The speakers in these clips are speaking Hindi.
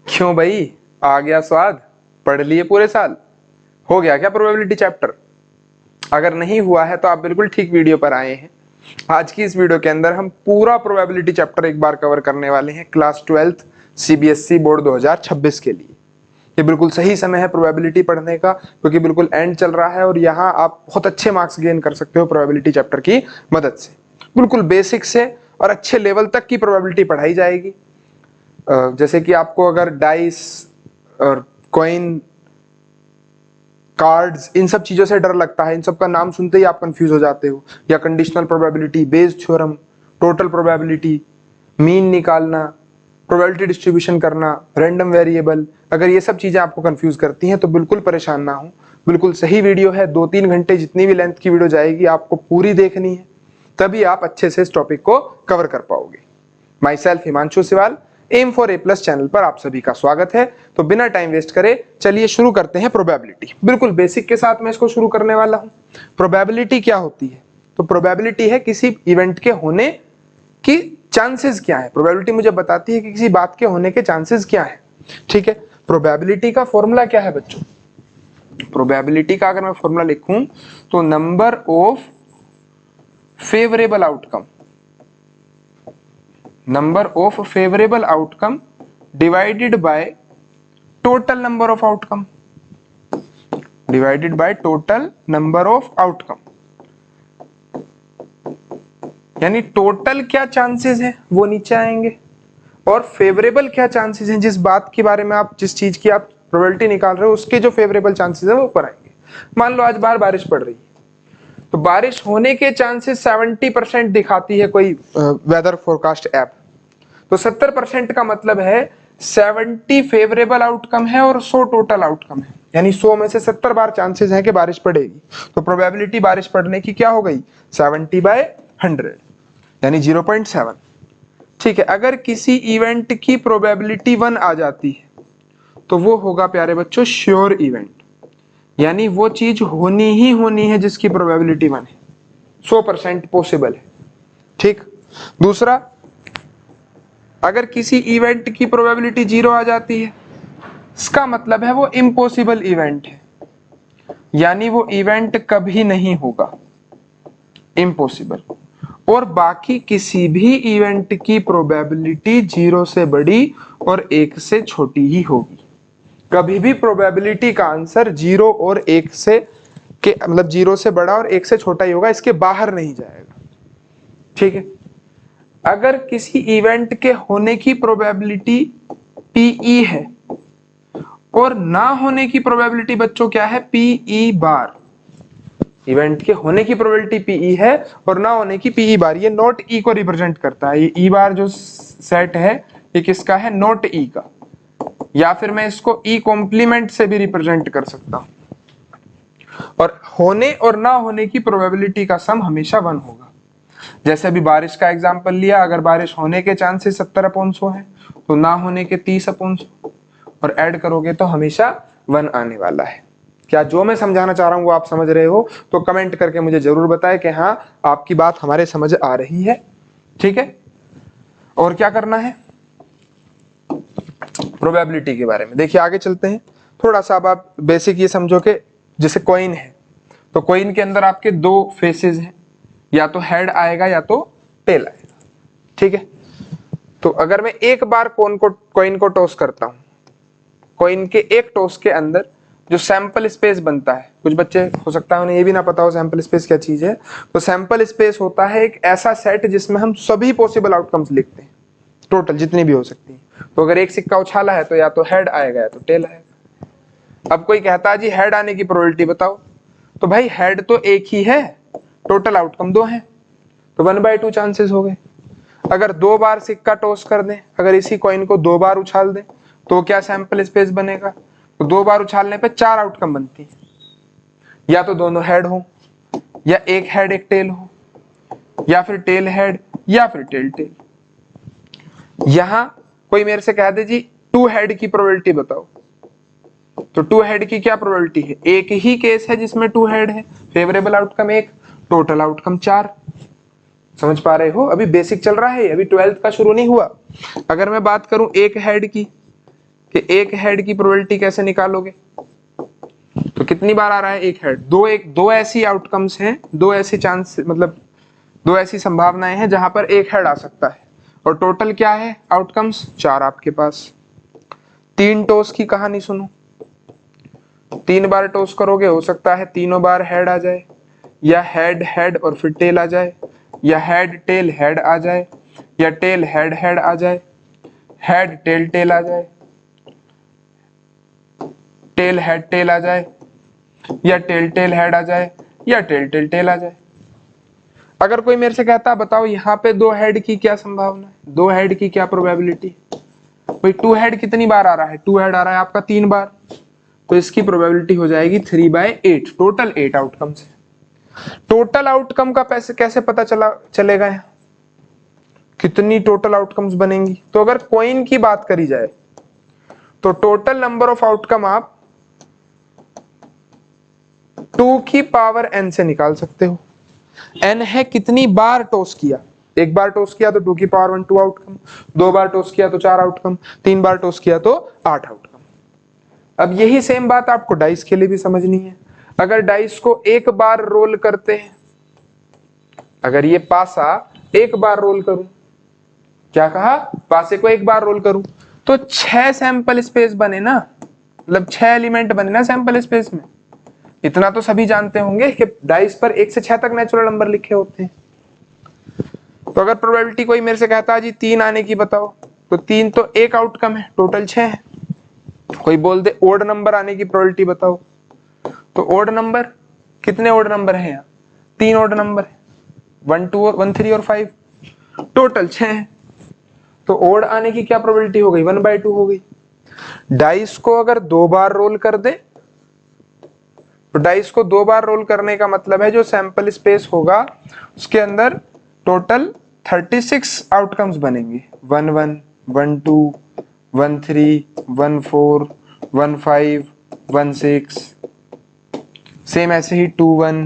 क्यों भाई, आ गया स्वाद? पढ़ लिए पूरे साल? हो गया क्या प्रोबेबिलिटी चैप्टर? अगर नहीं हुआ है तो आप बिल्कुल ठीक वीडियो पर आए हैं। आज की इस वीडियो के अंदर हम पूरा प्रोबेबिलिटी चैप्टर एक बार कवर करने वाले हैं क्लास 12th सीबीएसई बोर्ड 2026 के लिए। ये बिल्कुल सही समय है प्रोबेबिलिटी पढ़ने का, क्योंकि बिल्कुल एंड चल रहा है और यहाँ आप बहुत अच्छे मार्क्स गेन कर सकते हो प्रोबेबिलिटी चैप्टर की मदद से। बिल्कुल बेसिक से और अच्छे लेवल तक की प्रोबेबिलिटी पढ़ाई जाएगी। जैसे कि आपको अगर डाइस और कॉइन, कार्ड्स, इन सब चीजों से डर लगता है, इन सब का नाम सुनते ही आप कंफ्यूज हो जाते हो, या conditional probability, Bayes theorem, total probability, mean निकालना, प्रोबेबिलिटी डिस्ट्रीब्यूशन करना, रैंडम वेरिएबल, अगर ये सब चीजें आपको कंफ्यूज करती हैं तो बिल्कुल परेशान ना हो। बिल्कुल सही वीडियो है, 2-3 घंटे जितनी भी लेंथ की वीडियो जाएगी आपको पूरी देखनी है, तभी आप अच्छे से इस टॉपिक को कवर कर पाओगे। Myself Himanshu Siwal, am for A plus channel पर आप सभी का स्वागत है। तो बिना टाइम वेस्ट करे चलिए शुरू करते हैं प्रोबेबिलिटी। बिल्कुल बेसिक के साथ मैं इसको शुरू करने वाला हूं। प्रोबेबिलिटी क्या होती है? तो प्रोबेबिलिटी है किसी इवेंट के होने की चांसेस क्या है। प्रोबेबिलिटी मुझे बताती है कि किसी बात के होने के चांसेस क्या है। ठीक है, प्रोबेबिलिटी का फॉर्मूला क्या है बच्चों? प्रोबेबिलिटी का अगर मैं फॉर्मूला लिखूं तो number of favourable outcome, number of favourable outcome divided by total number of outcome, divided by total number of outcome. यानी टोटल क्या चांसेस है वो नीचे आएंगे, और फेवरेबल क्या चांसेस हैं, जिस बात के बारे में आप, जिस चीज की आप प्रोबेबिलिटी निकाल रहे हो उसके जो फेवरेबल चांसेस है वो ऊपर आएंगे। मान लो आज बाहर बारिश पड़ रही है, तो बारिश होने के चांसेस 70% दिखाती है कोई वेदर फोरकास्ट ऐप। तो 70% का मतलब है 70 फेवरेबल आउटकम है और 100 टोटल आउटकम है। यानी 100 में से 70 बार चांसेस है कि बारिश पड़ेगी। तो प्रोबेबिलिटी बारिश पड़ने की क्या हो गई? 70/100, यानी 0.7। ठीक है, अगर किसी इवेंट की प्रोबेबिलिटी 1 आ जाती है तो वो होगा प्यारे बच्चों श्योर इवेंट, यानी वो चीज होनी ही होनी है जिसकी प्रोबेबिलिटी 1 है, 100% पॉसिबल है। ठीक, दूसरा, अगर किसी इवेंट की प्रोबेबिलिटी 0 आ जाती है, इसका मतलब है वो इम्पॉसिबल इवेंट है, यानी वो इवेंट कभी नहीं होगा, इम्पॉसिबल। और बाकी किसी भी इवेंट की प्रोबेबिलिटी 0 से बड़ी और 1 से छोटी ही होगी। कभी भी प्रोबेबिलिटी का आंसर 0 और 1 से के मतलब 0 से बड़ा और 1 से छोटा ही होगा, इसके बाहर नहीं जाएगा। ठीक है, अगर किसी इवेंट के होने की प्रोबेबिलिटी पीई है और ना होने की प्रोबेबिलिटी बच्चों क्या है? पीई बार। इवेंट के होने की प्रोबेबिलिटी पीई है और ना होने की पीई बार। ये नॉट ई को रिप्रेजेंट करता है। ये ई बार जो सेट है ये किसका है? नॉट ई का। या फिर मैं इसको ई कॉम्प्लीमेंट से भी रिप्रेजेंट कर सकता हूं। और होने और ना होने की प्रोबेबिलिटी का सम हमेशा 1 होगा। जैसे अभी बारिश का एग्जांपल लिया, अगर बारिश होने के चांसेस 70/100 है तो ना होने के 30/100, और ऐड करोगे तो हमेशा 1 आने वाला है। क्या जो मैं समझाना चाह रहा हूं वो आप समझ रहे हो? तो कमेंट करके मुझे जरूर बताएं कि हाँ आपकी बात हमारे समझ आ रही है। ठीक है, और क्या करना है प्रोबेबिलिटी के बारे में? देखिए आगे चलते हैं थोड़ा सा। अब आप बेसिक ये समझो कि जैसे कॉइन है, तो कॉइन के अंदर आपके 2 फेसेस हैं, या तो हेड आएगा या तो टेल आएगा। ठीक है, तो अगर मैं एक बार कॉइन को टॉस करता हूं, कॉइन के एक टॉस के अंदर जो सैंपल स्पेस बनता है, कुछ बच्चे हो सकता है उन्हें ये भी ना पता हो सैंपल स्पेस क्या चीज है। तो सैंपल स्पेस होता है एक ऐसा सेट जिसमें हम सभी पॉसिबल आउटकम्स लिखते हैं, टोटल जितनी भी हो सकती है। तो अगर एक सिक्का उछाला है तो या तो हेड आएगा या तो टेल आएगा। अब कोई कहता है जी हेड आने की प्रोबेबिलिटी बताओ, तो भाई हेड तो एक ही है, टोटल आउटकम 2 है, तो 1/2 चांसेस हो गए। अगर 2 बार सिक्का टॉस कर दें, अगर इसी कॉइन को 2 बार उछाल दें तो क्या सैंपल स्पेस बनेगा? तो 2 बार उछालने पे 4 आउटकम बनती है, या तो दोनों हेड हो, या एक हेड एक टेल हो, या फिर टेल हेड, या फिर टेल टेल। यहां कोई मेरे से कह दे जी 2 हेड की प्रोबेबिलिटी बताओ, तो 2 हेड की क्या प्रोबेबिलिटी है? एक ही केस है जिसमें 2 हेड है, फेवरेबल आउटकम 1, टोटल आउटकम 4। समझ पा रहे हो? अभी बेसिक चल रहा है, अभी 12th का शुरू नहीं हुआ। अगर मैं बात करूं एक हेड की, कि एक हेड की प्रोबेबिलिटी कैसे निकालोगे, तो कितनी बार आ रहा है एक हेड, दो ऐसी आउटकम्स हैं, दो ऐसी चांस मतलब दो ऐसी संभावनाएं हैं जहां पर एक हेड आ सकता है, और टोटल क्या है आउटकम्स 4 आपके पास। 3 टॉस की कहानी सुनो, 3 बार टॉस करोगे, हो सकता है तीनों बार हेड आ जाए, या हेड हेड और फिर टेल आ जाए, या हेड टेल हेड आ जाए, या टेल हेड हेड आ जाए, हेड टेल टेल आ जाए, टेल हेड टेल आ जाए, या टेल टेल हेड आ जाए, या टेल टेल टेल आ जाए। अगर कोई मेरे से कहता बताओ यहाँ पे 2 हेड की क्या संभावना है, 2 हेड की क्या प्रोबेबिलिटी, भाई 2 हेड कितनी बार आ रहा है, 2 हेड आ रहा है आपका 3 बार, तो इसकी प्रोबेबिलिटी हो जाएगी 3/8, टोटल 8 आउटकम से। टोटल आउटकम का पैसे कैसे पता चलेगा यहाँ, कितनी टोटल आउटकम्स बनेंगी, तो अगर कॉइन की बात करी जाए तो टोटल नंबर ऑफ आउटकम आप 2 की पावर n से निकाल सकते हो। n है कितनी बार टॉस किया, एक बार टॉस किया तो 2 की पावर 1 2 आउटकम, 2 बार टॉस किया तो 4 आउटकम, 3 बार टॉस किया तो 8 आउटकम। अब यही सेम बात आपको डाइस के लिए भी समझनी है। अगर डाइस को एक बार रोल करते हैं, अगर ये पासा एक बार रोल करूं, क्या कहा, पासे को एक बार रोल करूं तो 6 सैंपल स्पेस बने ना, मतलब 6 एलिमेंट बने ना सैंपल स्पेस में। इतना तो सभी जानते होंगे कि डाइस पर 1 से 6 तक नेचुरल नंबर लिखे होते हैं। तो अगर प्रोबेबिलिटी कोई मेरे से कहता है जी 3 आने की बताओ, तो 3 तो एक आउटकम है, टोटल 6 है। कोई बोल दे ओड नंबर आने की प्रोबेबिलिटी बताओ, तो ओड नंबर कितने ओड नंबर है यहाँ, 3 ओड नंबर है, 1 2 1 3 और 5, टोटल 6 है। तो ओड आने की क्या प्रोबेबिलिटी हो गई, 1/2 हो गई। डाइस को अगर 2 बार रोल कर दे, तो डाइस को 2 बार रोल करने का मतलब है जो सैंपल स्पेस होगा उसके अंदर टोटल 36 आउटकम्स बनेंगे, 1 1 1 2 1 3 1 4 1 5 1 6, सेम ऐसे ही 2 1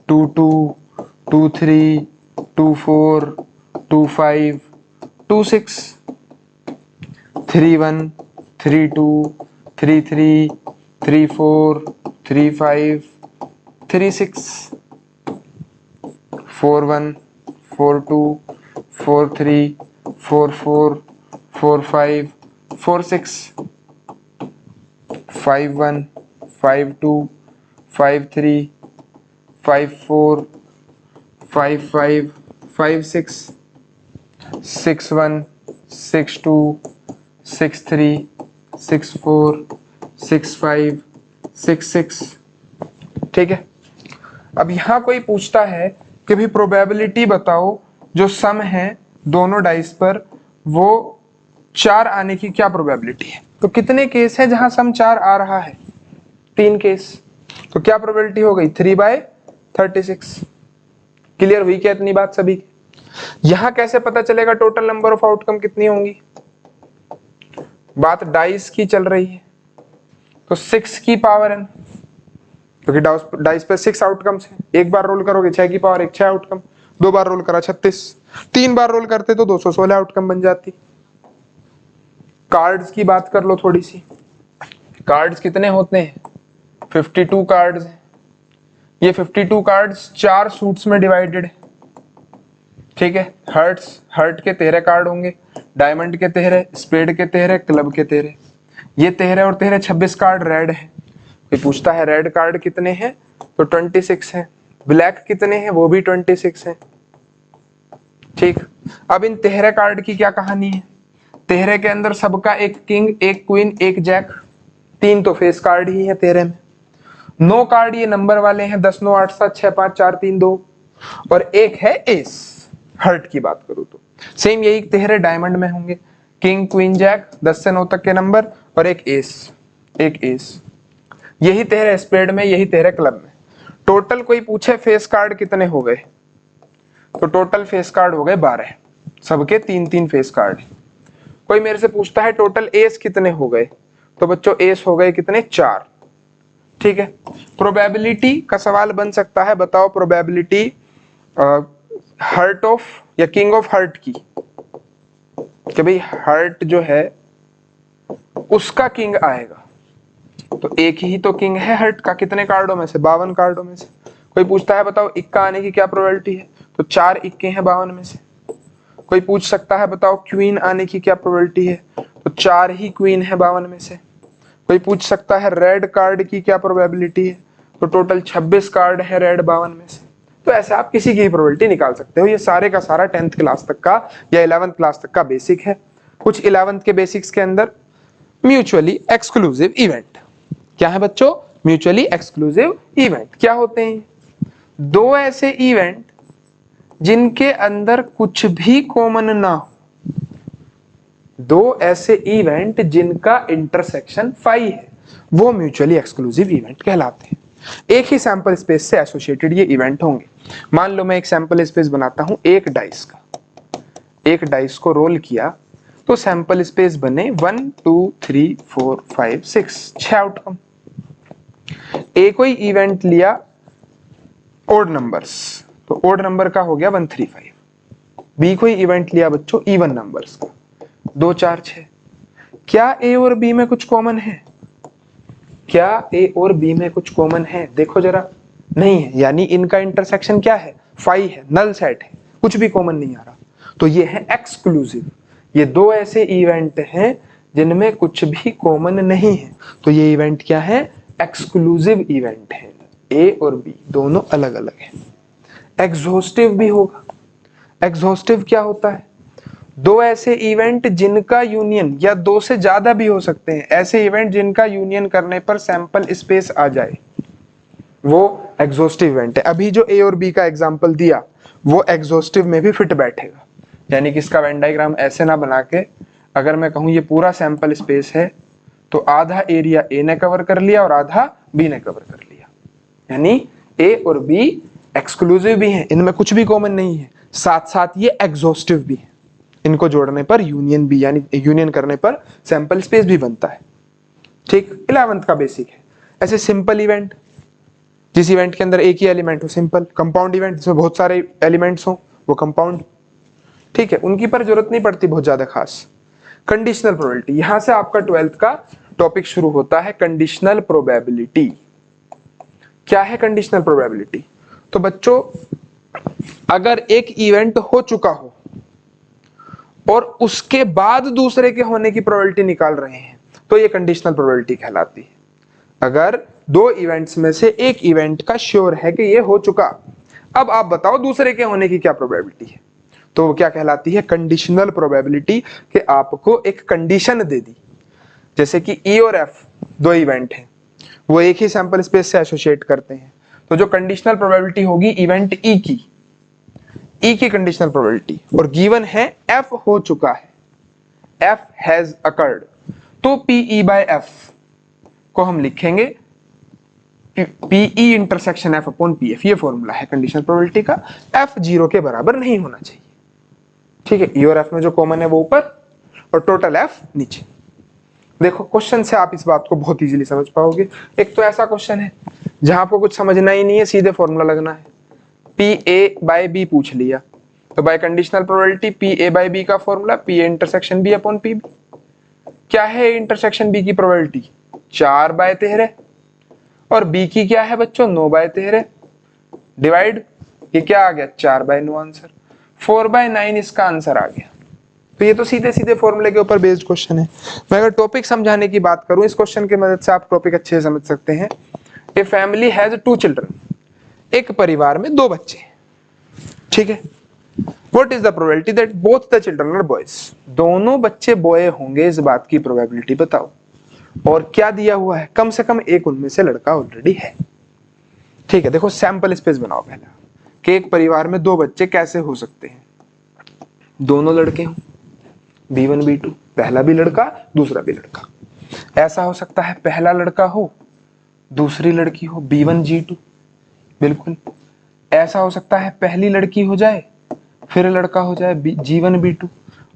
2 2 2 3 2 4 2 5 2 6 3 1 3 2 3 3 3 4 3 5 3 6 4 1 4 2 4 3 4 4 4 5 4 6 5 1 5 2 5 3 5 4 5 5 5 6 6 1 6 2 6 3 6 4 6 5 6 6। ठीक है, अब यहां कोई पूछता है कि भी प्रोबेबिलिटी बताओ जो सम है दोनों डाइस पर वो 4 आने की क्या प्रोबेबिलिटी है, तो कितने केस है जहां सम 4 आ रहा है, 3 केस, तो क्या प्रोबेबिलिटी हो गई 3/36। क्लियर हुई क्या इतनी बात सभी की? यहां कैसे पता चलेगा टोटल नंबर ऑफ आउटकम कितनी होंगी, बात डाइस की चल रही है, तो 6 की पावर n, क्योंकि डाइस पे 6 आउटकम्स हैं, एक बार रोल करोगे 6 की पावर 1 6 आउटकम, 2 बार रोल करा 36, 3 बार रोल करते तो 216 आउटकम बन जाती। कार्ड्स की बात कर लो थोड़ी सी, कार्ड्स कितने होते हैं, 52 कार्ड्स हैं। ये 52 कार्ड्स 4 सूट्स में डिवाइडेड है। ठीक है, हर्ट के 13 कार्ड होंगे, डायमंड के 13, स्पेड के 13, क्लब के 13, ये 13 और 13 26 कार्ड रेड है। कोई पूछता है रेड कार्ड कितने हैं, तो 26 है। ब्लैक कितने हैं, वो भी 26 है। ठीक, अब इन 13 कार्ड की क्या कहानी है, 13 के अंदर सबका एक किंग एक क्वीन एक जैक, 3 तो फेस कार्ड ही है 13 में, 9 कार्ड ये नंबर वाले हैं, 10 9 8 7 6 5 4 3 2, और एक है एस। हर्ट की बात करूं तो सेम यही 13 डायमंड में होंगे, किंग क्वीन जैक 10 से 9 तक के नंबर, और एक एस, यही 13 स्पेड में, यही 13 क्लब में। टोटल कोई पूछे फेस कार्ड कितने हो गए, तो टोटल फेस कार्ड हो गए 12, सबके 3-3 फेस कार्ड। कोई मेरे से पूछता है टोटल एस कितने हो गए, तो बच्चों एस हो गए कितने, 4। ठीक है, प्रोबेबिलिटी का सवाल बन सकता है, बताओ प्रोबेबिलिटी हर्ट ऑफ या किंग ऑफ हर्ट की, कि भाई हर्ट जो है उसका किंग आएगा। तो एक ही तो किंग है हर्ट का, कितने कार्डों में से? 52 कार्डों में से। कोई पूछता है बताओ इक्का आने की क्या प्रोबेबिलिटी है, तो 4 इक्के हैं 52 में से। कोई पूछ सकता है बताओ क्वीन आने की क्या प्रोबेबिलिटी है, तो 4 ही क्वीन है 52 में से। कोई पूछ सकता है रेड कार्ड की क्या प्रोबेबिलिटी है, तो टोटल 26 कार्ड है रेड 52 में से। तो ऐसे आप किसी की प्रोबेबिलिटी निकाल सकते हो। ये सारे का सारा 10th क्लास तक का या 11th क्लास तक का बेसिक है। कुछ 11th के बेसिक्स के अंदर म्यूचुअली एक्सक्लूसिव इवेंट क्या है बच्चों? म्यूचुअली एक्सक्लूसिव इवेंट क्या होते हैं? दो ऐसे इवेंट जिनके अंदर कुछ भी कॉमन ना हो, दो ऐसे इवेंट जिनका इंटरसेक्शन फाई है, वो म्यूचुअली एक्सक्लूसिव इवेंट कहलाते हैं। एक ही सैंपल स्पेस से एसोसिएटेड ये इवेंट होंगे। मान लो मैं एक सैंपल स्पेस बनाता हूं एक डाइस का, एक डाइस को रोल किया तो सैंपल स्पेस बने 1 2 3 4 5 6 आउटकम। ए कोई इवेंट लिया ओड नंबर्स, तो ओड नंबर का हो गया 135। बी कोई इवेंट लिया बच्चों इवन नंबर्स का, 2 4 6। क्या ए और बी में कुछ कॉमन है? क्या ए और बी में कुछ कॉमन है? देखो जरा, नहीं है, यानी इनका इंटरसेक्शन क्या है? फाई है, नल सेट है, कुछ भी कॉमन नहीं आ रहा। तो ये है एक्सक्लूसिव। ये दो ऐसे इवेंट हैं जिनमें कुछ भी कॉमन नहीं है, तो ये इवेंट क्या है? एक्सक्लूसिव इवेंट है। ए और बी दोनों अलग अलग हैं। एग्जॉस्टिव भी होगा। एग्जॉस्टिव क्या होता है? दो ऐसे इवेंट जिनका यूनियन, या दो से ज्यादा भी हो सकते हैं, ऐसे इवेंट जिनका यूनियन करने पर सैंपल स्पेस आ जाए, वो एग्जॉस्टिव इवेंट है। अभी जो ए और बी का एग्जांपल दिया वो एग्जॉस्टिव में भी फिट बैठेगा। यानी कि इसका वेन डायग्राम ऐसे ना बना के, अगर मैं कहूं ये पूरा सैंपल स्पेस है, तो आधा एरिया ए ने कवर कर लिया और आधा बी ने कवर कर लिया। यानी ए और बी एक्सक्लूसिव भी हैं, इनमें कुछ भी कॉमन नहीं है, साथ साथ ये एग्जॉस्टिव भी है। इनको जोड़ने पर यूनियन भी, यानी यूनियन करने पर सैंपल स्पेस भी बनता है। ठीक, 11th का बेसिक है। ऐसे सिंपल इवेंट, जिस इवेंट के अंदर एक ही एलिमेंट हो, सिंपल। कंपाउंड इवेंट जिसमें बहुत सारे एलिमेंट्स हो, वो कंपाउंड। ठीक है, उनकी पर जरूरत नहीं पड़ती बहुत ज्यादा खास। कंडीशनल प्रोबेबिलिटी, यहां से आपका 12th का टॉपिक शुरू होता है। कंडीशनल प्रोबेबिलिटी क्या है? कंडीशनल प्रोबेबिलिटी, तो बच्चों अगर एक इवेंट हो चुका हो और उसके बाद दूसरे के होने की प्रोबेबिलिटी निकाल रहे हैं, तो ये कंडीशनल प्रोबेबिलिटी कहलाती है। अगर दो इवेंट्स में से एक इवेंट का श्योर है कि ये हो चुका, अब आप बताओ दूसरे के होने की क्या प्रोबेबिलिटी है, तो वो क्या कहलाती है? Conditional probability. कि आपको एक कंडीशन दे दी, जैसे कि ई और एफ दो इवेंट हैं, वो एक ही सैंपल स्पेस से एसोसिएट करते हैं, तो जो कंडीशनल प्रोबेबिलिटी होगी इवेंट ई की कंडीशनल प्रोबेबिलिटी, और गिवन है एफ हो चुका है, एफ हैज अकर्ड, तो पीई बाय एफ को हम लिखेंगे P E intersection F upon P F. ये फॉर्मूला है कंडीशनल प्रोबेबिलिटी का। एफ 0 के बराबर नहीं होना चाहिए। ठीक है, ई और एफ में जो कॉमन है वो ऊपर और टोटल एफ नीचे। देखो क्वेश्चन से आप इस बात को बहुत इजीली समझ पाओगे। एक तो ऐसा क्वेश्चन है जहां आपको कुछ समझना ही नहीं है, सीधे फॉर्मूला लगना है। पी ए बाय बी पूछ लिया, तो by conditional probability P A by B का formula P A intersection B upon P B. क्या है इंटरसेक्शन बी की प्रोबेबिलिटी? 4/13। और बी की क्या है बच्चों? 9/13। डिवाइड, ये क्या आ गया? 4/9 आंसर। 4/9 इसका आंसर आ गया। तो ये तो सीधे सीधे फॉर्मूले के ऊपर बेस्ड क्वेश्चन है। मैं अगर टॉपिक समझाने की बात करूं, इस क्वेश्चन की मदद से आप टॉपिक अच्छे से समझ सकते हैं। ए फैमिली हैज 2 चिल्ड्रन, एक परिवार में 2 बच्चे। ठीक है, what is the probability that both the children are boys? दोनों बच्चे बॉय होंगे, इस बात की प्रोबेबिलिटी बताओ। और क्या दिया हुआ है? कम से कम एक उनमें से लड़का ऑलरेडी है। ठीक है, देखो सैंपल स्पेस बनाओ पहला, कि एक परिवार में 2 बच्चे कैसे हो सकते हैं? दोनों लड़के हों, B1 B2, पहला भी लड़का दूसरा भी लड़का। ऐसा हो सकता है पहला लड़का हो दूसरी लड़की हो, B1 G2। बिल्कुल ऐसा हो सकता है पहली लड़की हो जाए फिर लड़का हो जाए, G1 B2।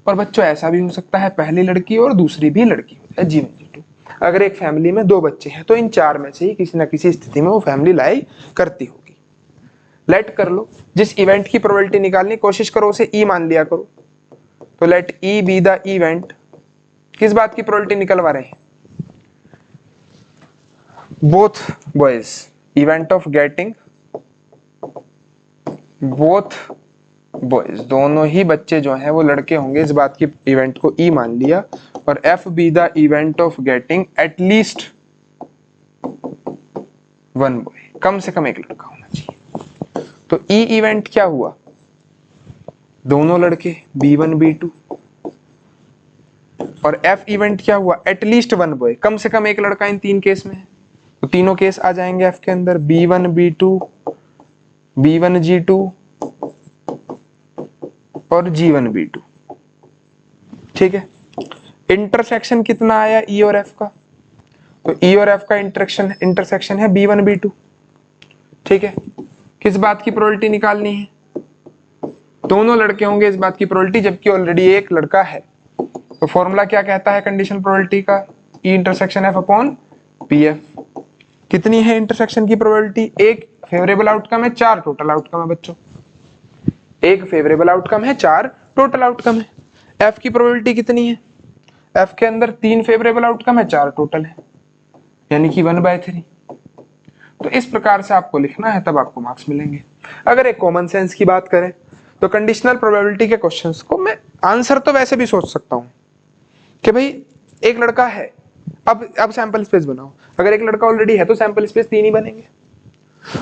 और बच्चों ऐसा भी हो सकता है पहली लड़की और दूसरी भी लड़की हो जाए, G1 G2। अगर एक फैमिली में 2 बच्चे हैं तो इन 4 में से ही किसी ना किसी स्थिति में वो फैमिली लाई करती होगी। लेट कर लो, जिस इवेंट की प्रोबेबिलिटी निकालने की कोशिश करो उसे ई मान लिया करो। तो let E be the event, किस बात की प्रोबेबिलिटी निकलवा रहे हैं? Both boys, event of getting both boys, दोनों ही बच्चे जो हैं वो लड़के होंगे, इस बात की इवेंट को ई मान लिया, और F be the event of getting at least one boy, कम से कम एक लड़का होना चाहिए। तो ई इवेंट क्या हुआ, दोनों लड़के B1 B2, और एफ इवेंट क्या हुआ, एटलीस्ट वन बॉय, कम से कम एक लड़का इन तीन केस में है। तो तीनों केस आ जाएंगे एफ के अंदर, B1 B2, B1 G2 और G1 B2। ठीक है, इंटरसेक्शन कितना आया ई और एफ का, तो ई और एफ का इंटरसेक्शन है B1 B2। ठीक है, किस बात की प्रोबेबिलिटी निकालनी है, दोनों लड़के होंगे इस बात की प्रोबेबिलिटी, जबकि ऑलरेडी एक लड़का है। तो फॉर्मूला क्या कहता है कंडीशनल प्रोबेबिलिटी का, E intersection F upon P F. कितनी है इंटरसेक्शन की प्रोबेबिलिटी, एक फेवरेबल आउटकम है, चार टोटल आउटकम है बच्चों, एक फेवरेबल आउटकम है, चार टोटल आउटकम है। एफ की प्रोबेबिलिटी कितनी है, एफ के अंदर तीन फेवरेबल आउटकम है, चार टोटल है, यानी कि 1/3। तो इस प्रकार से आपको लिखना है, तब आपको मार्क्स मिलेंगे। अगर एक कॉमन सेंस की बात करें तो कंडीशनल प्रोबेबिलिटी के क्वेश्चंस को मैं आंसर तो वैसे भी सोच सकता हूं कि भाई एक लड़का है, अब सैंपल स्पेस बनाओ, अगर एक लड़का ऑलरेडी है तो सैंपल स्पेस तीन ही बनेंगे,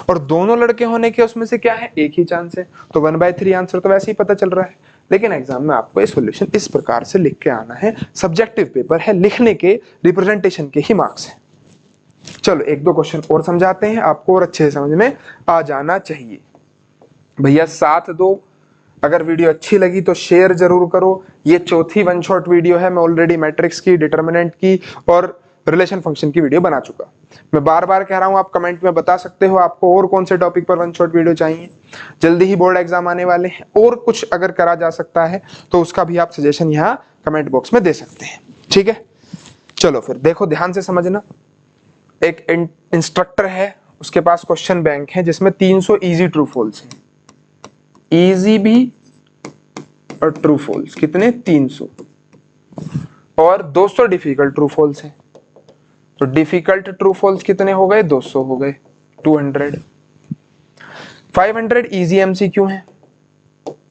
और दोनों लड़के होने के उसमें से क्या है, एक ही चांस है, तो 1/3 आंसर तो वैसे ही पता चल रहा है। लेकिन एग्जाम में आपको ये सॉल्यूशन इस प्रकार से लिख के आना है, सब्जेक्टिव पेपर है, लिखने के रिप्रेजेंटेशन के ही मार्क्स है। चलो एक दो क्वेश्चन और समझाते हैं, आपको और अच्छे से समझ में आ जाना चाहिए। भैया साथ दो, अगर वीडियो अच्छी लगी तो शेयर जरूर करो। ये चौथी वन शॉट वीडियो है, मैं ऑलरेडी मैट्रिक्स की, डिटरमिनेंट की और रिलेशन फंक्शन की वीडियो बना चुका। मैं बार बार कह रहा हूं, आप कमेंट में बता सकते हो आपको और कौन से टॉपिक पर वन शॉट वीडियो चाहिए। जल्दी ही बोर्ड एग्जाम आने वाले हैं, और कुछ अगर करा जा सकता है तो उसका भी आप सजेशन यहाँ कमेंट बॉक्स में दे सकते हैं। ठीक है, चलो फिर देखो ध्यान से समझना। एक इंस्ट्रक्टर है, उसके पास क्वेश्चन बैंक है जिसमें 300 इजी ट्रू फॉल्स हैं, इजी भी और ट्रू फॉल्स कितने 300, और 200 डिफिकल्ट ट्रू फॉल्स हैं। तो डिफिकल्ट ट्रू फॉल्स कितने हो गए, 200 हो गए, 200। 500 इजी एमसीक्यू हैं,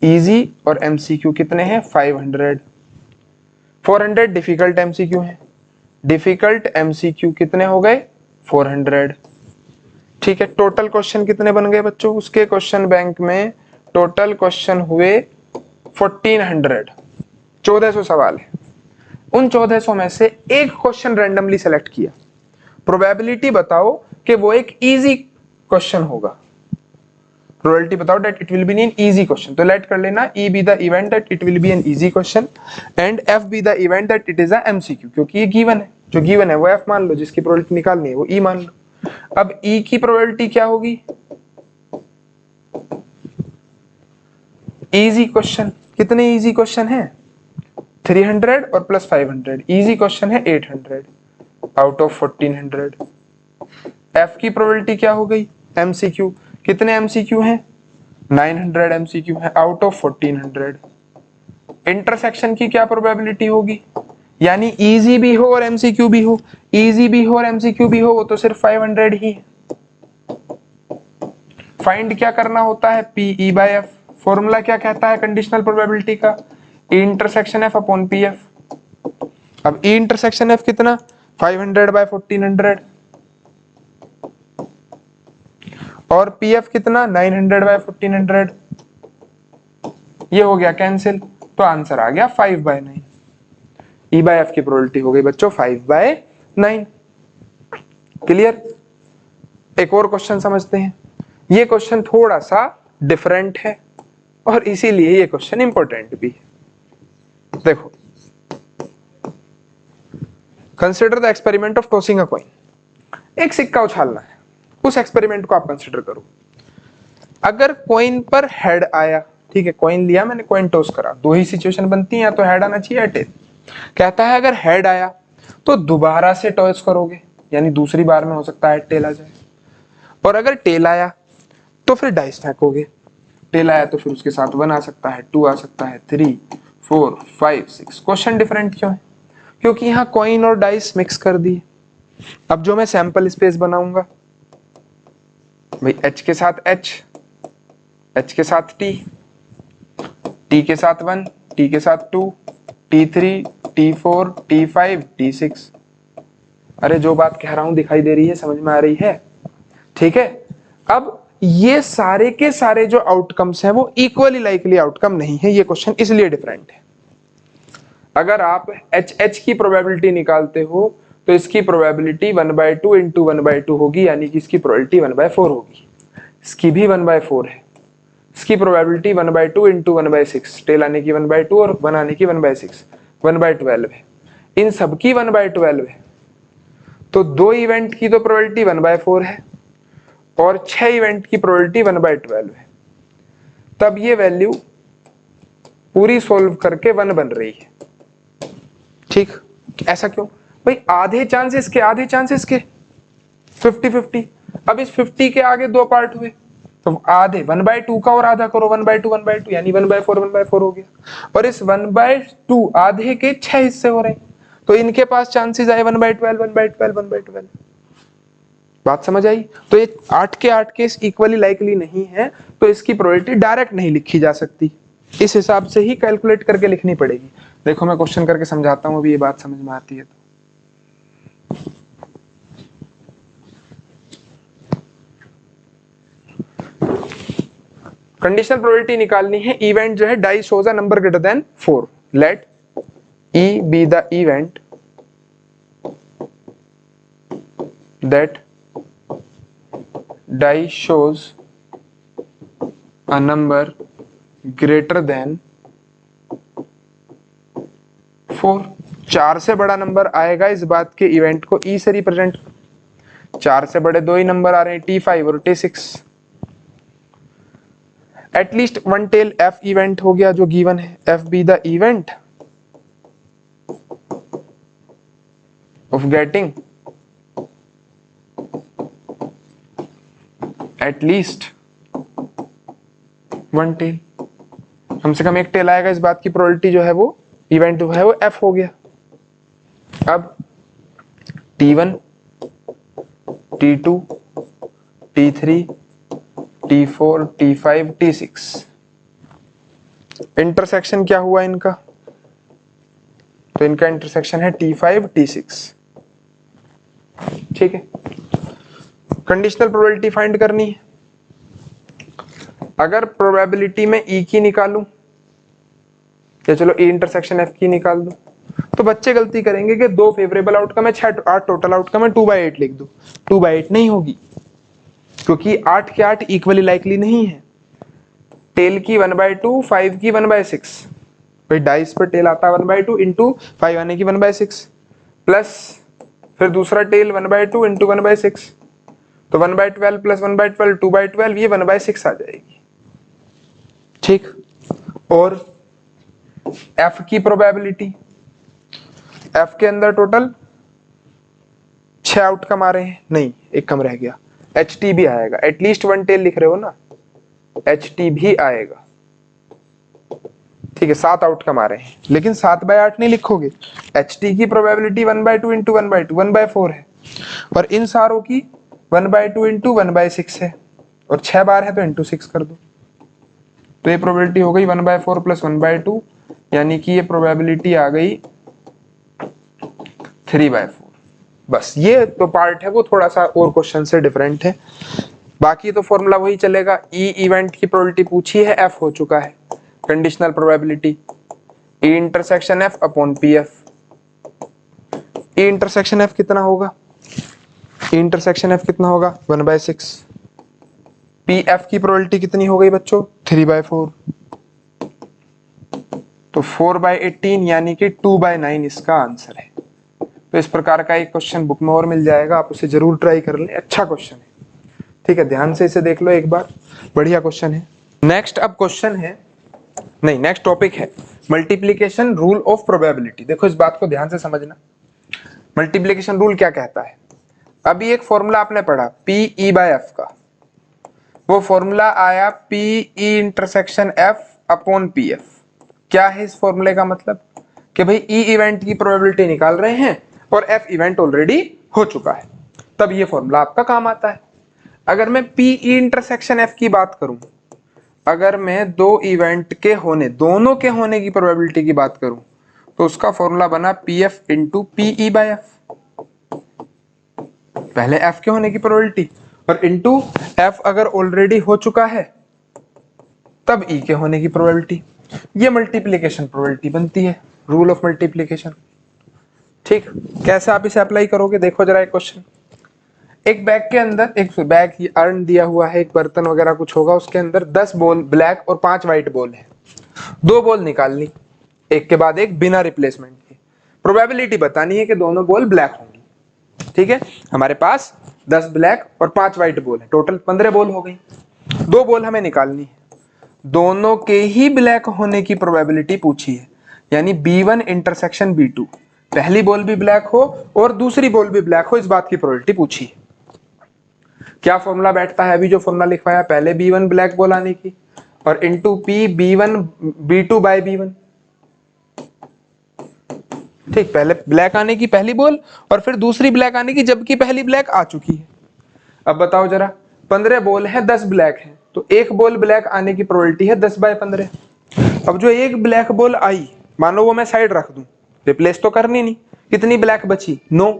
इजी और एमसीक्यू कितने हैं 500। 400 डिफिकल्ट एमसीक्यू हैं, डिफिकल्ट एमसीक्यू कितने हो गए 400। ठीक है, टोटल क्वेश्चन कितने बन गए बच्चों, उसके क्वेश्चन बैंक में टोटल क्वेश्चन हुए 1400, 1400 सवाल है। उन 1400 में से एक क्वेश्चन रैंडमली सेलेक्ट किया, प्रोबेबिलिटी बताओ कि वो एक इजी क्वेश्चन होगा, प्रोबेबिलिटी बताओ that it will be an easy question. तो लेट कर लेना ई be the event that it will be an easy question and F be the event that it is a MCQ, क्योंकि ये गिवन है, जो गिवन है वो एफ मान लो, जिसकी प्रोबेबिलिटी निकालनी है वो ई मान लो। अब ई की प्रोबेबिलिटी क्या होगी, इजी क्वेश्चन, कितने इजी क्वेश्चन है 300 और प्लस 500, इजी क्वेश्चन है 800 आउट ऑफ 1400। एफ की प्रोबेबिलिटी क्या हो गई, एमसीक्यू, कितने एमसीक्यू हैं 900 एमसीक्यू है आउट ऑफ 1400। इंटरसेक्शन की क्या प्रोबेबिलिटी होगी, यानी इजी भी हो और एमसीक्यू भी हो, इजी भी हो और एमसीक्यू भी हो, वो तो सिर्फ 500 ही है। फाइंड क्या करना होता है, P E bye F. Formula क्या कहता है कंडीशनल प्रोबेबिलिटी का, E intersection F upon P F. अब ई इंटरसेक्शन एफ कितना 500 बाय 1400 और पी एफ कितना 900 बाय 1400, ये हो गया कैंसिल, तो आंसर आ गया 5/9। ई बाय एफ की प्रोबेबिलिटी हो गई बच्चों 5/9। क्लियर। एक और क्वेश्चन समझते हैं, ये क्वेश्चन थोड़ा सा डिफरेंट है और इसीलिए ये क्वेश्चन इंपॉर्टेंट भी है। देखो, consider the experiment of tossing a coin. एक सिक्का उछालना है, उस एक्सपेरिमेंट को आप कंसिडर करो। अगर कॉइन पर हेड आया, ठीक है, कॉइन लिया मैंने, कॉइन टॉस करा, दो ही सिचुएशन बनती है, या तो हेड आना चाहिए या टेल। कहता है अगर हेड आया तो दोबारा से टॉस करोगे, यानी दूसरी बार में हो सकता है टेल आ जाए, और अगर टेल आया तो फिर डाइस फेंकोगे। टेल आया तो फिर उसके साथ 1 आ सकता है, 2 आ सकता है, 3 4 5 6। क्वेश्चन डिफरेंट क्यों है, क्योंकि यहाँ कॉइन और डाइस मिक्स कर दिए। अब जो मैं सैंपल स्पेस बनाऊंगा भाई, H के साथ H, H के साथ T, T के साथ 1, T के साथ 2, T3, T4, T5, T6। अरे जो बात कह रहा हूं दिखाई दे रही है, समझ में आ रही है? ठीक है। अब ये सारे के सारे जो आउटकम्स हैं वो इक्वली लाइकली आउटकम नहीं है, ये क्वेश्चन इसलिए डिफरेंट है। अगर आप H की प्रोबेबिलिटी निकालते हो तो इसकी प्रोबेबिलिटी 1/2 इंटू 1/2 होगी, यानी कि इसकी प्रोबेबिलिटी 1/4 होगी। इसकी भी 1/4 है। इसकी प्रोबेबिलिटी 1/2 इंटू 1/6, टेल आने की 1/2 और 1 आने की 1/6, 1/12 है। इन सबकी 1/12 है, तो 2 इवेंट की तो प्रोबेबिलिटी 1/4 है और 6 इवेंट की प्रोबेबिलिटी 1/12 है। तब ये वैल्यू पूरी सोल्व करके 1 बन रही है। ठीक, ऐसा क्यों भाई? आधे चांसेस के 50-50। अब इस 50 के आगे 2 पार्ट हुए, तो आधे 1/2 का और आधा करो 1/2 यानी 1/4 हो गया। और इस 1/2 आधे के 6 हिस्से हो रहे हैं, तो इनके पास चांसेस आए 1/12। बात समझ आई? तो ये 8 के 8 केस इक्वली लाइकली नहीं है, तो इसकी प्रोबेबिलिटी डायरेक्ट नहीं लिखी जा सकती, इस हिसाब से ही कैलकुलेट करके लिखनी पड़ेगी। देखो मैं क्वेश्चन करके समझाता हूं, अभी ये बात समझ में आती है तो। कंडीशनल प्रोबेबिलिटी निकालनी है, इवेंट जो है die shows a number greater than 4, let E be the event that die shows a number greater than 4। 4 से बड़ा नंबर आएगा इस बात के इवेंट को E से रिप्रेजेंट। 4 से बड़े 2 ही नंबर आ रहे हैं, T5 और T6। At least 1 tell F event हो गया जो गिवन है, F be the event of getting at least 1 tail. कम से कम एक टेल आएगा, इस बात की प्रोबेबिलिटी जो है वो इवेंट जो है वो F हो गया। अब T1, T2, T3, T4, T5, T6 intersection क्या हुआ इनका? तो इनका इंटरसेक्शन है T5, T6। ठीक है, कंडीशनल प्रोबेबिलिटी फाइंड करनी है। अगर प्रोबेबिलिटी में E की निकालूं या चलो E इंटरसेक्शन F की निकाल दूं, तो बच्चे गलती करेंगे कि 2 फेवरेबल आउटकम है, 8 टोटल आउटकम है, 2/8 लिख दो। 2/8 नहीं होगी, क्योंकि 8 के 8 इक्वली लाइकली नहीं है। टेल की 1/2, 5 की 1/6, भाई डाइस पर टेल आता है 1/2 इंटू 5 आने की 1/6, प्लस फिर दूसरा टेल 1/2 इंटू 1/6, तो 1/12 प्लस 1/12 2/12, ये 1/6 आ जाएगी। ठीक, और F की प्रोबेबिलिटी, F के अंदर टोटल 6 आउटकम आ रहे हैं, नहीं एक कम रह गया, HT भी आएगा। एटलीस्ट 1 टेल लिख रहे हो ना, HT भी आएगा। ठीक है, 7 आउटकम आ रहे हैं, लेकिन 7/8 नहीं लिखोगे। HT की प्रोबेबिलिटी 1/2 इंटू 1/2 1/4 है, और इन सारों की 1/2 इंटू 1/6 है, और 6 बार है तो इंटू 6 कर दो, तो ये प्रोबेबिलिटी हो गई 1/4 प्लस 1/2, यानी कि ये प्रोबेबिलिटी आ गई 3/4। बस ये तो पार्ट है वो थोड़ा सा और क्वेश्चन से डिफरेंट है, बाकी तो फॉर्मूला वही चलेगा। E इवेंट की प्रोबेबिलिटी पूछी है, F हो चुका है, conditional probability E intersection F upon PF। E intersection F कितना होगा? E इंटरसेक्शन F कितना होगा? 1/6। PF की प्रोबेबिलिटी कितनी हो गई बच्चों? 3/4, तो 4/18 यानी कि 2/9 इसका आंसर है। तो इस प्रकार का एक क्वेश्चन बुक में और मिल जाएगा, आप उसे जरूर ट्राई कर लें, अच्छा क्वेश्चन है। ठीक है, ध्यान से इसे देख लो एक बार, बढ़िया क्वेश्चन है। नेक्स्ट अब क्वेश्चन है, नहीं नेक्स्ट टॉपिक है मल्टीप्लीकेशन रूल ऑफ प्रोबेबिलिटी। देखो इस बात को ध्यान से समझना, मल्टीप्लीकेशन रूल क्या कहता है। अभी एक फॉर्मूला आपने पढ़ा PE/F का, वो फॉर्मूला आया PE intersection F upon PF। क्या है इस फॉर्मूले का मतलब? कि भाई E इवेंट की प्रोबेबिलिटी निकाल रहे हैं, और एफ इवेंट ऑलरेडी हो चुका है, तब ये फॉर्मूला आपका काम आता है। अगर मैं पी ई इंटरसेक्शन एफ की बात करूं, अगर मैं दो इवेंट के होने, दोनों के होने की प्रोबेबिलिटी की बात करूं, तो उसका फॉर्मूला बना P F into P E bye F. पहले एफ के होने की प्रोबेबिलिटी और इंटू एफ अगर ऑलरेडी हो चुका है तब ई के होने की प्रोबेबिलिटी। ये मल्टीप्लिकेशन प्रोबेबिलिटी बनती है, रूल ऑफ मल्टीप्लिकेशन। ठीक, कैसे आप इसे अप्लाई करोगे देखो जरा एक क्वेश्चन। एक बैग के अंदर, एक बैग अर्न दिया हुआ है, एक बर्तन वगैरह कुछ होगा, उसके अंदर 10 बॉल ब्लैक और 5 व्हाइट बॉल है। 2 बॉल निकालनी, एक के बाद एक, बिना रिप्लेसमेंट के। प्रोबेबिलिटी बतानी है कि दोनों बॉल ब्लैक होंगी। ठीक है, हमारे पास 10 ब्लैक और 5 व्हाइट बॉल है, टोटल 15 बॉल हो गई। 2 बॉल हमें निकालनी है, दोनों के ही ब्लैक होने की प्रोबेबिलिटी पूछी है, यानी B1 इंटरसेक्शन B2, पहली बॉल भी ब्लैक हो और दूसरी बॉल भी ब्लैक हो, इस बात की प्रोबेबिलिटी पूछी है। क्या फॉर्मूला बैठता है? अभी जो फॉर्मूला लिखवाया, पहले B1 ब्लैक बॉल आने की और into P B1 B2 bye B1। ठीक, पहले ब्लैक आने की पहली बॉल और फिर दूसरी ब्लैक आने की, जबकि पहली ब्लैक आ चुकी है। अब बताओ जरा, 15 बॉल है, 10 ब्लैक है, तो एक बॉल ब्लैक आने की प्रोबेबिलिटी है 10 बाय 15। अब जो एक ब्लैक बॉल आई, मानो वो मैं साइड रख दूं, रिप्लेस तो करनी नहीं, कितनी ब्लैक बची? 9,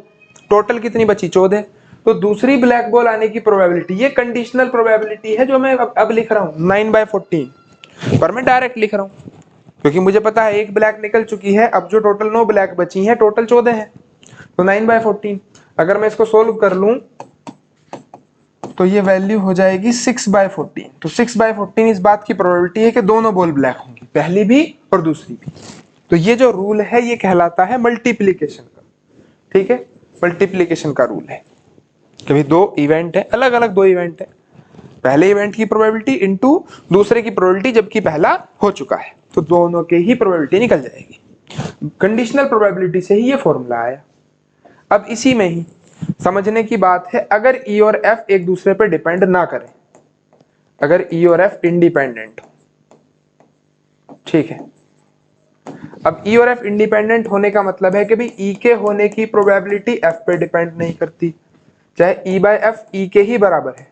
टोटल कितनी बची? 14। तो दूसरी ब्लैक बॉल आने की प्रोबेबिलिटी, ये कंडीशनल प्रोबेबिलिटी है जो मैं अब लिख रहा हूं 9/14, पर मैं डायरेक्ट लिख रहा हूं क्योंकि मुझे पता है एक ब्लैक निकल चुकी है। अब जो टोटल 9 ब्लैक बची हैं, टोटल 14 है, तो 9/14। अगर मैं इसको सोल्व कर लूं तो ये वैल्यू हो जाएगी 6/14। तो 6/14 इस बात की प्रोबेबिलिटी है कि दोनों बॉल ब्लैक होंगी, पहली भी और दूसरी भी। तो ये जो रूल है ये कहलाता है मल्टीप्लीकेशन का। ठीक है, मल्टीप्लीकेशन का रूल है। कभी दो इवेंट है, अलग अलग दो इवेंट है, पहले इवेंट की प्रोबेबिलिटी इनटू दूसरे की प्रोबेबिलिटी जबकि पहला हो चुका है, तो दोनों के ही प्रोबेबिलिटी निकल जाएगी। कंडीशनल प्रोबेबिलिटी से ही ये फॉर्मूला आया। अब इसी में ही समझने की बात है, अगर ई और एफ एक दूसरे पर डिपेंड ना करें, अगर ई और एफ इंडिपेंडेंट हो, ठीक है। अब ई और एफ इंडिपेंडेंट होने का मतलब है कि भाई ई के होने की प्रोबेबिलिटी एफ पे डिपेंड नहीं करती, चाहे ई बाय एफ ई के ही बराबर है।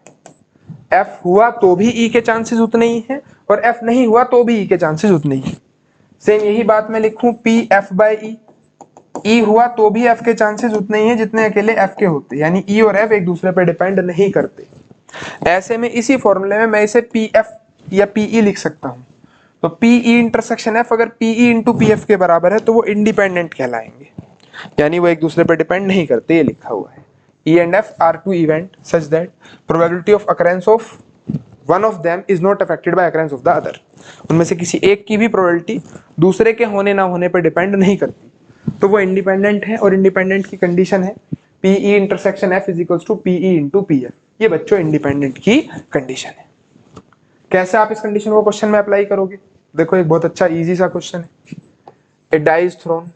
एफ हुआ तो भी ई के चांसेस उतने ही हैं और एफ नहीं हुआ तो भी ई के चांसेस उतने ही। सेम यही बात मैं लिखूं पी एफ बाय ई, ई हुआ तो भी एफ के चांसेस उतने ही हैं जितने अकेले एफ के होते, यानी ई और एफ एक दूसरे पर डिपेंड नहीं करते। ऐसे में इसी फॉर्मूले में मैं इसे पी एफ या पीई लिख सकता हूं। तो पीई इंटरसेक्शन एफ अगर पीई इंटू पी एफ के बराबर है तो वो इंडिपेंडेंट कहलाएंगे, यानी वो एक दूसरे पर डिपेंड नहीं करते। ये लिखा हुआ है E and F are two events such that probability of occurrence of one of them is not affected by occurrence of the other। उनमें से किसी एक की भी प्रोबेबिलिटी दूसरे के होने ना होने पर डिपेंड नहीं करती, तो वो इंडिपेंडेंट है। और इंडिपेंडेंट की कंडीशन है P E intersection F is equals to P E into P F. ये बच्चों इंडिपेंडेंट की कंडीशन है। कैसे आप इस कंडीशन को क्वेश्चन में अप्लाई करोगे? देखो एक बहुत अच्छा इजी सा क्वेश्चन है। ए डाई इज थ्रोन,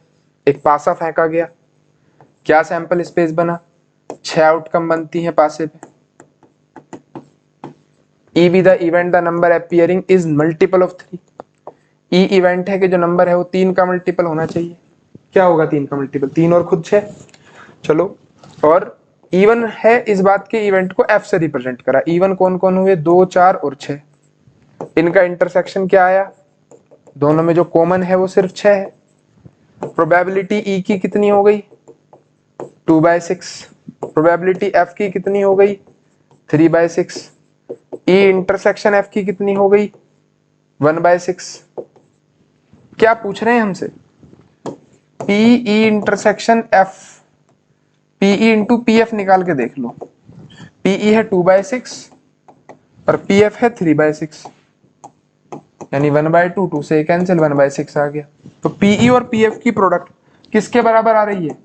एक पासा फेंका गया, क्या सैंपल स्पेस बना? 6 आउटकम बनती है पासे पे। ई be the event the number appearing is multiple of 3। E event है कि जो नंबर है वो 3 का मल्टीपल होना चाहिए। क्या होगा 3 का मल्टीपल? 3 और खुद 6। चलो, और इवन है, इस बात के इवेंट को एफ से रिप्रेजेंट करा। इवन कौन कौन हुए? 2, 4 और 6। इनका इंटरसेक्शन क्या आया? दोनों में जो कॉमन है वो सिर्फ 6 है। प्रोबेबिलिटी ई की कितनी हो गई? 2/6। प्रोबेबिलिटी एफ की कितनी हो गई? 3/6। ई इंटरसेक्शन एफ की कितनी हो गई? 1/6। क्या पूछ रहे हैं हमसे? P E intersection F, P E into P F निकाल के देख लो। पीई है 2/6 और पी एफ है 3/6, यानी 1/2, 2 से कैंसिल, 1/6 आ गया। तो पीई और पी एफ की प्रोडक्ट किसके बराबर आ रही है?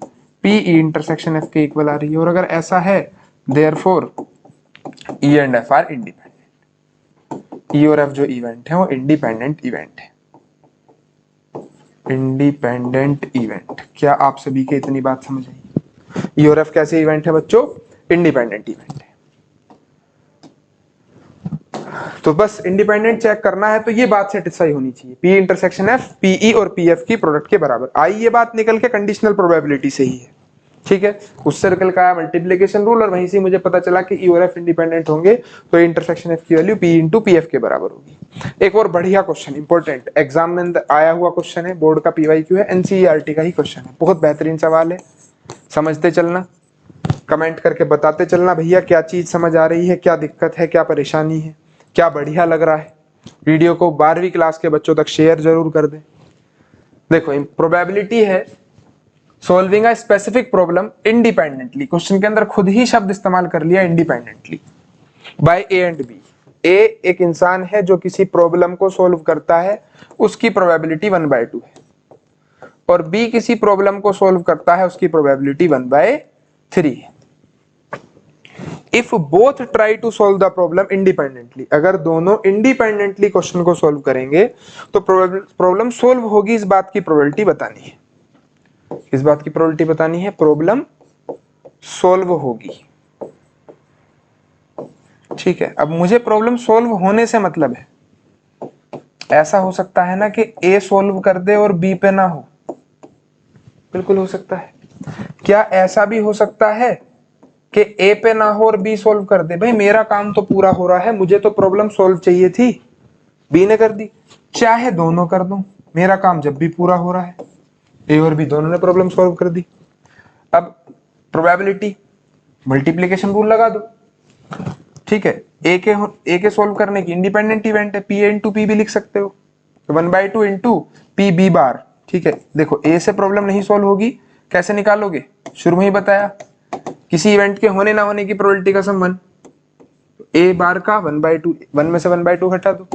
पीई इंटरसेक्शन एफ के इक्वल आ रही है। और अगर ऐसा है therefore E and F are independent. E और एफ जो इवेंट है वो इंडिपेंडेंट इवेंट है। इंडिपेंडेंट इवेंट, क्या आप सभी के इतनी बात समझ आई? ई और एफ कैसे इवेंट है बच्चों? इंडिपेंडेंट इवेंट है। तो बस इंडिपेंडेंट चेक करना है, तो ये बात सेटिस्फाई होनी चाहिए, पी इंटरसेक्शन एफ पीई और पी एफ की प्रोडक्ट के बराबर। आई ये बात निकल के कंडीशनल प्रोबेबिलिटी से ही है। ठीक है, उस सर्कल का मल्टीप्लीकेशन रूल और वहीं से मुझे पता चला कि ई और एफ इंडिपेंडेंट होंगे तो इंटरसेक्शन एफ की value P into P F के बराबर होगी। एक और बढ़िया क्वेश्चन, इंपॉर्टेंट, एग्जाम में आया हुआ क्वेश्चन है, बोर्ड का पीवाईक्यू है, एनसीईआरटी का ही क्वेश्चन है, बहुत बेहतरीन सवाल है, समझते चलना, कमेंट करके बताते चलना भैया क्या चीज समझ आ रही है, क्या दिक्कत है, क्या परेशानी है, क्या बढ़िया लग रहा है। वीडियो को 12वीं क्लास के बच्चों तक शेयर जरूर कर दें। देखो प्रोबेबिलिटी है solving a specific problem independently, question के अंदर खुद ही शब्द इस्तेमाल कर लिया independently, by A and B. A एक इंसान है जो किसी प्रॉब्लम को सॉल्व करता है, उसकी प्रोबेबिलिटी 1/2 है, और बी किसी प्रॉब्लम को सॉल्व करता है, उसकी प्रोबेबिलिटी 1/3 है। If both try to solve the problem independently, अगर दोनों इंडिपेंडेंटली क्वेश्चन को सॉल्व करेंगे तो प्रॉब्लम सॉल्व होगी, इस बात की प्रोबेबिलिटी बतानी है। इस बात की प्रोबेबिलिटी बतानी है, प्रॉब्लम सॉल्व होगी। ठीक है, अब मुझे प्रॉब्लम सॉल्व होने से मतलब है, ऐसा हो सकता है ना कि ए सॉल्व कर दे और बी पे ना हो, बिल्कुल हो सकता है। क्या ऐसा भी हो सकता है कि ए पे ना हो और बी सॉल्व कर दे? भाई मेरा काम तो पूरा हो रहा है, मुझे तो प्रॉब्लम सॉल्व चाहिए थी, बी ने कर दी, चाहे दोनों कर दूं, मेरा काम जब भी पूरा हो रहा है। ए और बी दोनों ने प्रॉब्लम सॉल्व कर दी। अब प्रोबेबिलिटी मल्टीप्लिकेशन रूल लगा दो, ठीक है, ए के सॉल्व करने की इंडिपेंडेंट इवेंट है, पी ए इंटू पी भी लिख सकते हो, तो 1/2 इंटू पी बी बार। ठीक है, देखो ए से प्रॉब्लम नहीं सॉल्व होगी, कैसे निकालोगे? शुरू में ही बताया, किसी इवेंट के होने ना होने की प्रोबेबिलिटी का सम 1, ए बार का 1/2, 1 में से 1/2 घटा दो,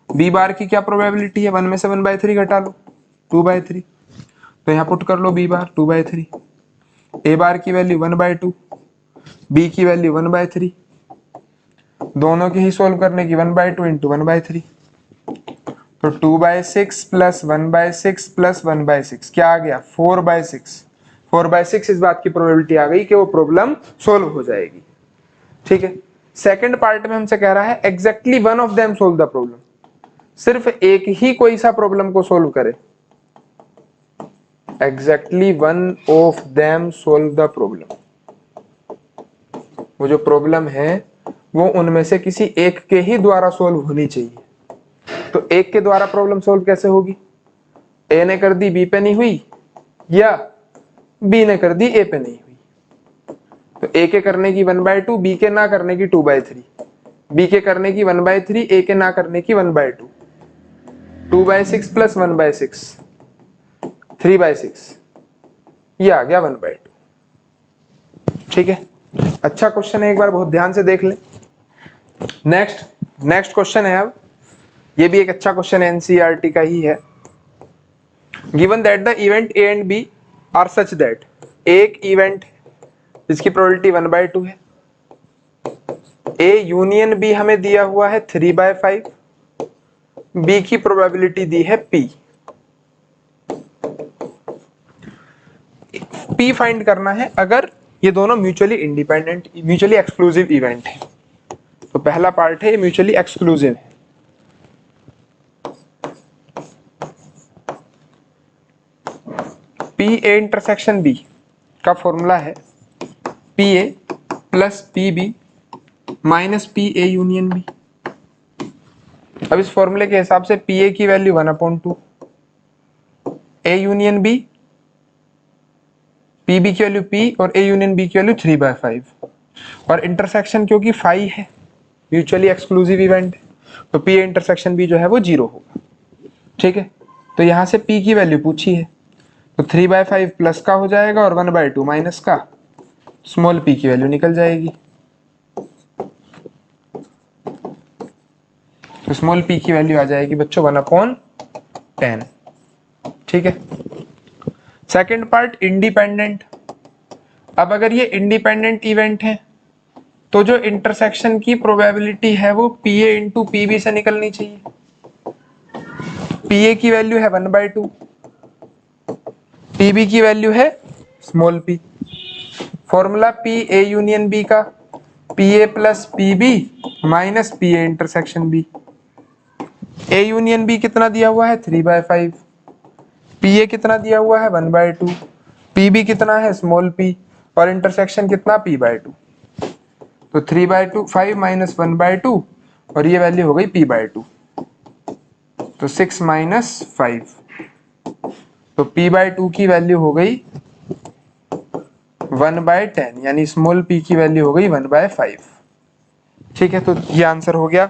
बी बार की क्या प्रोबेबिलिटी है, 1 में से 1/3 घटा लो, 2/3, तो यहाँ पुट कर लो बी बार 2/3, ए बार की वैल्यू 1/2, बी की वैल्यू 1/3, दोनों की ही सोल्व करने की 1/2 इंटू 1/3, तो 2/6 प्लस 1/6 प्लस 1/6 क्या आ गया? 4/6। 4/6 इस बात की प्रोबेबिलिटी आ गई कि वो प्रॉब्लम सोल्व हो जाएगी। ठीक है, सेकंड पार्ट में हमसे कह रहा है exactly one of them solve the problem, सिर्फ एक ही कोई सा प्रॉब्लम को सोल्व करे, exactly one of them solve the problem, वो जो प्रॉब्लम है वो उनमें से किसी एक के ही द्वारा सोल्व होनी चाहिए। तो एक के द्वारा प्रॉब्लम सोल्व कैसे होगी? ए ने कर दी बी पे नहीं हुई, या बी ने कर दी ए पे नहीं हुई, तो ए के करने की 1/2, बी के ना करने की 2/3, बी के करने की 1/3, ए के ना करने की 1/2, 2/6 प्लस 1/6 3/6, ये आ गया 1/2। ठीक है, अच्छा क्वेश्चन है, एक बार बहुत ध्यान से देख ले। नेक्स्ट क्वेश्चन है, अब ये भी एक अच्छा क्वेश्चन है, एनसीईआरटी का ही है। Given that the event A and B are such that, एक इवेंट जिसकी प्रोबेबिलिटी 1/2 है, ए यूनियन बी हमें दिया हुआ है 3/5, बी की प्रोबेबिलिटी दी है पी। पी फाइंड करना है अगर ये दोनों mutually independent, mutually exclusive event है। तो पहला पार्ट है ये म्यूचुअली एक्सक्लूसिव है, पी ए इंटरसेक्शन बी का फॉर्मूला है P A plus P B minus P A union B. अब इस फॉर्मूले के हिसाब से पी ए की value 1/2, A union B, P B की वैल्यू पी और ए यूनियन बी की वैल्यू 3/5, और इंटरसेक्शन क्योंकि फाई है, म्यूचुअली एक्सक्लूसिव इवेंट है, तो पी ए इंटरसेक्शन बी जो है वो 0 होगा। ठीक है, तो यहां से पी की वैल्यू पूछी है, तो 3/5 प्लस का हो जाएगा और 1/2 माइनस का, स्मॉल पी की वैल्यू निकल जाएगी, तो स्मॉल पी की वैल्यू आ जाएगी बच्चों 1/10। ठीक है, सेकंड पार्ट इंडिपेंडेंट। अब अगर ये इंडिपेंडेंट इवेंट है तो जो इंटरसेक्शन की प्रोबेबिलिटी है वो P A into P B से निकलनी चाहिए। पी ए की वैल्यू है 1/2, पी बी की वैल्यू है small P. Formula P A union B का P A plus P B minus P A intersection B. A union B कितना दिया हुआ है 3/5, पी ए कितना दिया हुआ है 1/2, पी बी कितना है स्मॉल पी, और इंटरसेक्शन कितना p/2, तो 3/2 5 माइनस 1/2 और ये वैल्यू हो गई p/2, तो 6 माइनस 5, तो p/2 की वैल्यू हो गई 1/10, यानी स्मॉल p की वैल्यू हो गई 1/5। ठीक है, तो ये आंसर हो गया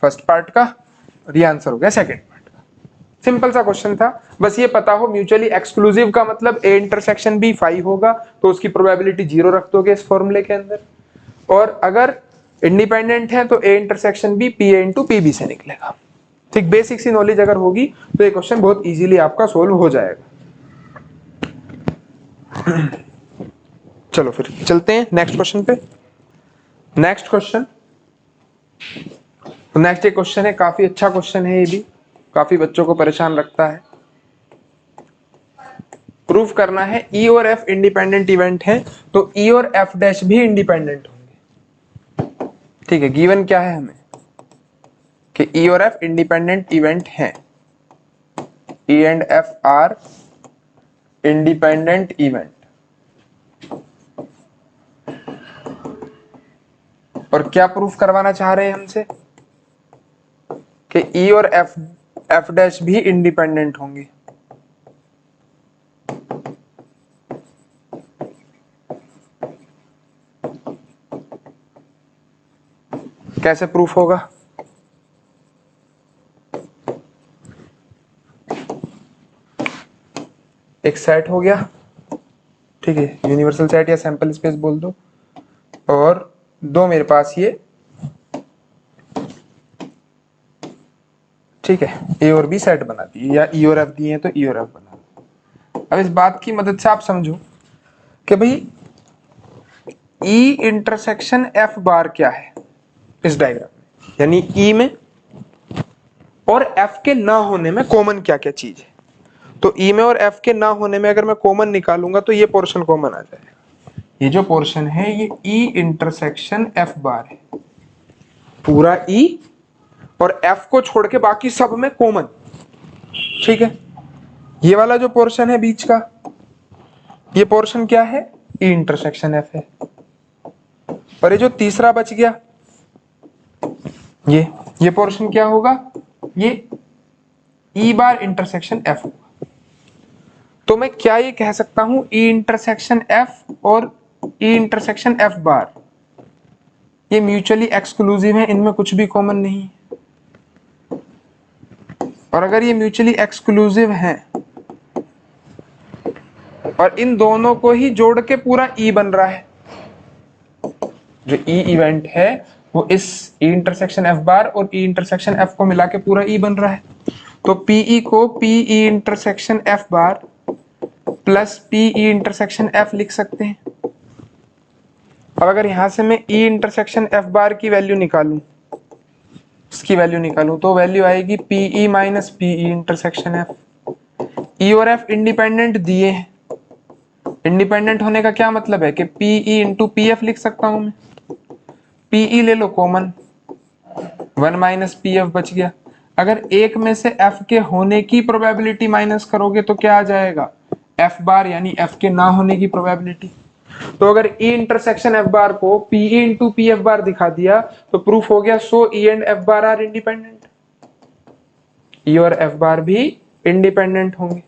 फर्स्ट पार्ट का और ये आंसर हो गया सेकंड पार्ट का। सिंपल सा क्वेश्चन था, बस ये पता हो म्यूचुअली एक्सक्लूसिव का मतलब a इंटरसेक्शन b 5 होगा, तो उसकी प्रोबेबिलिटी 0 रख दोगे इस फॉर्मूले के अंदर, और अगर इंडिपेंडेंट है तो a intersection b pa into pb से निकलेगा। ठीक, बेसिक सी नॉलेज अगर होगी तो ये क्वेश्चन बहुत इजीली आपका सोल्व हो जाएगा। चलो फिर चलते हैं नेक्स्ट क्वेश्चन पे। नेक्स्ट क्वेश्चन, नेक्स्ट एक क्वेश्चन है, काफी अच्छा क्वेश्चन है, ये भी काफी बच्चों को परेशान रखता है। प्रूफ करना है E और F इंडिपेंडेंट इवेंट है, तो E और F डैश भी इंडिपेंडेंट होंगे। ठीक है, गिवन क्या है हमें कि E और F इंडिपेंडेंट इवेंट हैं, E and F are independent event, और क्या प्रूफ करवाना चाह रहे हैं हमसे कि E और F डैश भी इंडिपेंडेंट होंगे। कैसे प्रूफ होगा? एक सेट हो गया, ठीक है, यूनिवर्सल सेट या सैंपल स्पेस बोल दो, और दो मेरे पास ये, ठीक है, ए और बी सेट बना दिए, या ई और एफ दिए हैं तो ई और एफ बना दिए। अब इस बात की मदद से आप समझो कि भाई ई इंटरसेक्शन एफ बार क्या है इस डायग्राम में, यानी ई में और एफ के ना होने में कॉमन क्या क्या चीज है। तो ई में और एफ के ना होने में अगर मैं कॉमन निकालूंगा तो ये पोर्शन कॉमन आ जाएगा। ये जो पोर्शन है ये ई इंटरसेक्शन एफ बार है, पूरा ई और एफ को छोड़ के बाकी सब में कॉमन। ठीक है, ये वाला जो पोर्शन है बीच का, ये पोर्शन क्या है, ई इंटरसेक्शन एफ है, और ये जो तीसरा बच गया ये पोर्शन क्या होगा, ये ई बार इंटरसेक्शन एफ होगा। तो मैं क्या ये कह सकता हूं, ई इंटरसेक्शन एफ और ई इंटरसेक्शन एफ बार ये म्यूचुअली एक्सक्लूसिव है, इनमें कुछ भी कॉमन नहीं है। और अगर ये म्यूचुअली एक्सक्लूसिव हैं और इन दोनों को ही जोड़ के पूरा ई बन रहा है, जो ई इवेंट है वो इस ई इंटरसेक्शन एफ बार और ई इंटरसेक्शन एफ को मिला के पूरा ई बन रहा है, तो पीई को P E intersection F bar plus P E intersection F लिख सकते हैं। अब अगर यहां से मैं ई इंटरसेक्शन एफ बार की वैल्यू निकालूं, इसकी वैल्यू निकालूं, तो वैल्यू आएगी P E minus P E intersection F. E और एफ इंडिपेंडेंट दिए हैं, इंडिपेंडेंट होने का क्या मतलब है कि पीई इंटू पी एफ लिख सकता हूं मैं। पीई ले लो कॉमन, 1 माइनस पी एफ बच गया। अगर एक में से एफ के होने की प्रोबेबिलिटी माइनस करोगे तो क्या आ जाएगा, एफ बार, यानी एफ के ना होने की प्रोबेबिलिटी। तो अगर ई इंटरसेक्शन एफ बार को P E into P F bar दिखा दिया तो प्रूफ हो गया, so E and F bar are independent, E और एफ बार भी इंडिपेंडेंट होंगे।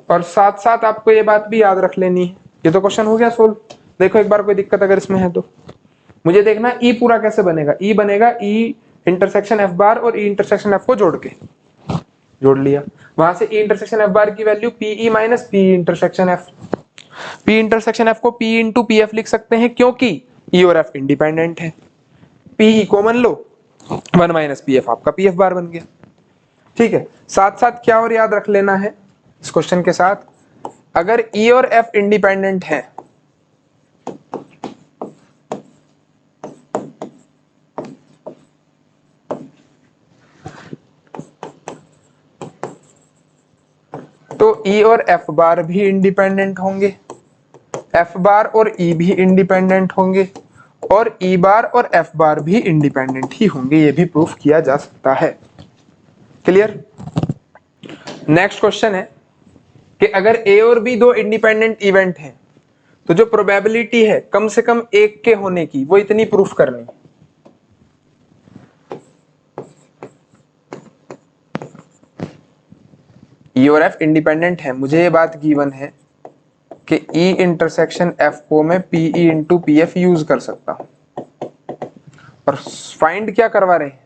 और साथ साथ आपको ये बात भी याद रख लेनी है, ये तो क्वेश्चन हो गया सोल्व। देखो एक बार कोई दिक्कत अगर इसमें है तो मुझे देखना ई पूरा कैसे बनेगा। ई बनेगा ई इंटरसेक्शन एफ बार और ई इंटरसेक्शन एफ को जोड़ के, जोड़ लिया, वहां से ई इंटरसेक्शन एफ बार की value P E minus P intersection F. P intersection F को पी इंटू पी एफ लिख सकते हैं क्योंकि ई और एफ इंडिपेंडेंट है। पीई कॉमन लो, 1 माइनस पी एफ आपका पी एफ बार बन गया। ठीक है, साथ साथ क्या और याद रख लेना है इस क्वेश्चन के साथ, अगर ई और एफ इंडिपेंडेंट है तो ई और एफ बार भी इंडिपेंडेंट होंगे, एफ बार और ई भी इंडिपेंडेंट होंगे, और ई बार और एफ बार भी इंडिपेंडेंट ही होंगे, ये भी प्रूफ किया जा सकता है। क्लियर? नेक्स्ट क्वेश्चन है कि अगर ए और बी दो इंडिपेंडेंट इवेंट हैं तो जो प्रोबेबिलिटी है कम से कम एक के होने की, वो इतनी प्रूफ करनी। ई और एफ इंडिपेंडेंट है, मुझे ये बात गिवन है कि ई इंटरसेक्शन एफ को मैं P E into P F use कर सकता हूं, और फाइंड क्या करवा रहे हैं,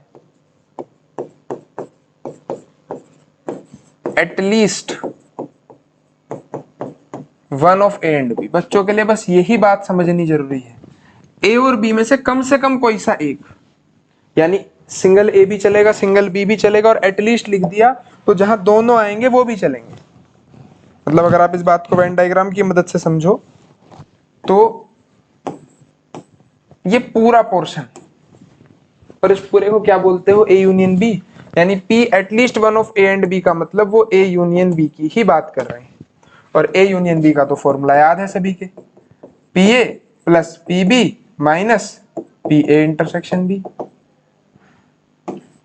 at least one of A and B. बच्चों के लिए बस यही बात समझनी जरूरी है, ए और बी में से कम कोई सा एक, यानी सिंगल ए भी चलेगा सिंगल बी भी चलेगा, और एटलीस्ट लिख दिया तो जहां दोनों आएंगे वो भी चलेंगे। मतलब अगर आप इस बात को वेन डायग्राम की मदद से समझो तो ये पूरा पोर्शन, और इस पूरे को क्या बोलते हो, ए यूनियन बी, यानी P at least one of A and B का मतलब वो ए यूनियन बी की ही बात कर रहे हैं। और ए यूनियन बी का तो फॉर्मूला याद है सभी के, P A plus P B minus P A intersection B.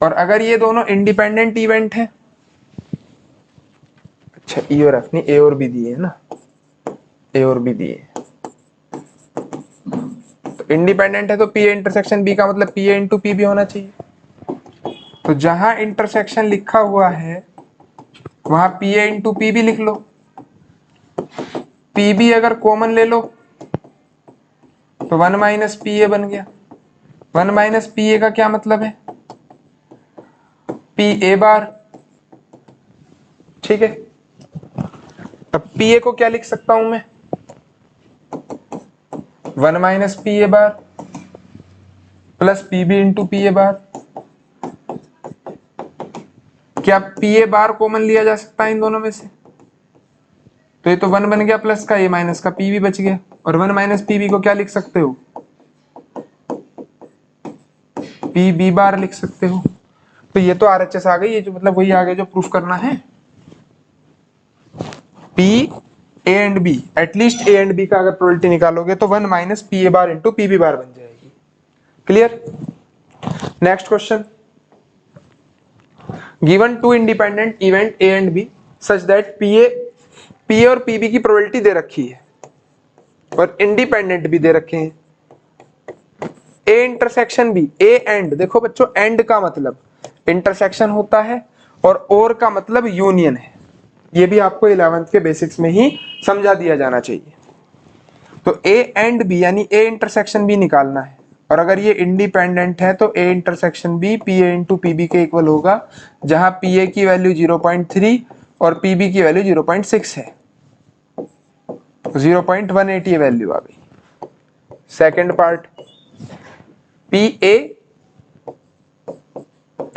और अगर ये दोनों इंडिपेंडेंट इवेंट है, अच्छा ई और एफ नहीं, ए और बी दिए है ना, ए और बी दिए, तो इंडिपेंडेंट है तो पी ए इंटरसेक्शन बी का मतलब P A into P B होना चाहिए। तो जहां इंटरसेक्शन लिखा हुआ है वहां P A into P B लिख लो, पी बी अगर कॉमन ले लो तो वन माइनस पी ए बन गया। वन माइनस पी ए का क्या मतलब है, पी ए बार, ठीक है। अब पी ए को क्या लिख सकता हूं मैं, one minus P A bar plus P B into P A bar. क्या पी ए बार कॉमन लिया जा सकता है इन दोनों में से, तो ये तो वन बन गया प्लस का, ये माइनस का पी बी बच गया। और वन माइनस पी बी को क्या लिख सकते हो, पी बी बार लिख सकते हो। तो ये तो आरएचएस आ गई, ये जो मतलब वही आगे जो प्रूफ करना है, P A and B, at least A and B का अगर प्रोबेबिलिटी निकालोगे तो one minus P A bar into P B bar बन जाएगी। Clear. Next question, given two independent event A and B such that P A और पी बी की प्रोबेबिलिटी दे रखी है और इंडिपेंडेंट भी दे रखे हैं। A intersection B, A and, देखो बच्चों एंड का मतलब इंटरसेक्शन होता है और का मतलब यूनियन है। ये भी आपको 11th के बेसिक्स में ही समझा दिया जाना चाहिए। तो ए एंड बी यानी ए इंटरसेक्शन बी निकालना है, और अगर ये इंडिपेंडेंट है तो A intersection B P A into P B के इक्वल होगा, जहां पी ए की वैल्यू 0.3 और पी बी की वैल्यू 0.6 है, 0.18 ये वैल्यू आ गई। Second part, P A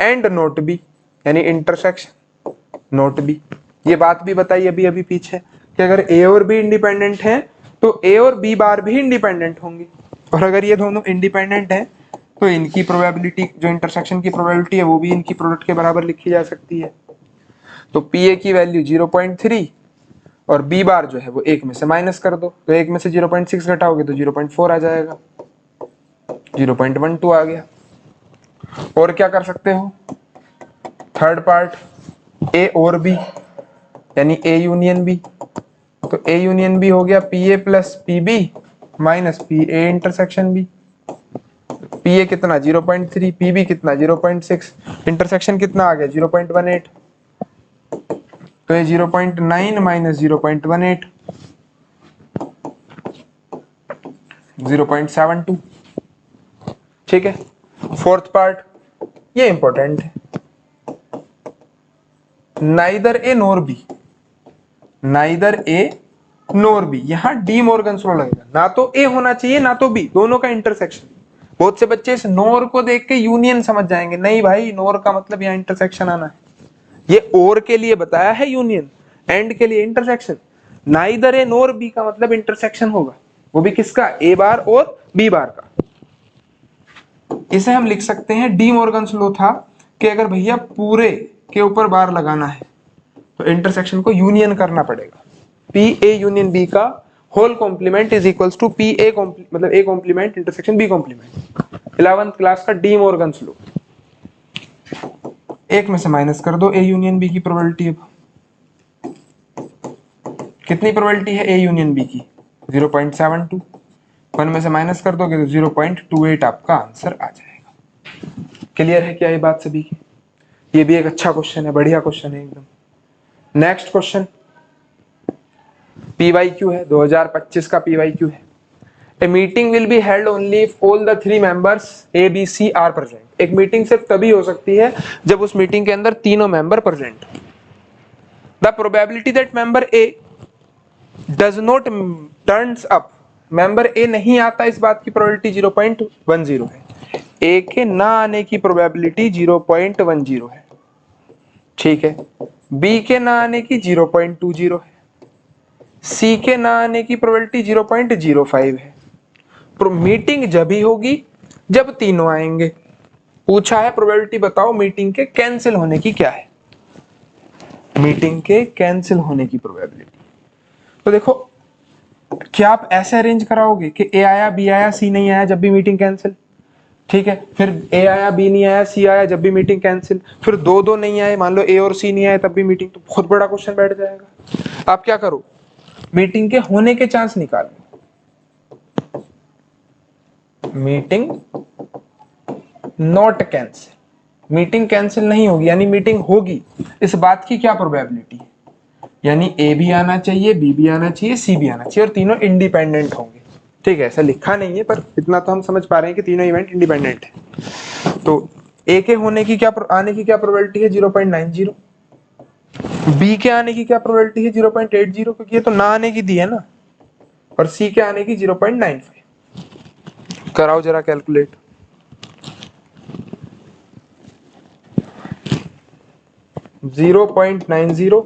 and not B यानी इंटरसेक्शन नोट बी। ये बात भी बताई अभी अभी पीछे कि अगर ए और बी इंडिपेंडेंट है तो ए और बी बार भी इंडिपेंडेंट होंगे, और अगर ये दोनों इंडिपेंडेंट है तो इनकी प्रोबेबिलिटी, जो इंटरसेक्शन की प्रोबेबिलिटी है वो भी इनकी प्रोडक्ट के बराबर लिखी जा सकती है। तो पी ए की वैल्यू 0.3 और बी बार जो है वो एक में से माइनस कर दो, तो एक में से 0.6 घटाओगे तो 0.4 आ जाएगा, 0.12 आ गया। और क्या कर सकते हो, थर्ड पार्ट, ए और बी यानी ए यूनियन बी, तो ए यूनियन बी हो गया P A plus P B minus P A intersection B. P A कितना 0.3, पी बी कितना 0.6, इंटरसेक्शन कितना आ गया 0.18, तो ये 0.9 माइनस 0.18 0.72, ठीक है। फोर्थ पार्ट, ये इंपॉर्टेंट है, नाइदर ए नोर बी, नाइदर ए नोर बी, यहां डी मॉर्गन्स लॉ लगेगा, ना तो ए होना चाहिए ना तो बी, दोनों का इंटरसेक्शन। बहुत से बच्चे इस नोर को देख के यूनियन समझ जाएंगे, नहीं भाई नोर का मतलब यहाँ इंटरसेक्शन आना है, ये और के लिए बताया है यूनियन, एंड के लिए इंटरसेक्शन। नाइदर ए नोर बी का मतलब इंटरसेक्शन होगा, वो भी किसका, ए बार और बी बार का। इसे हम लिख सकते हैं, डी मॉर्गन्स लॉ था कि अगर भैया पूरे के ऊपर बार लगाना है तो इंटरसेक्शन को यूनियन करना पड़ेगा। पी ए यूनियन बी का whole complement is equals to P A मतलब A complement intersection B complement. 11th class का डी मॉर्गन्स लॉ। एक में से माइनस कर दो ए यूनियन बी की प्रोबेबिलिटी। अब कितनी प्रोबेबिलिटी है ए यूनियन बी की, 0.72, 1 में से माइनस कर दोगे तो 0.28 आपका आंसर आ जाएगा। क्लियर है क्या ये बात सभी की? ये भी एक अच्छा क्वेश्चन है, बढ़िया क्वेश्चन है एकदम। नेक्स्ट क्वेश्चन PYQ है, 2025 का PYQ है। A meeting will be held only if all the 3 members A, B, C are present. एक मीटिंग सिर्फ तभी हो सकती है जब उस मीटिंग के अंदर तीनों member present. The probability that member A does not turns up, member A नहीं आता, इस बात की प्रोबेबिलिटी 0.10 है। A के ना आने की प्रोबेबिलिटी 0.10 है, ठीक है। B के ना आने की 0.20 है, C के ना आने की प्रोबेबिलिटी 0.05 है। मीटिंग जब ही होगी जब तीनों आएंगे। पूछा है प्रोबेबिलिटी बताओ मीटिंग के कैंसिल होने की क्या है, मीटिंग के कैंसिल होने की प्रोबेबिलिटी। तो देखो, क्या आप ऐसे अरेंज कराओगे कि ए आया, बी आया, सी नहीं आया जब भी मीटिंग कैंसिल, ठीक है। फिर ए आया, बी नहीं आया, सी आया जब भी मीटिंग कैंसिल। फिर दो दो नहीं आए, मान लो ए और सी नहीं आए तब भी मीटिंग, तो बहुत बड़ा क्वेश्चन बैठ जाएगा। आप क्या करो, मीटिंग के होने के चांस निकालो। Meeting not cancel, meeting cancel नहीं होगी यानी मीटिंग होगी, इस बात की क्या प्रोबेबिलिटी है, यानी ए भी आना चाहिए, बी भी आना चाहिए, सी भी आना चाहिए और तीनों इंडिपेंडेंट होंगे, ठीक है। ऐसा लिखा नहीं है पर इतना तो हम समझ पा रहे हैं कि तीनों इवेंट इंडिपेंडेंट है। तो ए के होने की क्या आने की क्या प्रोबेबिलिटी है 0.90, बी के आने की क्या प्रोबेबिलिटी है 0.80 क्योंकि ये तो ना आने की दी है ना, और सी के आने की 0.95। कराओ जरा कैलकुलेट। 0.90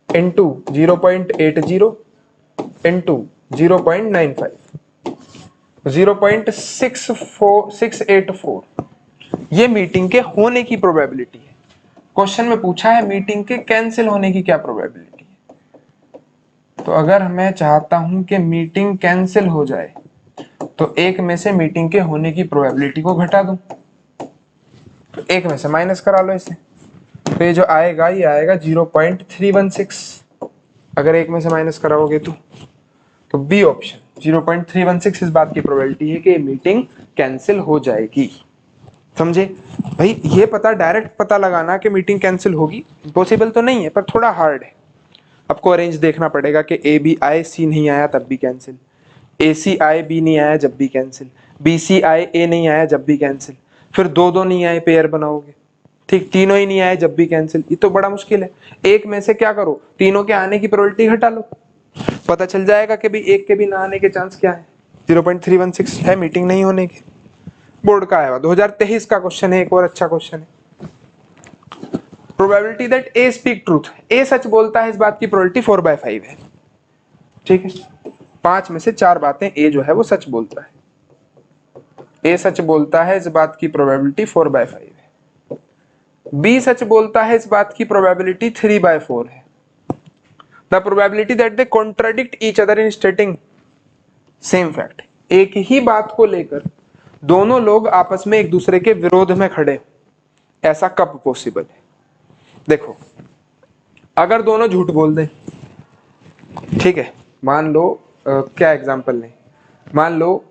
इंटू 0.80 इंटू 0.95, 0.684 ये मीटिंग के होने की प्रोबेबिलिटी है। क्वेश्चन में पूछा है मीटिंग के कैंसिल होने की क्या प्रोबेबिलिटी है। तो अगर मैं चाहता हूं कि मीटिंग कैंसिल हो जाए तो एक में से मीटिंग के होने की प्रोबेबिलिटी को घटा दूं, तो एक में से माइनस करा लो इसे, तो ये जो आएगा ये आएगा 0.316। अगर एक में से माइनस कराओगे तो बी ऑप्शन 0.316 इस बात की प्रोबेबिलिटी है कि मीटिंग कैंसिल हो जाएगी। समझे भाई, ये पता डायरेक्ट पता लगाना कि मीटिंग कैंसिल होगी पॉसिबल तो नहीं है पर थोड़ा हार्ड है। आपको अरेंज देखना पड़ेगा कि ए बी आए, सी नहीं आया तब भी कैंसिल, ए सी आए, बी नहीं आया जब भी कैंसिल, बी सी आए, ए नहीं आया जब भी कैंसिल, फिर दो दो नहीं आए पेयर बनाओगे, ठीक, तीनों ही नहीं आए जब भी कैंसिल, ये तो बड़ा मुश्किल है। एक में से क्या करो, तीनों के आने की प्रोबेबिलिटी घटा लो, पता चल जाएगा कि भी एक के भी ना आने के चांस क्या है, 0.316 है मीटिंग नहीं होने के। बोर्ड का आया 2023 का क्वेश्चन है, एक और अच्छा क्वेश्चन है। Probability that A speak truth, A सच बोलता है इस बात की प्रोबेबिलिटी 4/5 है, ठीक है। 5 में से 4 बातें ए जो है वो सच बोलता है, ए सच बोलता है इस बात की प्रोबेबिलिटी 4/5 है। बी सच बोलता है इस बात की प्रोबेबिलिटी 3/4 है। The probability that they contradict each other in स्टेटिंग same fact, एक ही बात को लेकर दोनों लोग आपस में एक दूसरे के विरोध में खड़े, ऐसा कब पॉसिबल है। देखो, अगर दोनों झूठ बोल दें, ठीक है, मान लो क्या एग्जांपल लें, मान लो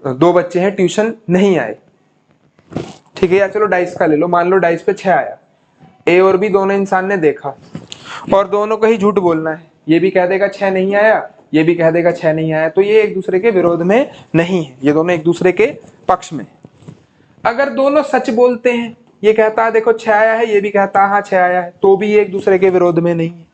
2 बच्चे हैं ट्यूशन नहीं आए, ठीक है, या चलो डाइस का ले लो, मान लो डाइस पे 6 आया, ए और बी दोनों इंसान ने देखा और दोनों को ही झूठ बोलना है, ये भी कह देगा 6 नहीं आया, ये भी कह देगा 6 नहीं आया, तो ये एक दूसरे के विरोध में नहीं है, ये दोनों एक दूसरे के पक्ष में। अगर दोनों सच बोलते हैं, ये कहता है देखो 6 आया है, ये भी कहता है हाँ 6 आया है, तो भी ये एक दूसरे के विरोध में नहीं है।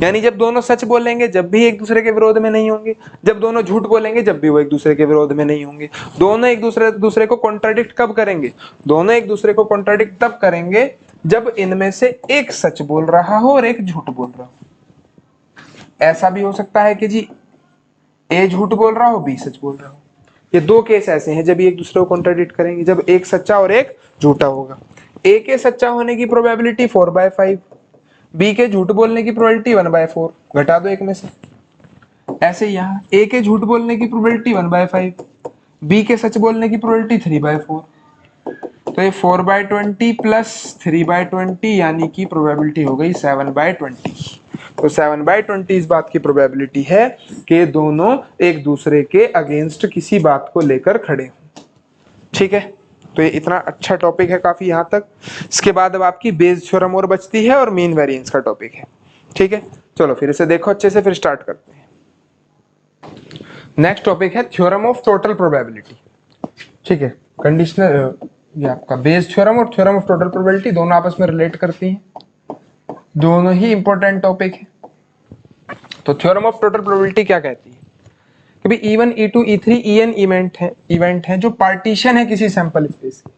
यानी जब दोनों सच बोलेंगे जब भी एक दूसरे के विरोध में नहीं होंगे, जब दोनों झूठ बोलेंगे जब भी वो एक दूसरे के विरोध में नहीं होंगे। दोनों एक दूसरे को कॉन्ट्राडिक्ट कब करेंगे, दोनों एक दूसरे को कॉन्ट्राडिक्ट तब करेंगे जब इनमें से एक सच बोल रहा हो और एक झूठ बोल रहा हो। ऐसा भी हो सकता है कि जी ए झूठ बोल रहा हो, बी सच बोल रहा हो। ये 2 केस ऐसे हैं जब ये एक दूसरे को कॉन्ट्राडिक्ट करेंगे, जब एक सच्चा और एक झूठा होगा। ए के सच्चा होने की प्रोबेबिलिटी 4/5, बी के झूठ बोलने की प्रोबेबिलिटी 1/4, घटा दो एक में से। ऐसे यहाँ ए के झूठ बोलने की प्रोबेबिलिटी 1/5, बी के सच बोलने की प्रोबेबिलिटी 3/4। तो तो ये 4/20 प्लस 3/20 यानी कि प्रोबेबिलिटी हो गई 7/20। तो 7/20 इस बात की प्रोबेबिलिटी है कि दोनों एक दूसरे के अगेंस्ट किसी बात को लेकर खड़े हों। ठीक है, तो ये इतना अच्छा टॉपिक है काफी यहाँ तक। इसके बाद अब आपकी बेस थ्योरम और बचती है और मीन वेरिएंस का टॉपिक है। ठीक है, चलो फिर इसे देखो अच्छे से, फिर स्टार्ट करते हैं। नेक्स्ट टॉपिक है थ्योरम ऑफ टोटल प्रोबेबिलिटी। ठीक है, कंडीशनल ये आपका बेस थ्योरम और थ्योरम ऑफ टोटल प्रोबेबिलिटी दोनों आपस में रिलेट करती हैं, दोनों ही इंपॉर्टेंट टॉपिक है। तो थ्योरम ऑफ टोटल प्रोबेबिलिटी क्या कहती है कि भाई E1 E2 E3 En event है जो पार्टीशन है किसी सैंपल स्पेस की।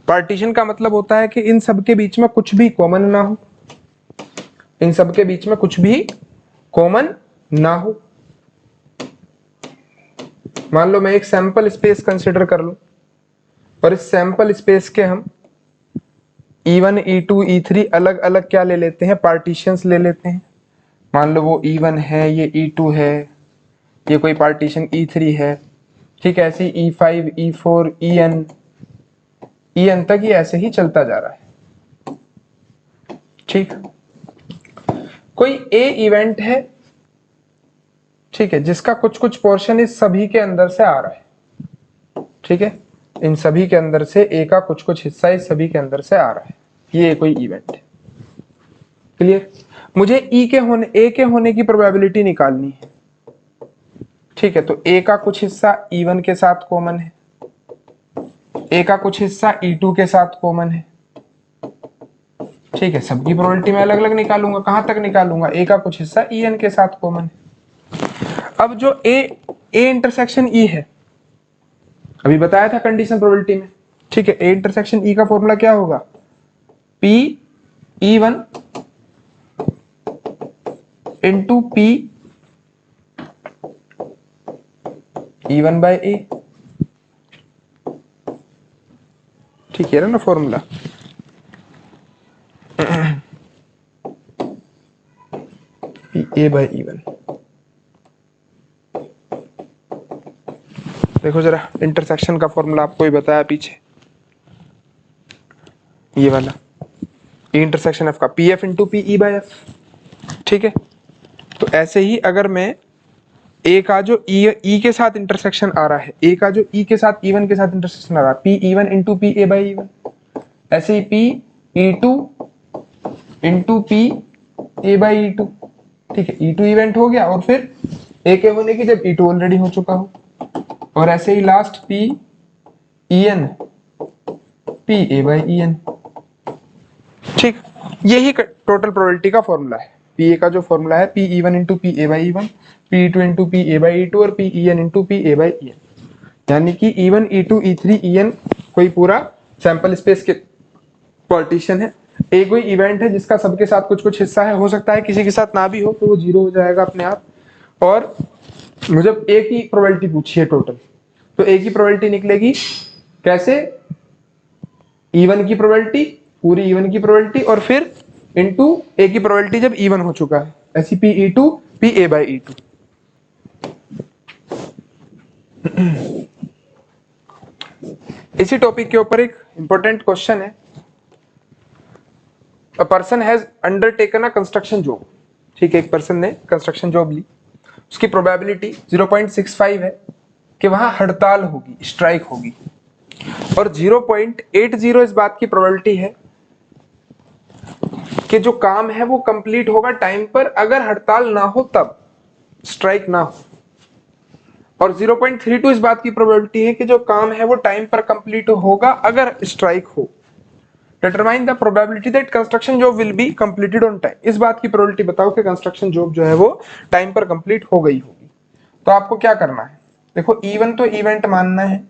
पार्टीशन का मतलब होता है कि इन सब के बीच में कुछ भी कॉमन ना हो, इन सब के बीच में कुछ भी कॉमन ना हो। मान लो मैं एक सैंपल स्पेस कंसिडर कर लूं और इस सैंपल स्पेस के हम E1 E2 E3 अलग अलग क्या ले लेते हैं, पार्टीशंस ले लेते हैं। मान लो वो E1 है, ये E2 है, ये कोई पार्टीशन E3 है। ठीक है, ऐसे E5 E4 En तक ये ऐसे ही चलता जा रहा है। ठीक, कोई A इवेंट है, ठीक है, जिसका कुछ कुछ पोर्शन इस सभी के अंदर से आ रहा है। ठीक है, इन सभी के अंदर से A का कुछ कुछ हिस्सा इस सभी के अंदर से आ रहा है, ये कोई इवेंट है। क्लियर? मुझे A के होने की प्रोबेबिलिटी निकालनी है। ठीक है, तो A का कुछ हिस्सा E1 के साथ कॉमन है, A का कुछ हिस्सा E2 के साथ कॉमन है। ठीक है, सबकी प्रोबेबिलिटी मैं अलग अलग निकालूंगा। कहां तक निकालूंगा? A का कुछ हिस्सा En के साथ कॉमन है। अब जो A इंटरसेक्शन E है, अभी बताया था कंडीशन प्रोबेबिलिटी में। ठीक है, A इंटरसेक्शन E का फॉर्मूला क्या होगा? P E1 into P E1 by A। ठीक है ना फॉर्मूला? A bye E1। देखो जरा इंटरसेक्शन का फॉर्मूला आपको ही बताया पीछे, ये वाला E इंटरसेक्शन F का PF into P E bye F। ठीक है, तो ऐसे ही अगर मैं A का जो E के साथ इंटरसेक्शन आ रहा है, A का जो E के साथ E1 के साथ इंटरसेक्शन आ रहा है, P E1 into P A by E1, ऐसे ही P E2 into P A by E2। ठीक है, E2 इवेंट हो गया और फिर A के होने की जब E2 ऑलरेडी हो चुका हो, और ऐसे ही last P En P A by En। ठीक, यही टोटल प्रोबेबिलिटी का फॉर्मूला है। P A का जो फॉर्मूला है P E1 into P A by E1, P E2 into P A by E2 और P En into P A by En। यानी कि E1 E2 E3 En कोई पूरा सैंपल स्पेस के पार्टीशन है। एक कोई इवेंट है जिसका सबके साथ कुछ कुछ हिस्सा है, हो सकता है किसी के साथ ना भी हो, तो वो जीरो हो जाएगा अपने आप। और मुझे A की प्रोबेबिलिटी पूछी है टोटल, तो A की प्रोबेबिलिटी निकलेगी कैसे? E1 की प्रोबेबिलिटी, पूरी E1 की प्रोबेबिलिटी, और फिर इनटू A की प्रोबेबिलिटी जब E1 हो चुका है, ऐसी P E2 P A by E2। इसी टॉपिक के ऊपर एक इंपॉर्टेंट क्वेश्चन है। A person has undertaken a construction job। ठीक है, एक पर्सन ने कंस्ट्रक्शन जॉब ली, उसकी प्रोबेबिलिटी 0.65 है कि वहां हड़ताल होगी, स्ट्राइक होगी, और 0.80 इस बात की प्रोबेबिलिटी है कि जो काम है वो कंप्लीट होगा टाइम पर, अगर हड़ताल ना हो तब, स्ट्राइक ना हो। और 0.32 इस बात की प्रोबेबिलिटी है कि जो काम है वो टाइम पर कंप्लीट होगा अगर स्ट्राइक हो। Determine the probability that construction job will be completed on time. इस बात की प्रोबेबिलिटी बताओ कि कंस्ट्रक्शन जॉब जो है वो टाइम पर कंप्लीट हो गई होगी। तो आपको क्या करना है? देखो E1 तो इवेंट मानना है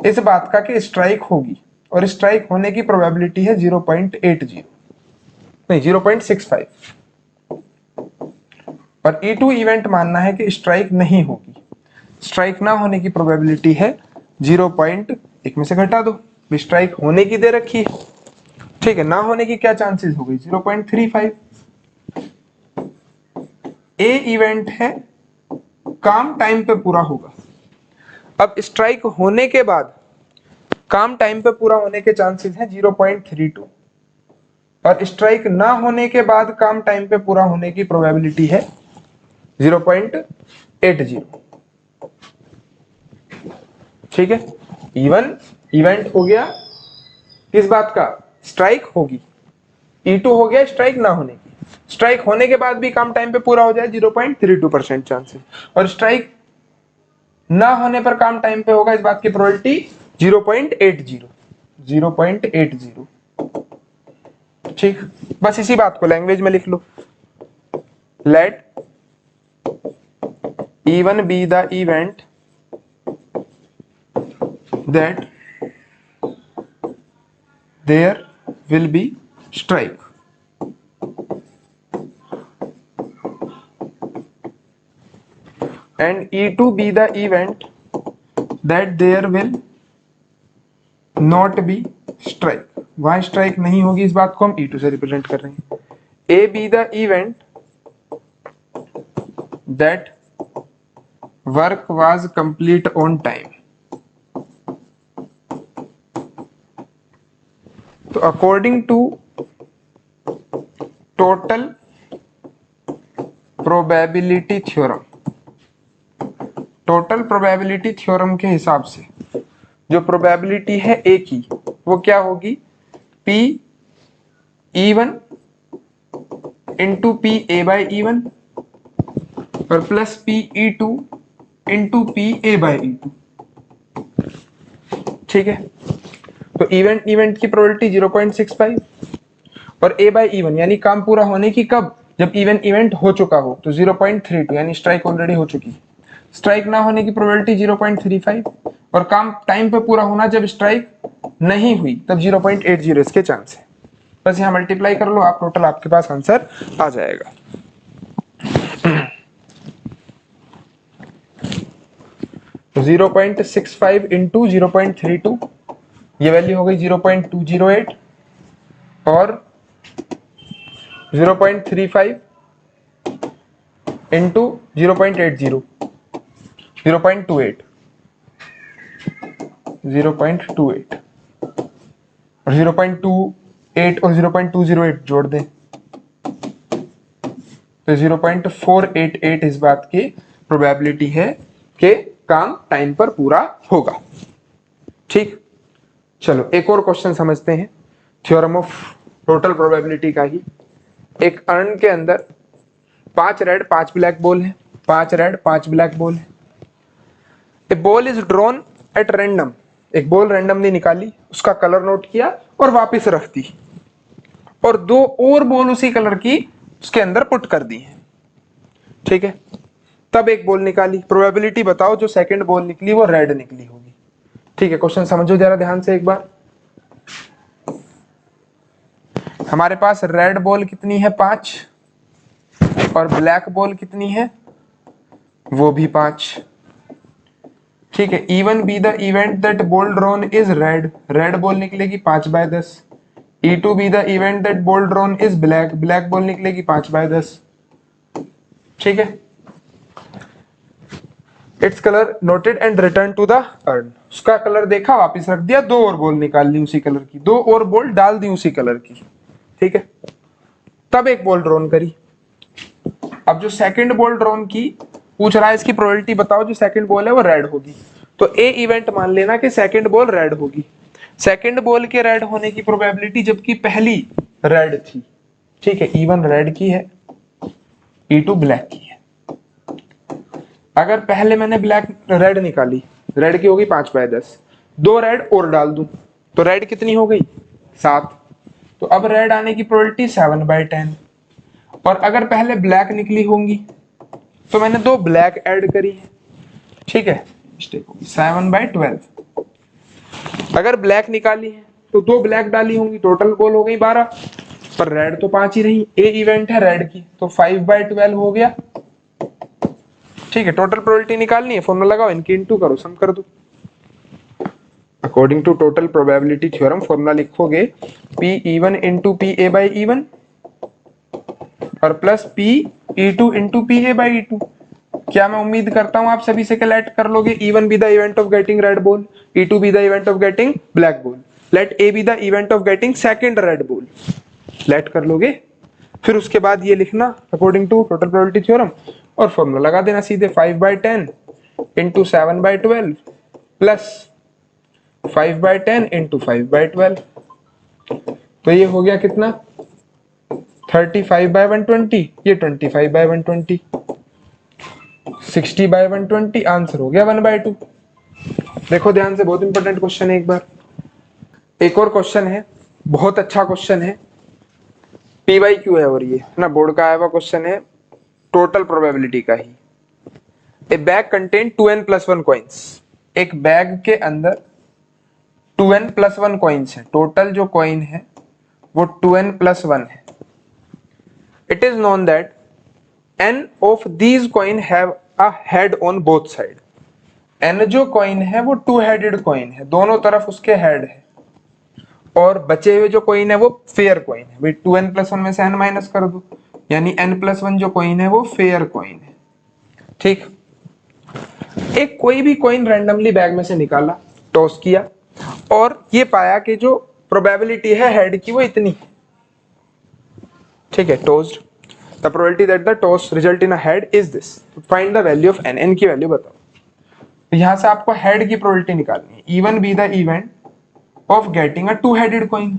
इस बात का कि स्ट्राइक होगी, और स्ट्राइक होने की प्रोबेबिलिटी है 0.80, नहीं 0.65। और E2 इवेंट मानना है कि स्ट्राइक नहीं होगी, स्ट्राइक ना होने की प्रोबेबिलिटी है 0.1 में से घटा दो, स्ट्राइक होने की दे रखी है। ठीक है, ना होने की क्या चांसेस हो गई? 0.35। ए इवेंट है, काम टाइम पे पूरा होगा। अब स्ट्राइक होने के बाद काम टाइम पे पूरा होने के चांसेस हैं 0.32 और स्ट्राइक ना होने के बाद काम टाइम पे पूरा होने की प्रोबेबिलिटी है 0.80। ठीक है, इवन इवेंट हो गया किस बात का, स्ट्राइक होगी, E2 हो गया स्ट्राइक ना होने की, स्ट्राइक होने के बाद भी काम टाइम पे पूरा हो जाए 0.32% चांसेस, और स्ट्राइक ना होने पर काम टाइम पे होगा इस बात की प्रोबेबिलिटी 0.80। ठीक, बस इसी बात को लैंग्वेज में लिख लो, late E1 be the event that there will be strike and E2 be the event that there will not be strike। वहां स्ट्राइक नहीं होगी इस बात को हम E2 से रिप्रेजेंट कर रहे हैं। A be the event that work was complete on time। तो according to total probability theorem, total probability theorem के हिसाब से जो प्रोबेबिलिटी है ए की वो क्या होगी, P E1 into P A by E1 और plus P E2 into P A by E2। ठीक है, तो इवेंट की प्रोबेबिलिटी 0.65 और ए बाई E1 यानी काम पूरा होने की कब, जब इवेंट हो चुका हो, तो 0.32 यानी स्ट्राइक ऑलरेडी हो चुकी, स्ट्राइक ना होने की प्रोबेबिलिटी 0.35 और काम टाइम पे पूरा होना जब स्ट्राइक नहीं हुई तब 0.80 इसके चांस है। बस यहाँ मल्टीप्लाई कर लो आप, टोटल आपके पास आंसर आ जाएगा। तो 0.65 इंटू 0.32 ये वैल्यू हो गई 0.208 और 0.35 इंटू 0.80 0.28 और 0.28 और 0.208 जोड़ दें तो 0.488 इस बात की प्रोबेबिलिटी है कि काम टाइम पर पूरा होगा। ठीक, चलो एक और क्वेश्चन समझते हैं थ्योरम ऑफ टोटल प्रोबेबिलिटी का ही। एक अर्न के अंदर 5 रेड 5 ब्लैक बॉल है, 5 रेड 5 ब्लैक बॉल है। A ball is drawn at random, एक बॉल रैंडमली निकाली, उसका कलर नोट किया और वापस रख दी, और 2 और बॉल उसी कलर की उसके अंदर पुट कर दी है। ठीक है, तब एक बॉल निकाली, प्रोबेबिलिटी बताओ जो सेकंड बॉल निकली वो रेड निकली होगी। ठीक है, क्वेश्चन समझो जरा ध्यान से एक बार। हमारे पास रेड बॉल कितनी है 5 और ब्लैक बॉल कितनी है वो भी 5। ठीक है, E1 be the event that ball drawn is red, red ball निकलेगी 5/10। E2 be the event that ball drawn is black, black ball निकलेगी 5/10। ठीक है, it's colour noted and return to the urn, उसका कलर देखा वापस रख दिया, 2 और बॉल निकाल ली उसी कलर की, 2 और बॉल डाल दी उसी कलर की। ठीक है, तब एक बॉल ड्रॉन करी। अब जो सेकंड बॉल ड्रॉन की पूछ रहा है इसकी प्रोबेबिलिटी बताओ जो सेकंड बॉल है वो रेड होगी, तो ए इवेंट मान लेना कि सेकंड बॉल रेड होगी। सेकंड बॉल के रेड होने की प्रोबेबिलिटी जबकि पहली रेड थी। ठीक है, E1 रेड की है, E2 ब्लैक की है। अगर पहले मैंने ब्लैक रेड निकाली, रेड की होगी 5/10, 2 रेड और डाल दूं तो रेड कितनी हो गई 7, तो अब रेड आने की प्रोबेबिलिटी 7/10। और अगर पहले ब्लैक निकली होंगी तो मैंने 2 ब्लैक ऐड करी है। ठीक है, 7/12। अगर ब्लैक निकाली है तो 2 ब्लैक डाली होंगी, टोटल बॉल हो गई 12, पर रेड तो 5 ही रही, ए इवेंट है रेड की तो 5/12 हो गया। ठीक है, टोटल प्रोबेबिलिटी निकालनी है, फॉर्मूला लगाओ, इनकी इनटू करो, सम कर दो। According to total probability theorem formula लिखोगे P E1 into P A by E1 और plus P E2 into P A by E2। क्या मैं उम्मीद करता हूं आप सभी से लेट कर लोगे E1 be the event of getting red ball, E2 be the event of getting black ball, let A be the event of getting second red ball, let कर लोगे। फिर उसके बाद ये लिखना according to total probability theorem और फॉर्मूला लगा देना सीधे 5/10 इंटू 7/12 प्लस 5/10 इंटू 5/12। तो ये हो गया कितना 35/120, ये 25/120, 60/120, आंसर हो गया 1/2। देखो ध्यान से, बहुत इंपॉर्टेंट क्वेश्चन है। एक बार एक और क्वेश्चन है, बहुत अच्छा क्वेश्चन है, PYQ है और ये ना बोर्ड का आया हुआ क्वेश्चन है, टोटल प्रोबेबिलिटी का ही। A bag contain 2n+1 coins, एक बैग के अंदर 2n+1 कॉइन्स है, टोटल जो कॉइन है वो 2n+1 है। It is known that n of these coin have a head on both side. n जो कॉइन है वो 2-हेडेड कॉइन है, दोनों तरफ उसके हेड है, और बचे हुए जो कॉइन है वो फेयर कॉइन है। भाई 2n+1 में से n माइनस कर दो, यानी n+1 जो कॉइन है वो फेयर कॉइन है। ठीक, एक कोई भी कॉइन रैंडमली बैग में से निकाला, टॉस किया, और ये पाया कि जो प्रोबेबिलिटी है हेड की वो इतनी है। ठीक है, tossed the probability that the toss result in a head is this, find the value of n, n की वैल्यू बताओ। तो यहां से आपको हेड की प्रोबेबिलिटी निकालनी है। E1 be the event of getting a two headed coin.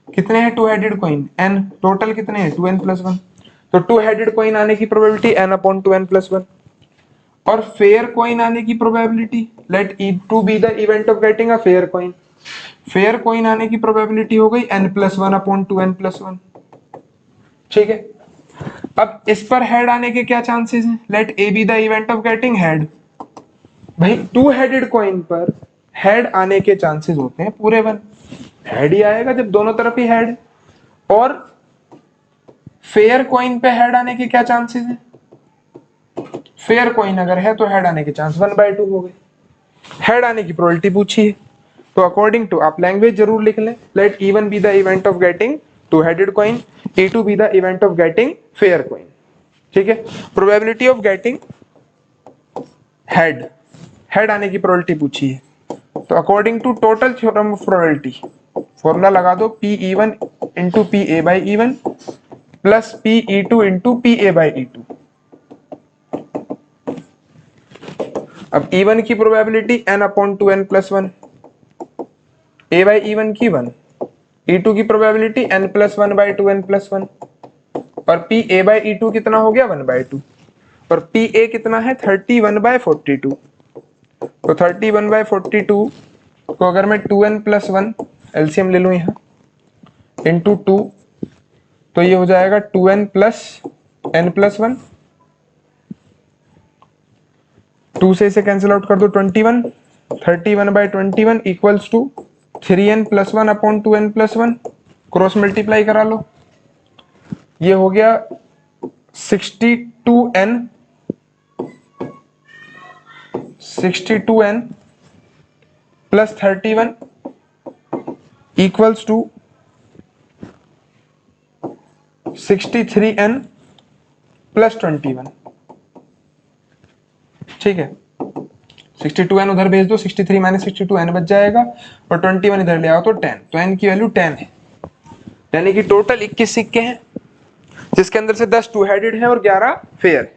कितने हैं 2-हेडेड कॉइन? n, टोटल कितने हैं 2n+1, तो 2-हेडेड कॉइन आने की प्रोबेबिलिटी n/2n+1, और फेयर कॉइन आने की probability, let E2 be the event of getting a fair coin, fair coin आने की प्रोबेबिलिटी हो गई n+1/2n+1। ठीक है, अब इस पर हेड आने के क्या चांसेस हैं? Let A be the event of getting head. भाई 2-हेडेड कॉइन पर हेड आने के चांसेस होते हैं पूरे 1, हेड ही आएगा जब दोनों तरफ ही हेड। और फेयर कॉइन पे हेड आने के क्या चांसेस हैं? फेयर कॉइन अगर है तो हेड आने के चांस 1/2 हो गए। हेड आने की प्रोबेबिलिटी पूछी है, तो अकॉर्डिंग टू, आप लैंग्वेज जरूर लिख लें, let E1 be the event of getting two headed coin, E2 be the event of getting fair coin. ठीक है, probability of getting head, head आने की प्रोबेबिलिटी पूछी है, तो according to total theorem of probability formula लगा दो PE1 into PA/E1 plus PE2 into PA/E2। अब E1 की प्रोबेबिलिटी n/2n+1, A/E1 की 1, E2 की प्रोबेबिलिटी n+1/2n+1, और PA/E2 कितना हो गया 1/2, और PA कितना है 31/42। तो 31/42 को अगर मैं 2n+1 एलसीएम ले लूं यहाँ इंटू 2, तो ये हो जाएगा 2n + n+1, 2 से इसे कैंसिल आउट कर दो 21, 31/21 equals to 3n+1/2n+1, cross multiply करा लो, ये हो गया 62n plus 31 equals to 63n plus 21। ठीक है, 62n उधर भेज दो, 63 माइनस 62n बच जाएगा, और 21 इधर ले आओ तो 10, तो n की वैल्यू 10 है। यानी कि टोटल 21 सिक्के हैं, जिसके अंदर से 10 2-हेडेड है और 11 फेयर है।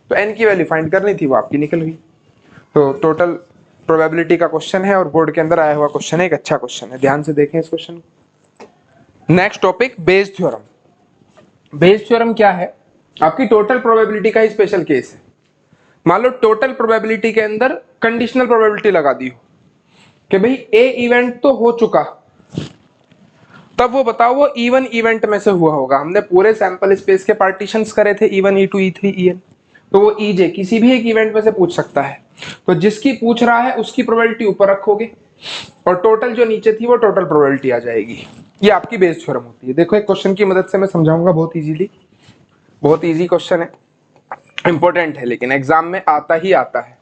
तो n की वैल्यू फाइंड करनी थी, वो आपकी निकल गई। तो टोटल प्रोबेबिलिटी का क्वेश्चन है और बोर्ड के अंदर आया हुआ क्वेश्चन है, एक अच्छा क्वेश्चन है, ध्यान से देखें इस क्वेश्चन को। Next topic Bayes theorem. Bayes theorem क्या है? आपकी टोटल प्रोबेबिलिटी का ही स्पेशल केस है। मान लो टोटल प्रोबेबिलिटी के अंदर कंडीशनल प्रोबेबिलिटी लगा दी हो कि भाई ए इवेंट तो हो चुका, तब वो बताओ वो E1 इवेंट में से हुआ होगा। हमने पूरे सैंपल स्पेस के पार्टीशंस करे थे E1 E2 E3 EN, तो वो EJ किसी भी एक इवेंट में से पूछ सकता है। तो जिसकी पूछ रहा है उसकी प्रोबेबिलिटी ऊपर रखोगे और टोटल जो नीचे थी वो टोटल प्रोबेबिलिटी आ जाएगी। ये आपकी बेस थ्योरम होती है। देखो एक क्वेश्चन की मदद से मैं समझाऊंगा बहुत इजीली, बहुत इजी क्वेश्चन है, इंपॉर्टेंट है, लेकिन एग्जाम में आता ही आता है।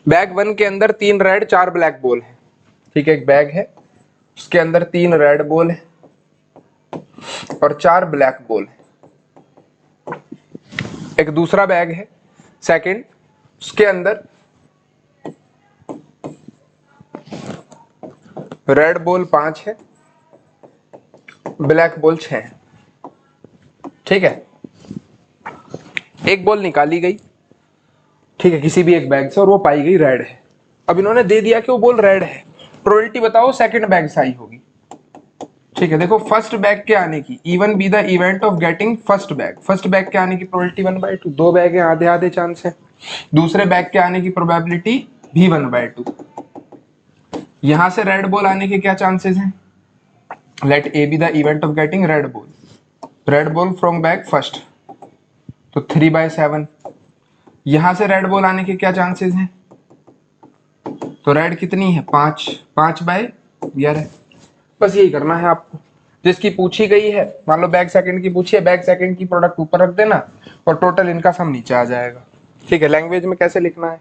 बैग 1 के अंदर 3 रेड 4 ब्लैक बॉल है। ठीक है, एक बैग है उसके अंदर 3 रेड बॉल है और 4 ब्लैक बॉल है। एक दूसरा बैग है सेकंड, उसके अंदर रेड बॉल 5 है, ब्लैक बॉल 6 है। ठीक है, एक बॉल निकाली गई, ठीक है, किसी भी एक बैग से, और वो पाई गई रेड है। अब इन्होंने दे दिया कि वो बॉल रेड है, प्रोबेबिलिटी बताओ सेकंड बैग से आई होगी। ठीक है, देखो फर्स्ट बैग के आने की, even be the event of getting first bag, first bag के आने की प्रोबेबिलिटी 1/2, दो बैग है, आधे आधे चांस है। दूसरे बैग के आने की प्रोबेबिलिटी भी 1/2। यहां से रेड बॉल आने के क्या चांसेस हैं? Let A be the event of getting red ball from bag first, तो 3/7। यहां से रेड बॉल आने के क्या चांसेस हैं? तो रेड कितनी है? 5/11। बस यही करना है आपको, जिसकी पूछी गई है, मान लो बैग सेकंड की पूछी है, बैग सेकंड की प्रोडक्ट ऊपर रख देना और टोटल इनका सम नीचे आ जाएगा। ठीक है, लैंग्वेज में कैसे लिखना है?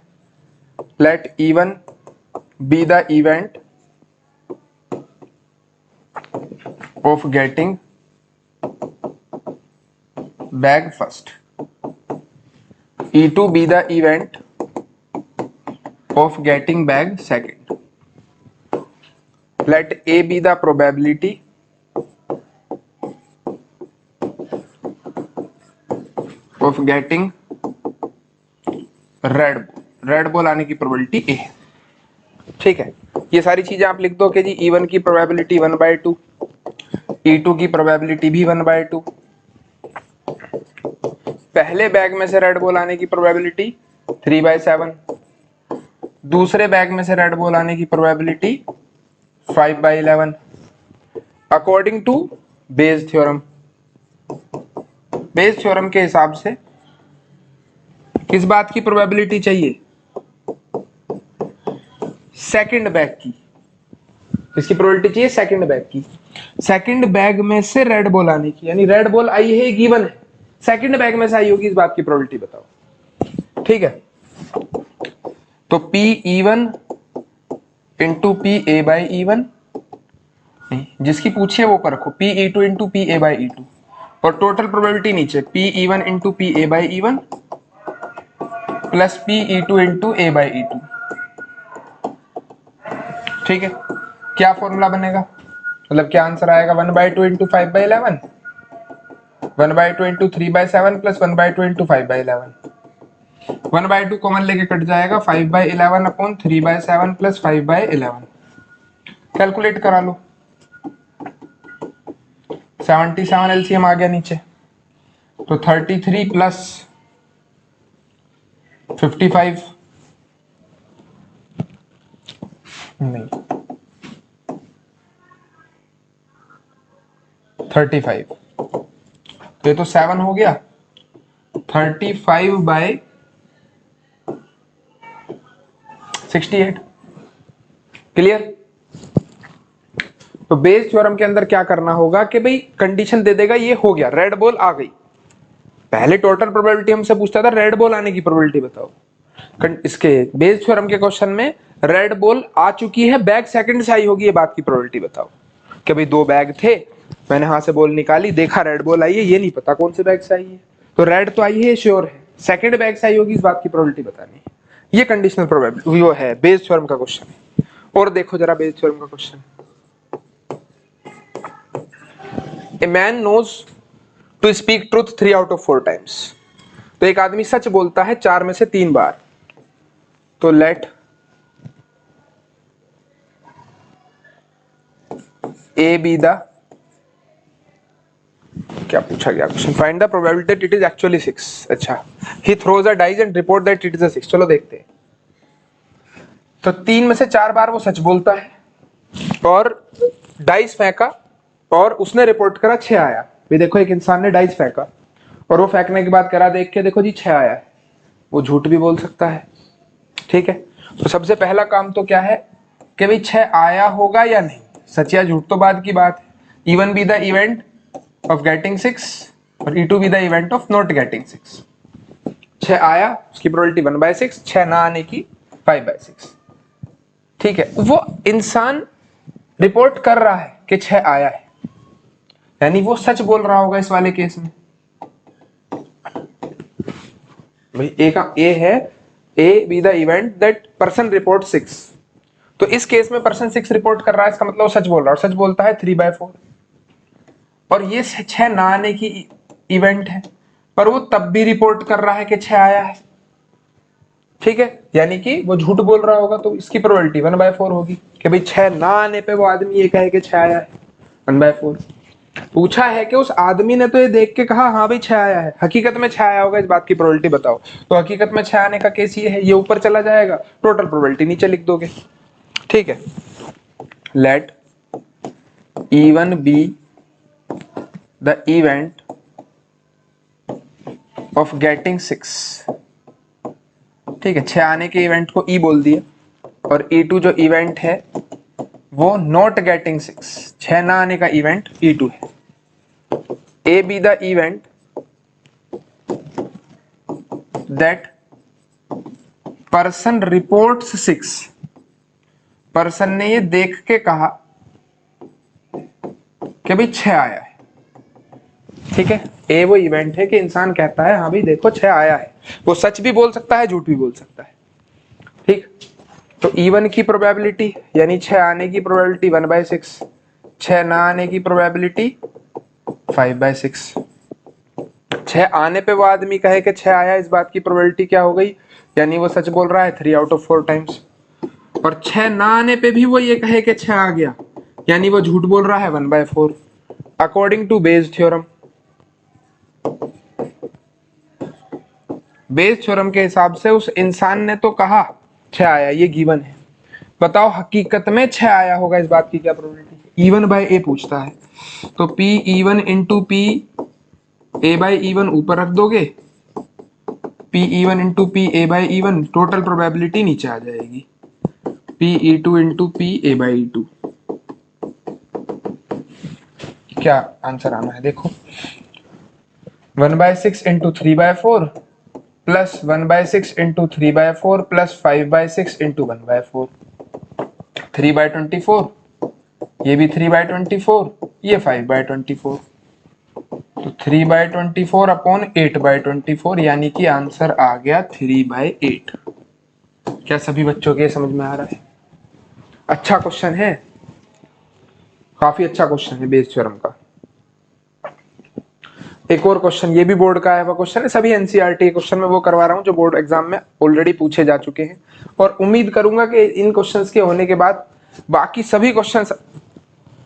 Let E1 be the event of getting bag first, E2 be the event of getting bag second, let A be the probability of getting red ball आने की प्रोबेबिलिटी A है। ठीक है, ये सारी चीजें आप लिख दो कि जी E1 की प्रोबेबिलिटी 1/2, E2 की प्रोबेबिलिटी भी 1/2, पहले बैग में से रेड बॉल आने की प्रोबेबिलिटी 3/7, दूसरे बैग में से रेड बॉल आने की probability 5/11 according to Bayes theorem. Bayes theorem के हिसाब से किस बात की प्रोबेबिलिटी चाहिए? सेकंड बैग की। इसकी प्रोबेबिलिटी चाहिए सेकंड बैग की, सेकंड बैग में से रेड बॉल आने की, यानी रेड बॉल आई है, गिवन है, सेकंड बैग में से आई होगी, इस बात की प्रोबेबिलिटी बताओ। ठीक है, तो P E1 इंटू PA/E1, नहीं, जिसकी पूछी है वो पर रखो, PE2 इंटू PA/E2, और टोटल प्रोबेबिलिटी नीचे PE1 into PA/E1 plus PE2 into A/E2। ठीक है, क्या फॉर्मूला बनेगा, मतलब क्या आंसर आएगा? 1/2 into 5/11, 1/2 into 3/7 plus 1/2 into 5/11। 1/2 common लेके कट जाएगा, 5/11 अपॉन 3/7 प्लस 5/11। कैलकुलेट करा लो, 77 एलसीएम आ गया नीचे, तो 33 प्लस 55 नहीं 35, तो ये तो 7 हो गया, 35/68। क्लियर? तो बेस थ्योरम के अंदर क्या करना होगा कि भाई कंडीशन दे देगा, ये हो गया, रेड बॉल आ गई। पहले टोटल प्रोबेबिलिटी हमसे पूछता था रेड बॉल आने की प्रोबेबिलिटी बताओ, इसके बेस थ्योरम के क्वेश्चन में रेड बॉल आ चुकी है, बैग सेकंड से आई होगी, ये बात की प्रोबेबिलिटी बताओ। कि भाई दो बैग थे, मैंने यहां से बॉल निकाली, देखा रेड बॉल आई है, ये नहीं पता कौन से बैग से आई है, तो रेड तो आई है, श्योर है, सेकंड बैग से आई होगी, इस बात की प्रोबेबिलिटी बतानी है। ये कंडीशनल प्रोबेबिलिटी वो है, बेस थ्योरम का क्वेश्चन है। और देखो जरा बेस थ्योरम का question, A man knows to speak truth 3 out of 4 times, तो एक आदमी सच बोलता है 4 में से 3 बार, तो लेट ए बी द, क्या पूछा गया question, find the probability that it is actually 6। अच्छा, he throws a dice and report that it is a 6। चलो देखते हैं, तो 3 में से 4 बार वो सच बोलता है, और डाइस फेंका और उसने रिपोर्ट करा 6 आया। भी देखो, एक इंसान ने डाइस फेंका और वो फेंकने के बाद करा देख के, देखो जी 6 आया है, वो झूठ भी बोल सकता है। ठीक है, तो सबसे पहला काम तो क्या है कि भाई 6 आया होगा या नहीं, सच या झूठ तो बाद की बात है। E1 be the event of getting 6 और E2 be the event of not getting 6। 6 आया, उसकी प्रोबेबिलिटी 1/6, 6 ना आने की 5/6। ठीक है, वो इंसान रिपोर्ट कर रहा है कि 6 आया है, यानी वो सच बोल रहा होगा इस वाले केस में। भाई ए का ए है ए be the event that person report 6। तो इस केस में पर्सन 6 रिपोर्ट कर रहा है, इसका मतलब वो सच बोल रहा है, और सच बोलता है 3/4। और ये 6 ना आने की इवेंट है, पर वो तब भी रिपोर्ट कर रहा है कि 6 आया है। ठीक है, यानी कि वो झूठ बोल रहा होगा, तो इसकी प्रोबेबिलिटी 1/4 होगी कि भाई 6 ना आने पे वो आदमी ये कहे कि 6 आया है, 1/4। पूछा है कि उस आदमी ने तो ये देख के कहा हाँ भाई 6 आया है, हकीकत में 6 आया होगा, इस बात की प्रोबेबिलिटी बताओ। तो हकीकत में 6 आने का केस ये है, ये ऊपर चला जाएगा, टोटल प्रोबेबिलिटी नीचे लिख दोगे। ठीक है, let E1 be the event of getting 6। ठीक है, 6 आने के इवेंट को E बोल दिया, और E2 जो इवेंट है वो नॉट गेटिंग 6, 6 ना आने का इवेंट E2 है। ए be the event that person reports 6। Person ने ये देख के कहा कि भाई 6 आया है। ठीक है, ए वो इवेंट है कि इंसान कहता है हाँ भाई देखो 6 आया है। वो सच भी बोल सकता है, झूठ भी बोल सकता है। ठीक, तो E1 की प्रोबेबिलिटी यानी 6 आने की प्रोबेबिलिटी 1/6, 6 ना आने की प्रोबेबिलिटी 5/6। 6 आने पे वो आदमी कहे कि 6 आया, इस बात की प्रोबेबिलिटी क्या हो गई, यानी वो सच बोल रहा है 3/4 टाइम्स। और 6 ना आने पे भी वो ये कहे कि 6 आ गया, यानी वो झूठ बोल रहा है 1/4, according to Bayes theorem. Bayes theorem के हिसाब से उस इंसान ने तो कहा 6 आया, ये गिवन है, बताओ हकीकत में 6 आया होगा, इस बात की क्या प्रोबेबिलिटी। E1/A पूछता है, तो P E1 into P A/E1 ऊपर रख दोगे, P E1 into P A/E1, total probability नीचे आ जाएगी, P E2 into P A/E2। क्या आंसर आना है देखो, 1/6 into 3/4 plus 1/6 into 3/4 plus 5/6 into 1/4, 3/24, ये भी 3/24, ये 5/24, तो 3/24 अपॉन 8/24, यानी कि आंसर आ गया 3/8। क्या सभी बच्चों के समझ में आ रहा है? अच्छा क्वेश्चन है, काफी अच्छा क्वेश्चन है बेस थ्योरम का। एक और क्वेश्चन, ये भी बोर्ड का आया हुआ क्वेश्चन है, सभी एनसीईआरटी क्वेश्चन में वो करवा रहा हूं जो बोर्ड एग्जाम में ऑलरेडी पूछे जा चुके हैं, और उम्मीद करूंगा कि इन क्वेश्चंस के होने के बाद बाकी सभी क्वेश्चंस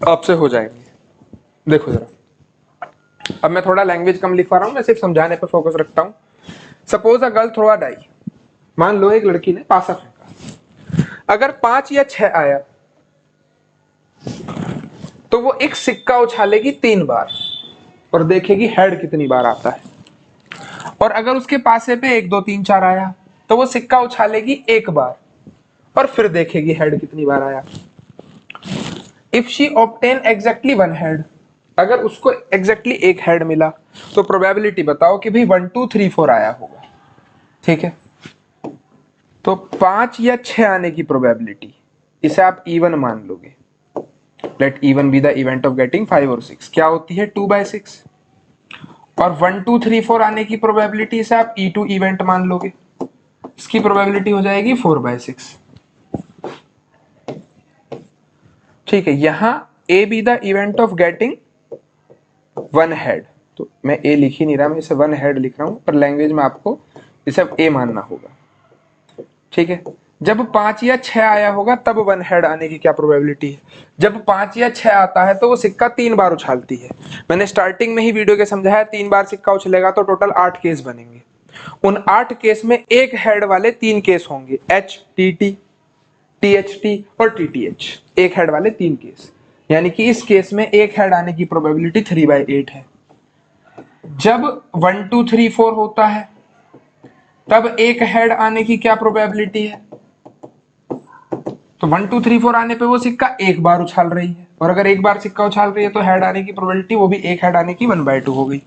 आपसे हो जाएंगे। देखो जरा, अब मैं थोड़ा लैंग्वेज कम लिखवा रहा हूं, मैं सिर्फ समझाने पर फोकस रखता हूं। Suppose a girl throw a die, मान लो एक लड़की ने पासा फेंका, अगर 5 या 6 आया तो वो एक सिक्का उछालेगी 3 बार और देखेगी हेड कितनी बार आता है। और अगर उसके पासे पे 1 2 3 4 आया तो वो सिक्का उछालेगी 1 बार और फिर देखेगी हेड कितनी बार आया। If she obtain exactly 1 head, अगर उसको एग्जैक्टली 1 हेड मिला तो प्रोबेबिलिटी बताओ कि भाई 1 2 3 4 आया होगा। ठीक है, तो 5 या 6 आने की प्रोबेबिलिटी, इसे आप E1 मान लोगे। Let E1 be the event of getting 5 और 6, क्या होती है 2/6। और 1 2 3 4 आने की प्रोबेबिलिटी से आप E2 इवेंट मान लोगे, इसकी प्रोबेबिलिटी हो जाएगी 4/6। ठीक है, यहां ए be the event of getting 1 head, तो मैं ए लिख ही नहीं रहा, मैं इसे 1 हेड लिख रहा हूं, पर लैंग्वेज में आपको इसे ए मानना होगा। ठीक है, जब 5 या 6 आया होगा तब 1 हेड आने की क्या प्रोबेबिलिटी है, जब 5 या 6 आता है तो वो सिक्का 3 बार उछालती है। मैंने स्टार्टिंग में ही वीडियो के समझाया 3 बार सिक्का उछलेगा तो टोटल 8 केस बनेंगे। उन 8 केस में एक हेड वाले 3 केस होंगे, एच टी टी, THT और TTH, एक हेड वाले 3 केस, यानी कि इस केस में एक हेड आने की प्रोबेबिलिटी 3/8 है। जब 1 2 3 4 होता है तब एक हेड आने की क्या प्रोबेबिलिटी है, तो 1 2 3 4 आने पे वो सिक्का एक बार उछाल रही है, और अगर एक बार सिक्का उछाल रही है तो हेड आने की प्रोबेबिलिटी वो भी एक हेड आने की 1/2 हो गई।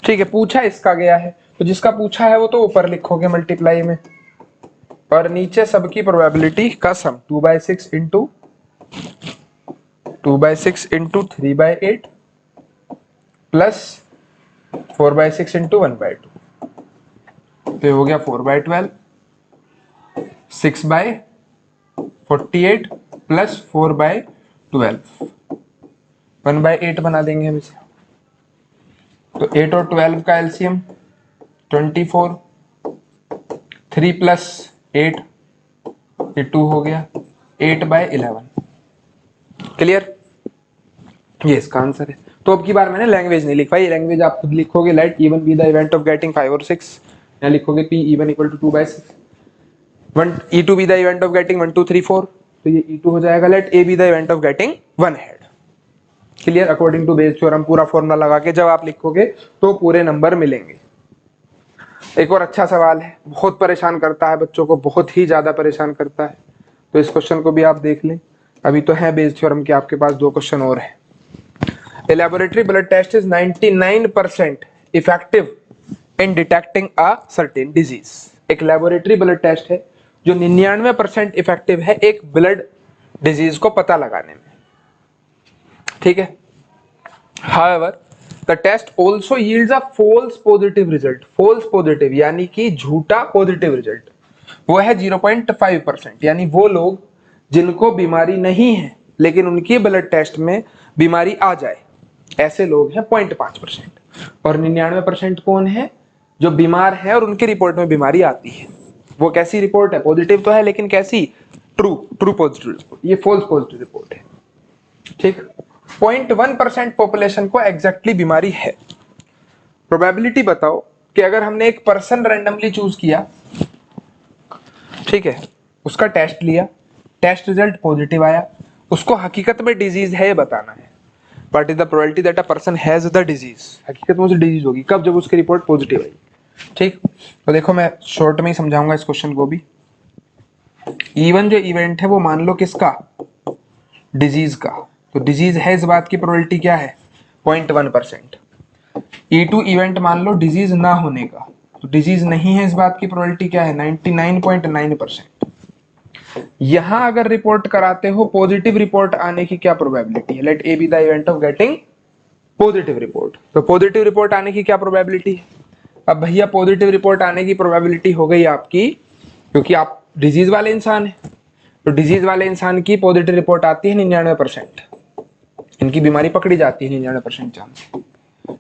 ठीक है, पूछा इसका गया है, तो जिसका पूछा है वो तो ऊपर लिखोगे मल्टीप्लाई में, और नीचे सबकी प्रोबेबिलिटी का सम 2/6 इंटू 3/8 प्लस 4/6 इंटू 1/2, तो हो गया 4/12। 6/48 प्लस 4/12, 1/8 बना देंगे हम इसे। तो 8 और 12 का एलसीएम 24, 3 प्लस 8 ये 2 हो गया, 8/11। क्लियर, ये इसका आंसर है। तो अब की बार मैंने लैंग्वेज नहीं लिखवाई, लैंग्वेज आप खुद लिखोगे। Let even be the event of getting 5 और 6, यहाँ लिखोगे p even equal to 2/6, e2 be the event of getting 1 2 3 4, तो ये e2 हो जाएगा। Let a be the event of getting 1 head. Clear, according to Bayes theorem पूरा फॉर्मूला लगा के जब आप लिखोगे तो पूरे नंबर मिलेंगे। एक और अच्छा सवाल है, बहुत परेशान करता है बच्चों को, बहुत ही ज्यादा परेशान करता है, तो इस क्वेश्चन को भी आप देख लें। अभी तो है बेस थ्योरम के आपके पास 2 क्वेश्चन और है। A laboratory blood test is 99% effective in detecting a certain disease. एक laboratory blood test है जो 99% इफेक्टिव है एक ब्लड डिजीज को पता लगाने में, ठीक है। However, the test also yields a false positive result. False positive यानी कि झूठा पॉजिटिव रिजल्ट, वो है 0.5%। यानी वो लोग जिनको बीमारी नहीं है लेकिन उनकी ब्लड टेस्ट में बीमारी आ जाए, ऐसे लोग हैं 0.5%। और 99% कौन है, जो बीमार है और उनकी रिपोर्ट में बीमारी आती है। वो कैसी रिपोर्ट है, पॉजिटिव तो है लेकिन कैसी, ट्रू पॉजिटिव रिपोर्ट, ये फॉल्स पॉजिटिव रिपोर्ट है, ठीक। 0.1% पॉपुलेशन को एग्जैक्टली बीमारी है। प्रोबेबिलिटी बताओ कि अगर हमने एक पर्सन रैंडमली चूज किया, ठीक है, उसका टेस्ट लिया, टेस्ट रिजल्ट पॉजिटिव आया, उसको हकीकत में डिजीज है बताना है। What is the probability that a person has the disease? हकीकत में उसे डिजीज होगी कब, जब उसकी रिपोर्ट पॉजिटिव आई, ठीक। तो देखो मैं शॉर्ट में ही समझाऊंगा इस क्वेश्चन को भी। इवन जो इवेंट है वो मान लो किसका, डिजीज का, तो डिजीज है इस बात की प्रोबेबिलिटी क्या है, 0.1%। E2 इवेंट मान लो डिजीज ना होने का, तो डिजीज नहीं है इस बात की प्रोबेबिलिटी क्या है, 99.9%। यहां अगर रिपोर्ट कराते हो पॉजिटिव रिपोर्ट आने की क्या प्रोबेबिलिटी है, let A be the event of getting positive report, तो पॉजिटिव रिपोर्ट आने की क्या प्रोबेबिलिटी है। अब भैया पॉजिटिव रिपोर्ट आने की प्रोबेबिलिटी हो गई आपकी, क्योंकि आप डिजीज वाले इंसान हैं, तो डिजीज वाले इंसान की पॉजिटिव रिपोर्ट आती है 99%, इनकी बीमारी पकड़ी जाती है 99% चांस।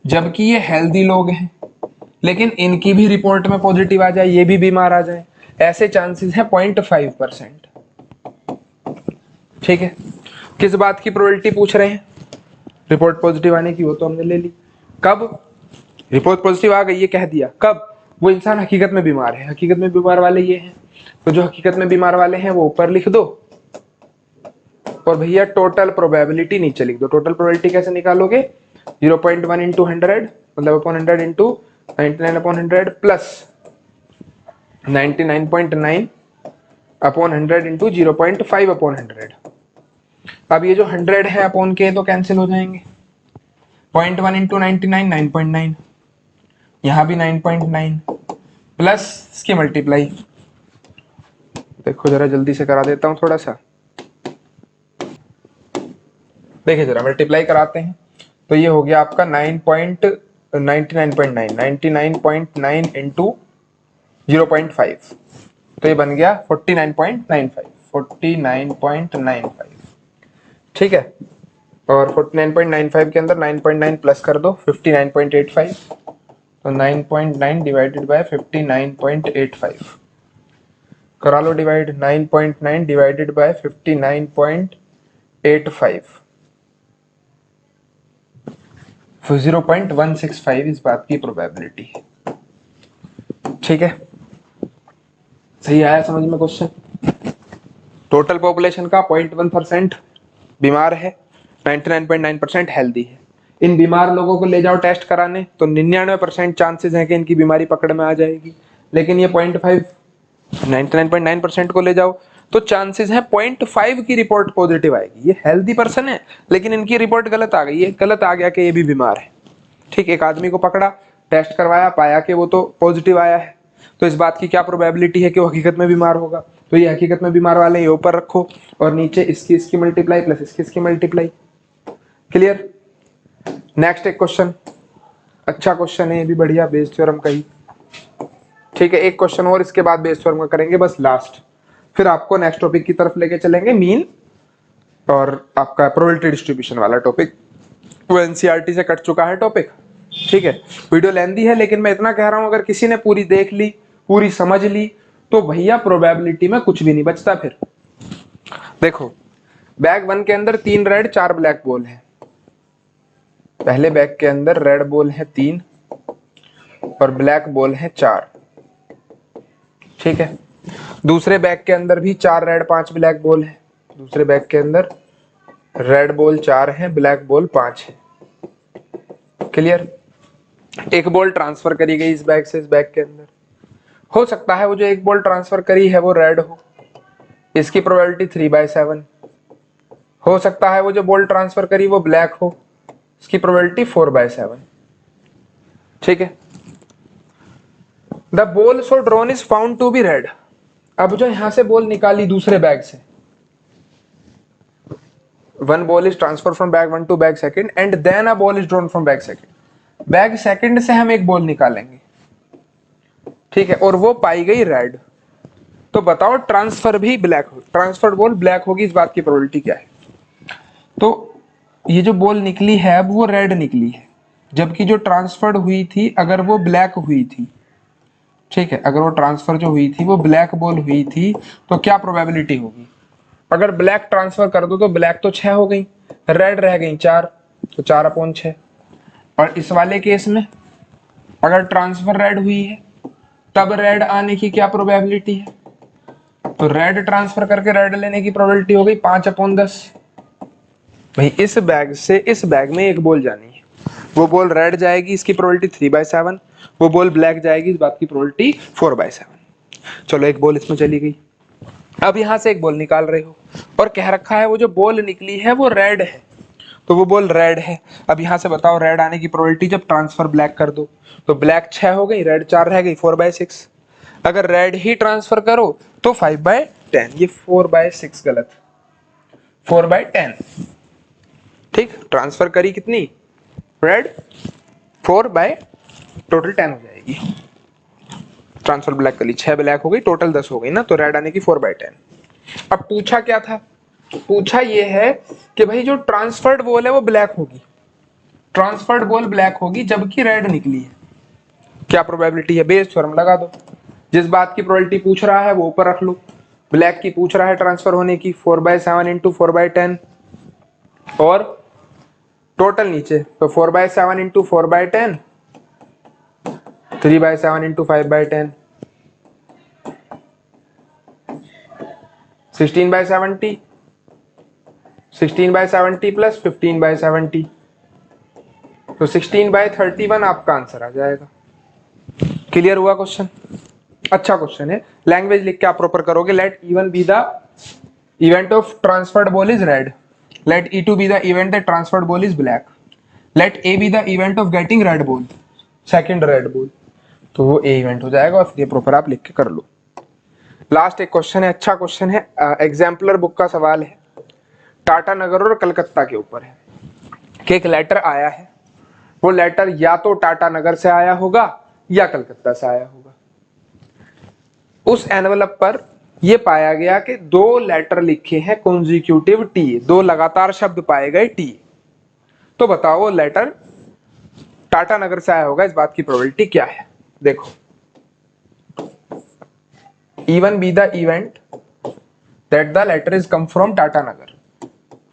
जबकि ये हेल्दी लोग हैं लेकिन इनकी भी रिपोर्ट में पॉजिटिव आ जाए, ये भी बीमार आ जाए, ऐसे चांसेस है 0.5%, ठीक है। किस बात की प्रोबेबिलिटी पूछ रहे हैं, रिपोर्ट पॉजिटिव आने की, वो तो हमने ले ली। कब रिपोर्ट पॉजिटिव आ गई ये कह दिया, कब, वो इंसान हकीकत में बीमार है, हकीकत में बीमार वाले ये हैं, तो जो हकीकत में बीमार वाले हैं वो ऊपर लिख दो, और भैया टोटल प्रोबेबिलिटी नीचे लिख दो। टोटल प्रोबेबिलिटी कैसे निकालोगे, 0.1 इंटू 100 मतलब upon 100 into 99 upon 100 plus 99.9 upon 100 into 0.5 upon 100। अब ये जो 100 है अपॉन के तो कैंसिल हो जाएंगे, 0.1 इंटू 99 9.9, यहां भी 9.9 प्लस इसकी मल्टीप्लाई, देखो जरा जल्दी से करा देता हूं थोड़ा सा, देखिए जरा मल्टीप्लाई कराते हैं, तो ये हो गया आपका 99.9 इंटू 0.5, तो ये बन गया 49.95, ठीक है। और 49.95 के अंदर 9.9 प्लस कर दो 59.85, तो 9.9 डिवाइडेड बाय 59.85 करा लो डिवाइड, 9.9 डिवाइडेड बाय 59.85, 0.165 इस बात की प्रोबेबिलिटी है, ठीक है। सही आया समझ में क्वेश्चन। टोटल पॉपुलेशन का 0.1% बीमार है, 99.9% हेल्दी है। इन बीमार लोगों को ले जाओ टेस्ट कराने तो 99% चांसेस हैं कि इनकी बीमारी पकड़ में आ जाएगी, लेकिन ये 99.9% को ले जाओ तो चांसेस है 0.5 की रिपोर्ट पॉजिटिव आएगी। ये हेल्दी पर्सन है लेकिन इनकी रिपोर्ट गलत आ गई, ये गलत आ गया कि ये भी बीमार है, ठीक। एक आदमी को पकड़ा, टेस्ट करवाया, पाया कि वो तो पॉजिटिव आया है, तो इस बात की क्या प्रोबेबिलिटी है कि वो हकीकत में बीमार होगा, तो ये हकीकत में बीमार वाले ये ऊपर रखो और नीचे इसकी मल्टीप्लाई प्लस इसकी मल्टीप्लाई। क्लियर। नेक्स्ट एक क्वेश्चन, अच्छा क्वेश्चन है ये भी बढ़िया, बेस थ्योरम का ही, ठीक है। एक क्वेश्चन और इसके बाद बेस थ्योरम का करेंगे बस लास्ट, फिर आपको नेक्स्ट टॉपिक की तरफ लेके चलेंगे, मीन और आपका प्रोबेबिलिटी डिस्ट्रीब्यूशन वाला टॉपिक, वो एनसीईआरटी से कट चुका है टॉपिक। ठीक है, वीडियो लेंदी है, लेकिन मैं इतना कह रहा हूं अगर किसी ने पूरी देख ली, पूरी समझ ली, तो भैया प्रोबेबिलिटी में कुछ भी नहीं बचता। फिर देखो, बैग 1 के अंदर 3 रेड 4 ब्लैक बॉल है। पहले बैग के अंदर रेड बॉल है 3 और ब्लैक बॉल है 4। ठीक है, दूसरे बैग के अंदर भी 4 रेड 5 ब्लैक बॉल है। दूसरे बैग के अंदर रेड बॉल 4 है, ब्लैक बॉल 5 है। क्लियर? एक बॉल ट्रांसफर करी गई इस बैग से इस बैग के अंदर। हो सकता है वो जो एक बॉल ट्रांसफर करी है वो रेड हो, इसकी प्रोबेबिलिटी 3/7। हो सकता है वो जो बॉल ट्रांसफर करी वो ब्लैक हो, इसकी प्रोबेबिलिटी 4/7। ठीक है, the ball so drawn is found to be red. अब जो यहां से बॉल निकाली दूसरे बैग से, 1 ball is transferred from bag 1 to bag 2 and then a ball is drawn from bag 2। Bag 2 से हम एक बॉल निकालेंगे, ठीक है, और वो पाई गई रेड। तो बताओ ट्रांसफर भी ब्लैक हो, ट्रांसफर्ड बॉल ब्लैक होगी, इस बात की प्रोबेबिलिटी क्या है? तो ये जो बॉल निकली है अब वो रेड निकली है, जबकि जो ट्रांसफर्ड हुई थी अगर वो ब्लैक हुई थी, ठीक है, अगर वो ट्रांसफर जो हुई थी वो ब्लैक बॉल हुई थी, तो क्या प्रोबेबिलिटी होगी? अगर ब्लैक ट्रांसफर कर दो तो ब्लैक तो 6 हो गई, रेड रह गई 4, तो 4/6। और इस वाले केस में अगर ट्रांसफर रेड हुई है तब रेड आने की क्या प्रोबेबिलिटी है? तो रेड ट्रांसफर करके रेड लेने की प्रोबेबिलिटी हो गई 5/10। भाई इस बैग से इस बैग में एक बॉल जानी है, वो बॉल रेड जाएगी, इसकी प्रोबेबिलिटी 3/7। वो बॉल ब्लैक जाएगी, इस बात की प्रोबेबिलिटी 4/7। चलो एक बॉल इसमें चली गई, अब यहां से एक बॉल निकाल रहे हो और कह रखा है वो जो बॉल निकली है वो रेड है, तो वो बॉल रेड है। अब यहां से बताओ रेड आने की प्रोबेबिलिटी, जब ट्रांसफर ब्लैक कर दो तो ब्लैक 6 हो गई, रेड 4 रह गई, 4/6। अगर रेड ही ट्रांसफर करो तो 5/10। ये 4/6 गलत, 4/10। ठीक, ट्रांसफर करी कितनी रेड, 4 टोटल 10 हो जाएगी। ट्रांसफर ब्लैक करी, 6 ब्लैक हो गई, टोटल 10 हो गई ना, तो रेड आने की 4/10। अब पूछा क्या था? पूछा ये है कि भाई जो ट्रांसफर्ड बॉल है वो ब्लैक होगी, ट्रांसफर्ड बॉल ब्लैक होगी जबकि रेड निकली है, क्या प्रोबेबिलिटी है? बेस थ्योरम लगा दो, जिस बात की प्रोबेबिलिटी पूछ रहा है वो ऊपर रख लो। ब्लैक की पूछ रहा है ट्रांसफर होने की, 4/7 इंटू 4/10 और टोटल नीचे, तो 4/7 इंटू 4/10, 3/7 इंटू 5/10, 16/70, 16/70 प्लस 15/70, तो 16/31 आपका आंसर आ जाएगा। क्लियर हुआ क्वेश्चन? अच्छा क्वेश्चन है, लैंग्वेज लिख के आप प्रॉपर करोगे। Let E1 be the event of transferred ball is red, let E2 be the event that transferred ball is black, let A be the event of getting red ball, second red ball, तो वो A इवेंट हो जाएगा और फिर ये प्रॉपर आप लिख के कर लो। लास्ट एक क्वेश्चन है, अच्छा क्वेश्चन है, एग्जाम्पलर बुक का सवाल है, टाटा नगर और कलकत्ता के ऊपर है कि एक लेटर आया है, वो लेटर या तो टाटा नगर से आया होगा या कलकत्ता से आया होगा। उस एनवलप पर यह पाया गया कि 2 लेटर लिखे हैं कॉन्जिक्यूटिव टी, 2 लगातार शब्द पाए गए टी। तो बताओ वो लेटर टाटा नगर से आया होगा, इस बात की प्रोबेबिलिटी क्या है? देखो, E1 be the event that the letter is come from Tata Nagar,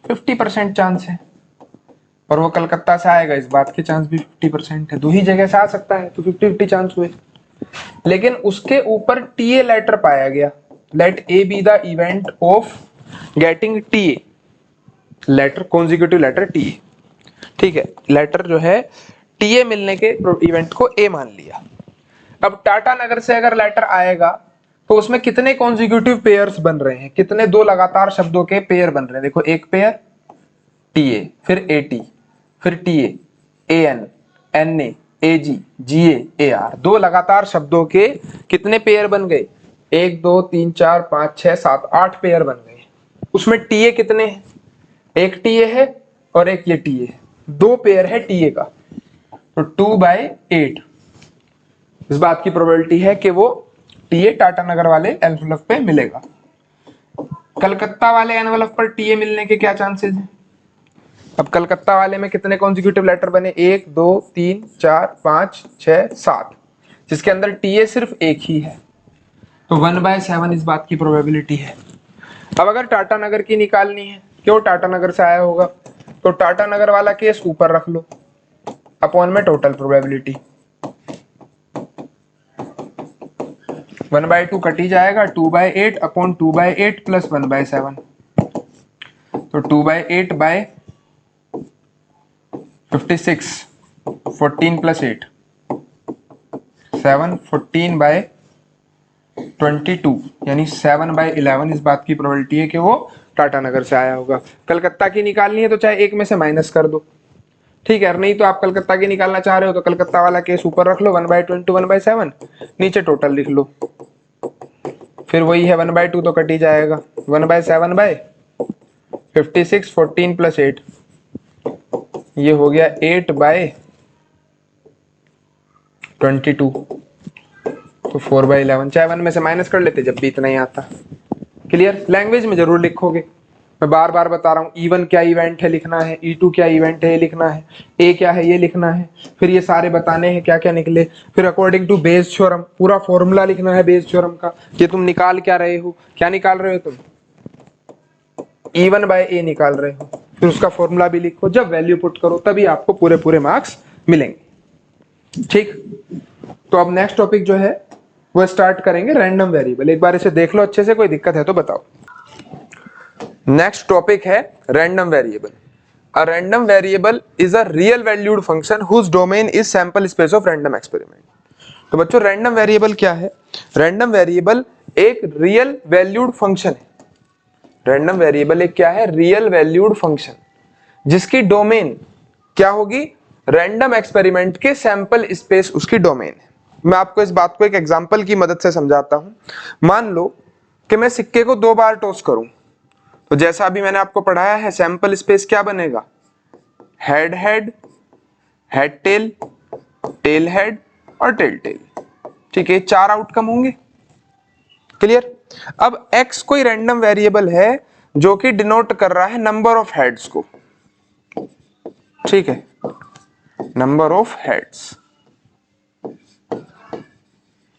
50% chance है, और वो कलकत्ता से आएगा, इस बात के चांस भी 50% है। 2 ही जगह से आ सकता है, तो 50-50 चांस हुए। लेकिन उसके ऊपर टीए लेटर पाया गया, let A be the event of getting TA letter, consecutive letter TA, ठीक है, लेटर जो है टीए मिलने के इवेंट को ए मान लिया। अब टाटा नगर से अगर लेटर आएगा तो उसमें कितने कॉन्जिक्यूटिव पेयर्स बन रहे हैं, कितने 2 लगातार शब्दों के पेयर बन रहे हैं? देखो, एक पेयर टीए, फिर एटी, फिर TA, AN, NA, AG, GA, AR, 2 लगातार शब्दों के कितने पेयर बन गए? 1 2 3 4 5 6 7 8 पेयर बन गए। उसमें टीए कितने हैं? एक टीए है और एक ये टीए है, 2 पेयर है टीए का, तो 2/8 इस बात की प्रोबेबिलिटी है कि वो टीए टाटा नगर वाले एनवलप पे मिलेगा। कलकत्ता वाले एनवलप पर टीए मिलने के क्या चांसेस हैं? अब कलकत्ता वाले में कितने कॉन्जिक्यूटिव लेटर बने, 1 2 3 4 5 6 7, जिसके अंदर टीए सिर्फ एक ही है, तो 1/7 इस बात की प्रोबेबिलिटी है। अब अगर टाटा नगर की निकालनी है, क्यों टाटा नगर से आया होगा, तो टाटा नगर वाला केस ऊपर रख लो, अपॉन में टोटल प्रोबेबिलिटी, 1/2 कट ही जाएगा, 2/8 अपॉन 2/8 प्लस 1/7, तो 2/8/56, 14 प्लस 8 7, 14/22, यानी 7/11 इस बात की प्रोबेबिलिटी है कि वो टाटा नगर से आया होगा। कलकत्ता की निकालनी है तो चाहे एक में से माइनस कर दो, ठीक है, नहीं तो आप कलकत्ता की निकालना चाह रहे हो तो कलकत्ता वाला केस ऊपर रख लो, 1/22 1/7, नीचे टोटल लिख लो, फिर वही है 1/2 तो कट ही जाएगा, 1/7/56, 14 प्लस 8, ये हो गया 8/22, तो 4/11, चाहे 1 में से माइनस कर लेते जब भी इतना ही आता। क्लियर? लैंग्वेज में जरूर लिखोगे, मैं बार बार बता रहा हूँ, E1 क्या इवेंट है लिखना है, E2 क्या इवेंट है ये लिखना है, A क्या है ये लिखना है, फिर ये सारे बताने हैं क्या क्या निकले, फिर अकॉर्डिंग टू बेस थ्योरम पूरा फॉर्मूला लिखना है बेस थ्योरम का, ये तुम निकाल क्या रहे हो, क्या निकाल रहे हो तुम, E1/A निकाल रहे हो, फिर उसका फॉर्मूला भी लिखो, जब वैल्यू पुट करो तभी आपको पूरे पूरे मार्क्स मिलेंगे। ठीक, तो अब नेक्स्ट टॉपिक जो है वो स्टार्ट करेंगे रैंडम वेरिएबल। एक बार इसे देख लो अच्छे से, कोई दिक्कत है तो बताओ। नेक्स्ट टॉपिक है random variable. A random variable is a real valued function whose domain is sample space of random experiment. तो बच्चों रैंडम वेरिएबल क्या है? रैंडम वेरिएबल एक रियल वैल्यूड फंक्शन है। रैंडम वेरिएबल एक क्या है? रियल वैल्यूड फंक्शन, जिसकी डोमेन क्या होगी? रैंडम एक्सपेरिमेंट के सैंपल स्पेस उसकी डोमेन है। मैं आपको इस बात को एक एग्जांपल की मदद से समझाता हूं। मान लो कि मैं सिक्के को 2 बार टॉस करूं, तो जैसा अभी मैंने आपको पढ़ाया है, सैंपल स्पेस क्या बनेगा? Head head, head tail, tail head और टेल टेल। ठीक है, 4 आउटकम होंगे। क्लियर? अब x कोई रैंडम वेरिएबल है जो कि डिनोट कर रहा है नंबर ऑफ हेड्स को। ठीक है, नंबर ऑफ हेड्स।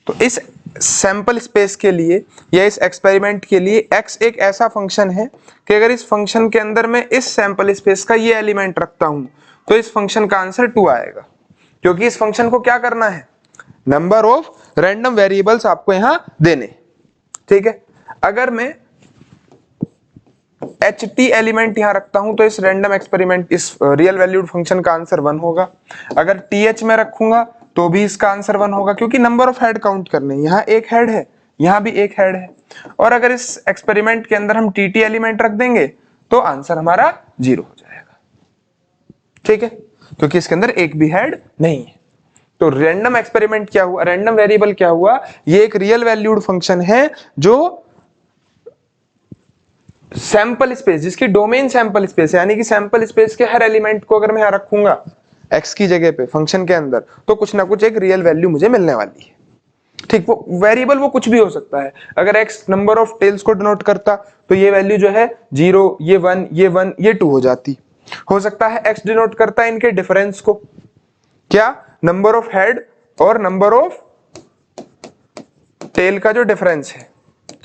तो इस सैंपल स्पेस के लिए या इस एक्सपेरिमेंट के लिए x एक ऐसा फंक्शन है कि अगर इस फंक्शन के अंदर मैं इस सैंपल स्पेस का ये एलिमेंट रखता हूं तो इस फंक्शन का आंसर 2 आएगा, क्योंकि इस फंक्शन को क्या करना है? नंबर ऑफ रैंडम वेरिएबल्स आपको यहां देने। ठीक है, अगर मैं ht एलिमेंट यहां रखता हूं तो इस रैंडम एक्सपेरिमेंट इस रियल वैल्यूड फंक्शन का आंसर 1 होगा। अगर th में रखूंगा तो भी इसका आंसर 1 होगा, क्योंकि नंबर ऑफ हेड काउंट करने, यहां एक हेड है, यहां भी एक हेड है। और अगर इस एक्सपेरिमेंट के अंदर हम tt एलिमेंट रख देंगे तो आंसर हमारा 0 हो जाएगा। ठीक है, क्योंकि इसके अंदर एक भी हेड नहीं है। तो रैंडम एक्सपेरिमेंट क्या हुआ? रैंडम वेरिएबल क्या हुआ? ये एक रियल वैल्यूड फंक्शन है जो सैंपल स्पेस, जिसकी डोमेन सैंपल स्पेस है, यानी कि सैंपल स्पेस के हर एलिमेंट को अगर मैं यहां रखूंगा x की जगह पे फंक्शन के अंदर, तो कुछ ना कुछ एक रियल वैल्यू मुझे मिलने वाली है। ठीक, वो वेरिएबल वो कुछ भी हो सकता है। अगर x नंबर ऑफ टेल्स को डिनोट करता तो ये वैल्यू जो है 0, ये 1, ये 1, ये 2 हो जाती। हो सकता है x डिनोट करता है इनके डिफरेंस को, क्या? नंबर ऑफ हेड और नंबर ऑफ टेल का जो डिफरेंस है,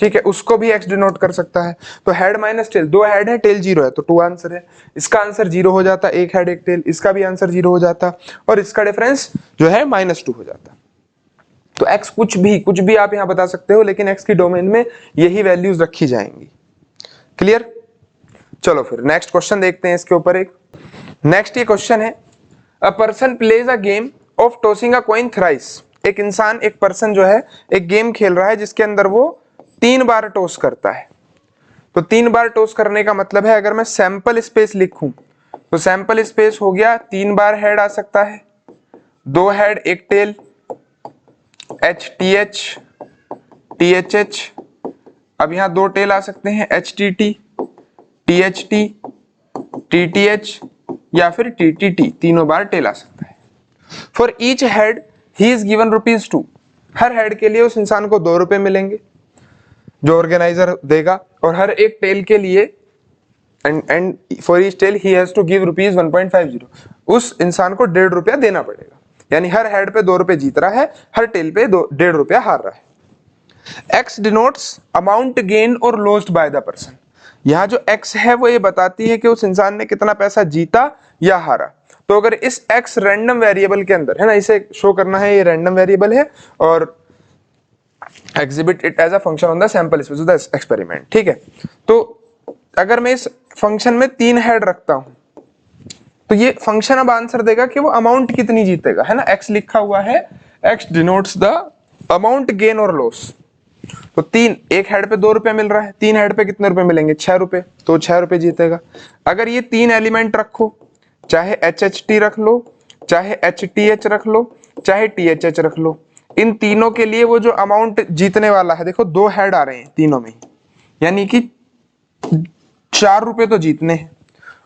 ठीक है, उसको भी x डिनोट कर सकता है। तो हेड माइनस टेल, 2 हेड है, टेल 0 है, तो 2 आंसर है। इसका आंसर 0 हो जाता, एक हेड एक टेल, इसका भी आंसर 0 हो जाता, और इसका डिफरेंस जो है -2 हो जाता। तो x कुछ भी आप यहां बता सकते हो, लेकिन x की डोमेन में यही वैल्यूज रखी जाएंगी। क्लियर? चलो फिर नेक्स्ट क्वेश्चन देखते हैं इसके ऊपर। एक नेक्स्ट ये क्वेश्चन है, a person plays a game of tossing a coin thrice. एक इंसान, एक पर्सन जो है एक गेम खेल रहा है जिसके अंदर वो 3 बार टॉस करता है। तो 3 बार टॉस करने का मतलब है, अगर मैं सैंपल स्पेस लिखूं तो सैंपल स्पेस हो गया 3 बार हेड आ सकता है, 2 हेड एक टेल, HTH, THH, अब यहां 2 टेल आ सकते हैं, HTT, THT, TTH या फिर TTT, तीनों बार टेल आ सकता है। For each head he is given ₹2। Her head के लिए उस इंसान को 2 रुपए मिलेंगे जो ऑर्गेनाइजर देगा। और हर एक टेल के लिए and for each tail he has to give rupees 1.50, उस इंसान को 1.5 रुपया देना पड़ेगा। यानी हर हेड पे 2 रुपए जीत रहा है, हर टेल पे 1.5 रुपया हार रहा है। एक्स डिनोट्स अमाउंट गेन और लॉस्ट बाय द पर्सन। यहाँ जो एक्स है वो ये बताती है कि उस इंसान ने कितना पैसा जीता या हारा। तो अगर इस एक्स रैंडम वेरिएबल के अंदर है ना, इसे शो करना है, ये रैंडम वेरिएबल है और exhibit it as a function on the sample space of the experiment. ठीक है, तो अगर मैं इस फंक्शन में 3 हेड रखता हूं तो ये फंक्शन अब आंसर देगा कि वो अमाउंट कितनी जीतेगा, है ना। एक्स लिखा हुआ है, x denotes the amount gain और लॉस। तो 3, एक हेड पे 2 रुपए मिल रहा है, 3 हेड पे कितने रुपए मिलेंगे, 6 रुपए, तो 6 रुपए जीतेगा। अगर ये 3 एलिमेंट रखो, चाहे HHT रख लो, चाहे HTH रख लो, चाहे THH रख लो, इन तीनों के लिए वो जो अमाउंट जीतने वाला है, देखो 2 हेड आ रहे हैं तीनों में, यानी कि 4 रुपए तो जीतने हैं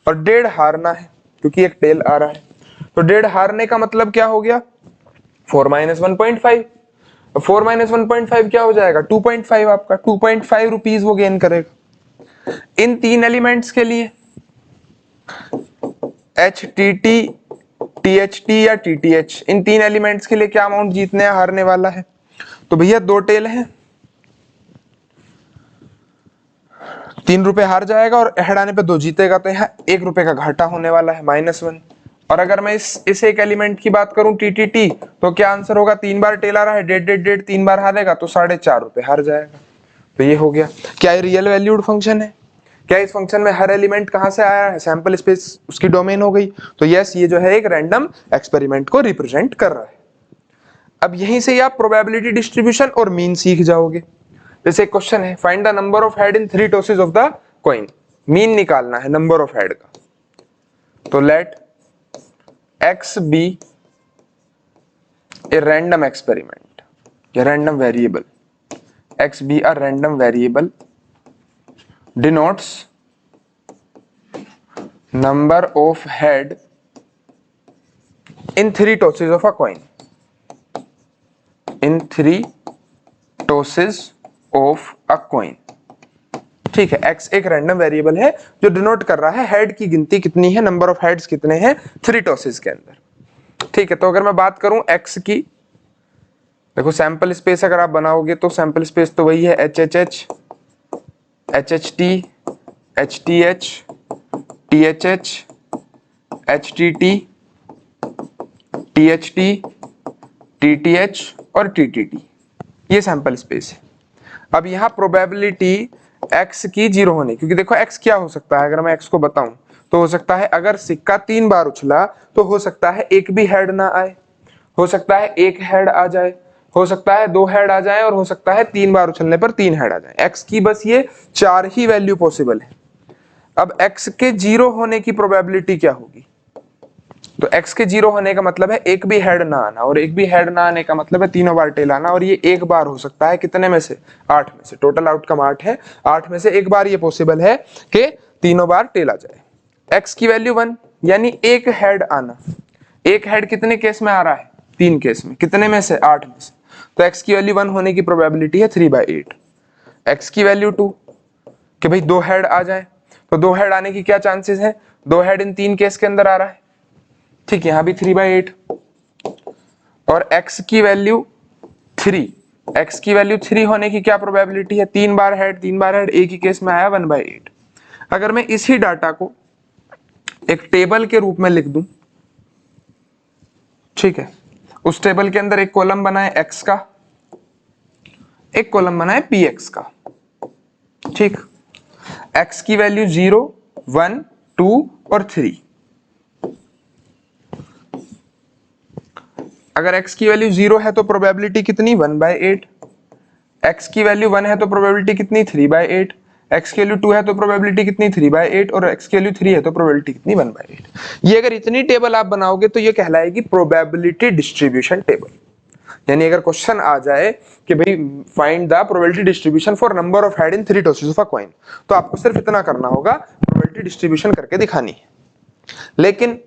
और 1.5 हारना है, क्योंकि एक टेल आ रहा है। तो 1.5 हारने का मतलब क्या हो गया, 4 - 1.5। 4 - 1.5 क्या हो जाएगा, 2.5 आपका, 2.5 रुपीज वो गेन करेगा। इन 3 एलिमेंट्स के लिए HTT, THT या TTH, इन 3 एलिमेंट्स के लिए क्या अमाउंट जीतने या हारने वाला है। तो भैया 2 टेल हैं, 3 रुपए हार जाएगा और हेड आने पे 2 जीतेगा, तो यहाँ 1 रुपए का घाटा होने वाला है, -1। और अगर मैं इस एक एलिमेंट की बात करूं TTT, तो क्या आंसर होगा, 3 बार टेल आ रहा है, 1.5 3 बार हारेगा तो 4.5 रुपए हार जाएगा। तो ये हो गया। क्या ये रियल वैल्यूड फंक्शन है, क्या इस फंक्शन में हर एलिमेंट कहां से आया है, सैंपल स्पेस उसकी डोमेन हो गई। तो यस, ये जो है एक रैंडम एक्सपेरिमेंट को रिप्रेजेंट कर रहा है। अब यहीं से आप प्रोबेबिलिटी डिस्ट्रीब्यूशन और मीन सीख जाओगे। जैसे क्वेश्चन है, find the number of head in 3 tosses of the coin, mean निकालना है नंबर ऑफ हेड का। तो late x be a random experiment, a random variable, x be a random variable denotes number of head in 3 tosses of a coin, in 3 tosses of a coin। ठीक है, x एक रैंडम वेरिएबल है जो डिनोट कर रहा है हेड की गिनती कितनी है, नंबर ऑफ हेड्स कितने हैं 3 टॉसेस के अंदर। ठीक है, तो अगर मैं बात करूं x की, देखो सैंपल स्पेस अगर आप बनाओगे तो सैंपल स्पेस तो वही है HHH, HHT, HTH, THH, HTT, THT, TTH और TTT, ये सैंपल स्पेस है। अब यहाँ प्रोबेबिलिटी x की 0 होने, क्योंकि देखो x क्या हो सकता है, अगर मैं x को बताऊं तो हो सकता है अगर सिक्का 3 बार उछला तो हो सकता है एक भी हेड ना आए, हो सकता है एक हेड आ जाए, हो सकता है 2 हेड आ जाए और हो सकता है 3 बार उछलने पर 3 हेड आ जाए। x की बस ये 4 ही वैल्यू पॉसिबल है। अब x के 0 होने की प्रोबेबिलिटी क्या होगी, तो x के 0 होने का मतलब है एक भी हेड ना आना, और एक भी हेड ना आने का मतलब है तीनों बार टेल आना, और ये एक बार हो सकता है कितने में से, 8 में से। टोटल आउटकम 8 है, 8 में से एक बार ये पॉसिबल है कि तीनों बार टेल आ जाए। x की वैल्यू 1, यानी एक हेड आना। एक हेड कितने केस में आ रहा है, 3 केस में, कितने में से, 8 में से। तो x की वैल्यू 1 होने की प्रोबेबिलिटी है 3/8। x की वैल्यू 2 कि भाई 2 हेड आ जाए, तो 2 हेड आने की क्या चांसेस है, 2 हेड इन 3 केस के अंदर आ रहा है। ठीक है, यहां भी 3/8। और x की वैल्यू 3, x की वैल्यू 3 होने की क्या प्रोबेबिलिटी है, 3 बार हेड, 3 बार हेड, एक ही केस में आया 1/8। अगर मैं इसी डाटा को एक टेबल के रूप में लिख दूं, ठीक है, उस टेबल के अंदर एक कॉलम बनाए x का, एक कॉलम बनाए px का। ठीक, x की वैल्यू 0, 1, 2 और 3। अगर x की वैल्यू 0 है तो प्रोबेबिलिटी कितनी, 1/8। x की वैल्यू 1 है तो प्रोबेबिलिटी कितनी, 3/8। x की वैल्यू 2 है तो प्रोबेबिलिटी कितनी, 3/8। और x की वैल्यू 3 है तो प्रोबेबिलिटी कितनी, 1/8। ये अगर इतनी टेबल आप बनाओगे तो ये कहलाएगी प्रोबेबिलिटी डिस्ट्रीब्यूशन टेबल। यानी अगर क्वेश्चन आ जाए कि भाई find the probability distribution for number of head in 3 tosses of a coin, तो आपको सिर्फ इतना करना होगा, प्रोबेबिलिटी डिस्ट्रीब्यूशन करके दिखानी है। लेकिन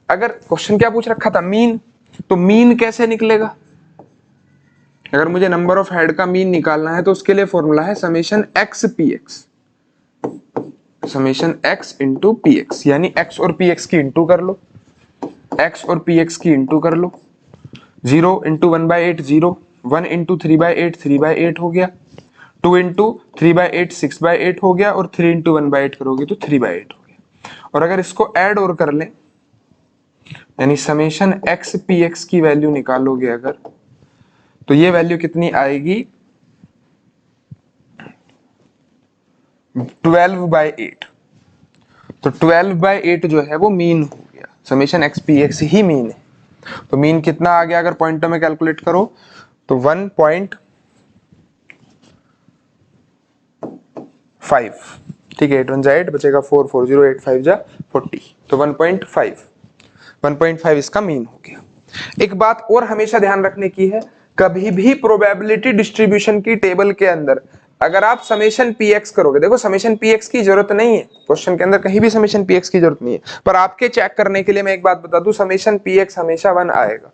अगर क्वेश्चन क्या पूछ रखा था, मीन, तो मीन कैसे निकलेगा, अगर मुझे नंबर ऑफ हेड का मीन निकालना है तो उसके लिए फॉर्मूला है summation x px। Summation x into P x, यानी x और पी एक्स की इंटू कर लो, x और पी एक्स की इंटू कर लो। 0 इंटू 1/8 0, 1 इंटू 3/8 3/8 हो गया, 2 इंटू 3/8 6/8 हो गया, और 3 इंटू 1/8 करोगे तो 3/8 हो गया। और अगर इसको ऐड और कर लें, यानी समेशन x पी एक्स की वैल्यू निकालोगे अगर, तो ये वैल्यू कितनी आएगी, 12/8। तो 12/8 जो है वो मीन हो गया, समेशन x पी एक्स ही मीन है। तो मीन कितना आ गया अगर पॉइंटों में कैलकुलेट करो तो 1.5, ठीक है, 8 1 जा 8 बचेगा 4 4 0 8 5 जा 40, तो 1.5 इसका मीन हो गया। एक बात और हमेशा ध्यान रखने की है, कभी भी प्रोबेबिलिटी डिस्ट्रीब्यूशन की टेबल के अंदर अगर आप समेशन पी एक्स करोगे, देखो समेशन पी एक्स की जरूरत नहीं है, क्वेश्चन के अंदर कहीं भी समेशन पी एक्स की जरूरत नहीं है, पर आपके चेक करने के लिए मैं एक बात बता दूं, समेशन पी एक्स हमेशा 1 आएगा।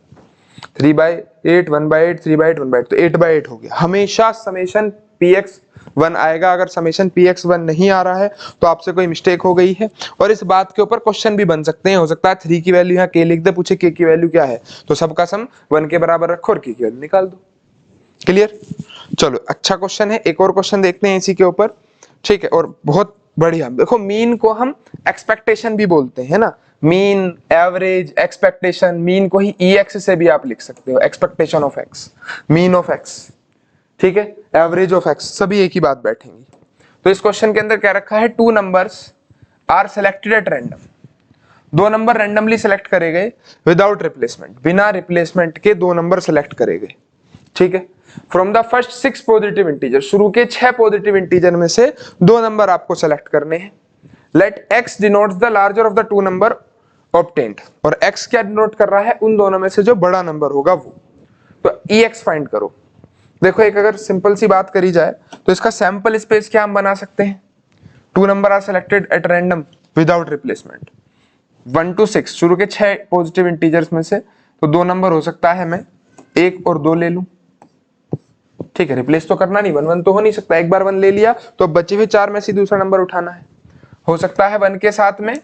3/8 1/8 3/8 1/8, तो 8/8 हो गया। हमेशा समेशन पी एक्स 1 आएगा। अगर समेशन पी एक्स 1 नहीं आ रहा है तो आपसे कोई मिस्टेक हो गई है। और इस बात के ऊपर क्वेश्चन भी बन सकते हैं, हो सकता है 3 की वैल्यू यहाँ के लिख दे, पूछे के की वैल्यू क्या है, तो सबका सम 1 के बराबर रखो और के की वैल्यू निकाल दो। क्लियर? चलो अच्छा क्वेश्चन है, एक और क्वेश्चन देखते हैं इसी के ऊपर, ठीक है, और बहुत बढ़िया। देखो मीन को हम एक्सपेक्टेशन भी बोलते हैं ना, मीन, एवरेज, एक्सपेक्टेशन, मीन को ही EX से भी आप लिख सकते हो, expectation of x, mean of x, ठीक है, एवरेज ऑफ एक्स, सभी एक ही बात बैठेंगी। तो इस क्वेश्चन के अंदर क्या रखा है, 2 numbers are selected at random, 2 number randomly select करे गए विदाउट रिप्लेसमेंट, बिना रिप्लेसमेंट के 2 नंबर सेलेक्ट करे गए, ठीक है। From the first 6 positive integer, शुरू के 6 पॉजिटिव इंटीजर में से 2 नंबर आपको सेलेक्ट करने हैं। Let x denotes the larger of the 2 number obtained, और x क्या डिनोट कर रहा है, उन दोनों में से जो बड़ा नंबर होगा वो। तो EX फाइंड करो। देखो एक अगर सिंपल सी बात करी जाए तो इसका सैंपल स्पेस क्या हम बना सकते हैं, 2 number are selected at random without replacement, 1 to 6, शुरू के 6 पॉजिटिव इंटीजर्स में से तो 2 नंबर हो सकता है, मैं 1 और 2 ले लूं, ठीक है, रिप्लेस तो करना नहीं, 1 1 तो हो नहीं सकता, एक बार 1 ले लिया तो बचे हुए 4 में से दूसरा नंबर उठाना है। हो सकता है 1 के साथ में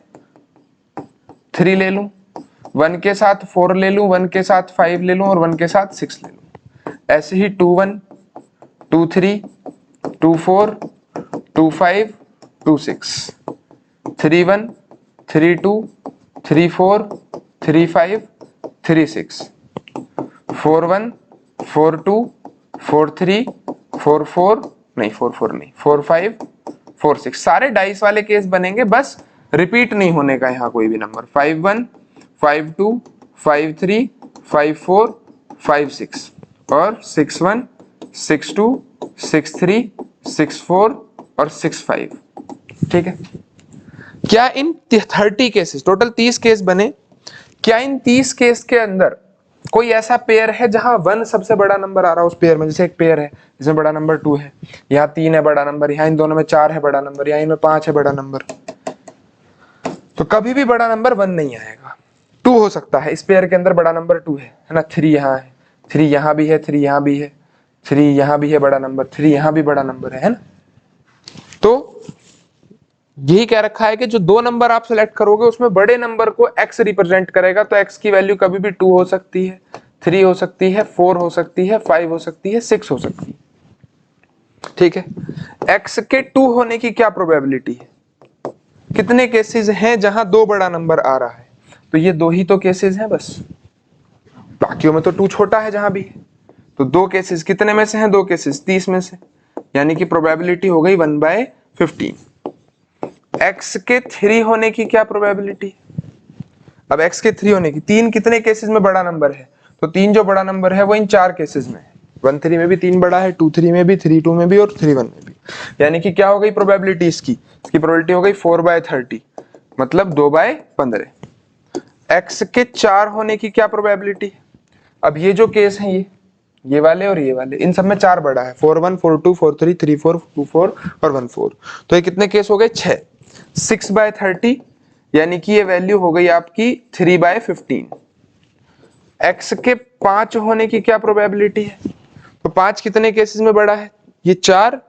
3 ले लूं, 1 के साथ 4 ले लूं, 1 के साथ 5 ले लूं और 1 के साथ 6 ले लूं। ऐसे ही 2 1 2 3 2 4 2 5 2 6, 3 1 3 2 3 4 3 5 3 6, 4 1 4 2 4 3 4 4 नहीं 4 4 नहीं 4 5 4 6, सारे डाइस वाले केस बनेंगे, बस रिपीट नहीं होने का यहाँ कोई भी नंबर। 5 1 5 2 5 3 5 4 5 6 और 6 1 6 2 6 3 6 4 और 6 5, ठीक है। क्या इन 30 केसेस, टोटल 30 केस बने, क्या इन 30 केस के अंदर कोई ऐसा पेयर है जहां 1 सबसे बड़ा नंबर आ रहा है उस पेयर में, जैसे एक पेयर है जिसमें बड़ा नंबर 2 है, यहाँ 3 है बड़ा नंबर, यहाँ इन दोनों में 4 है बड़ा नंबर, यहाँ इनमें 5 है बड़ा नंबर, तो कभी भी बड़ा नंबर 1 नहीं आएगा। 2 हो सकता है, इस पेयर के अंदर बड़ा नंबर 2 है ना, 3 यहाँ है, 3 यहाँ भी है, 3 यहाँ भी है, 3 यहाँ भी है बड़ा नंबर, 3 यहाँ भी बड़ा नंबर है ना। तो यही कह रखा है कि जो 2 नंबर आप सिलेक्ट करोगे उसमें बड़े नंबर को x रिप्रेजेंट करेगा, तो x की वैल्यू कभी भी 2 हो सकती है, 3 हो सकती है, 4 हो सकती है, 5 हो सकती है, 6 हो सकती है, ठीक है। x के 2 होने की क्या प्रोबेबिलिटी है, कितने केसेस हैं जहां 2 बड़ा नंबर आ रहा है, तो ये 2 ही तो केसेस हैं बस, बाकियों में तो 2 छोटा है जहां भी है, तो 2 केसेस कितने में से हैं, 2 केसेस 30 में से, यानी कि प्रोबेबिलिटी हो गई 1/15। x के 3 होने की क्या प्रोबेबिलिटी, अब x के 3 होने की, 3 कितने केसेस में बड़ा नंबर है, तो 3 जो बड़ा नंबर है वो इन 4 केसेस में है, 1 3 में भी 3 बड़ा है, 2 3 में भी, 3 2 में भी और 3 1 में भी, यानी कि क्या हो गई प्रोबेबिलिटी इसकी प्रोबेबिलिटी हो गई 4/30, मतलब 2/15। x के 4 होने की क्या प्रोबेबिलिटी, अब ये जो केस है ये वाले और ये वाले, इन सब में 4 बड़ा है, 4 1 4 2 4 3 3 4 2 4 और 1 4, तो ये कितने केस हो गए, 6, 6/30, यानी कि ये वैल्यू हो गई आपकी 3/15। x के 5 होने की क्या प्रोबेबिलिटी है, तो 5 कितने केसेस में बड़ा है, ये 4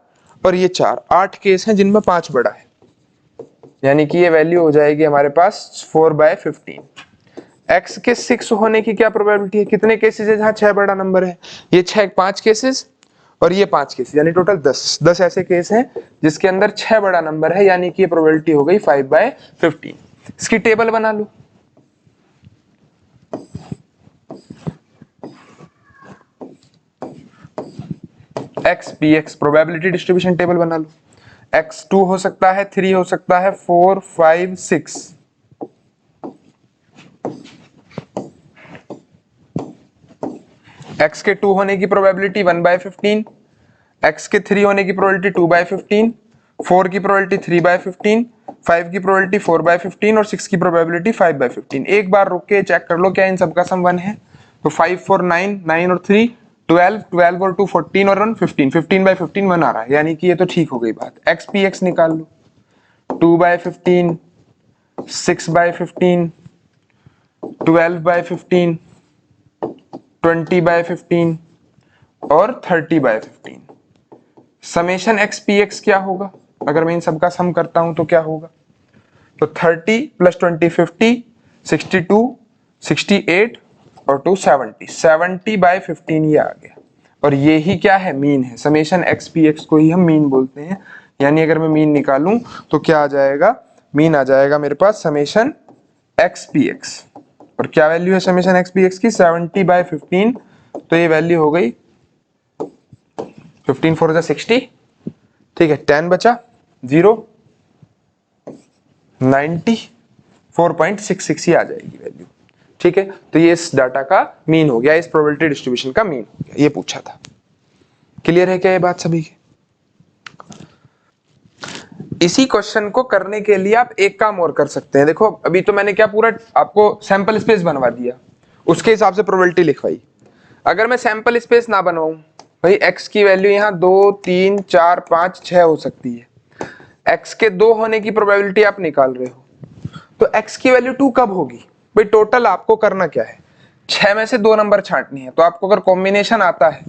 और ये 4, 8 केस हैं जिनमें 5 बड़ा है, यानी कि ये वैल्यू हो जाएगी हमारे पास 4/15। x के 6 होने की क्या प्रोबेबिलिटी है, कितने केसेस है जहां 6 बड़ा नंबर है, ये 5 केसेस और ये 5 केसेस, यानी टोटल 10 ऐसे केस हैं जिसके अंदर 6 बड़ा नंबर है, यानी कि ये प्रोबेबिलिटी हो गई 5/15। इसकी टेबल बना लो। X P X probability distribution table बना लो। x2 हो सकता है, 3 हो सकता है, 4, 5, 6। x के 2 होने की प्रोबेबिलिटी 1/15, x के 3 होने की प्रोबेबिलिटी 2/15, 4 की प्रोबेबिलिटी 3/15, 5 की प्रोबेबिलिटी 4/15 और 6 की प्रोबेबिलिटी 5/15। एक बार रुक के चेक कर लो क्या इन सबका सम 1 है। तो 5, 4, 9, 9 और 3 12, 12 और 2 14 और 1 15, 15/15 1 आ रहा है, यानी कि ये तो ठीक हो गई बात। एक्स पी एक्स निकाल लो। 2/15, 6/15, 12/15, 20/15 और 30/15। समेशन एक्स पी एक्स क्या होगा, अगर मैं इन सबका सम करता हूं तो क्या होगा। तो 30 + 20 50, 62, 68 और 2 70, 70/15 ये आ गया। और ये ही क्या है, मीन है। समेशन एक्स पी एक्स को ही हम मीन बोलते हैं। यानी अगर मैं मीन निकालूं तो क्या आ जाएगा, मीन आ जाएगा मेरे पास समेशन एक्स पी एक्स। और क्या वैल्यू है समेशन एक्स पी एक्स की, 70/15। तो ये वैल्यू हो गई 15 4 60, ठीक है, 10 बचा 0, 94.66 ही आ जाएगी वैल्यू। ठीक है, तो ये इस डाटा का मीन हो गया, इस प्रोबेबिलिटी डिस्ट्रीब्यूशन का मीन हो गया, ये पूछा था। क्लियर है क्या ये बात सभी की। इसी क्वेश्चन को करने के लिए आप एक काम और कर सकते हैं। देखो अभी तो मैंने क्या पूरा आपको सैंपल स्पेस बनवा दिया, उसके हिसाब से प्रोबेबिलिटी लिखवाई। अगर मैं सैंपल स्पेस ना बनवाऊं, भाई x की वैल्यू यहाँ 2, 3, 4, 5, 6 हो सकती है। x के 2 होने की प्रोबेबिलिटी आप निकाल रहे हो, तो x की वैल्यू 2 कब होगी। भाई टोटल आपको करना क्या है, 6 में से 2 नंबर छांटनी है। तो आपको अगर कॉम्बिनेशन आता है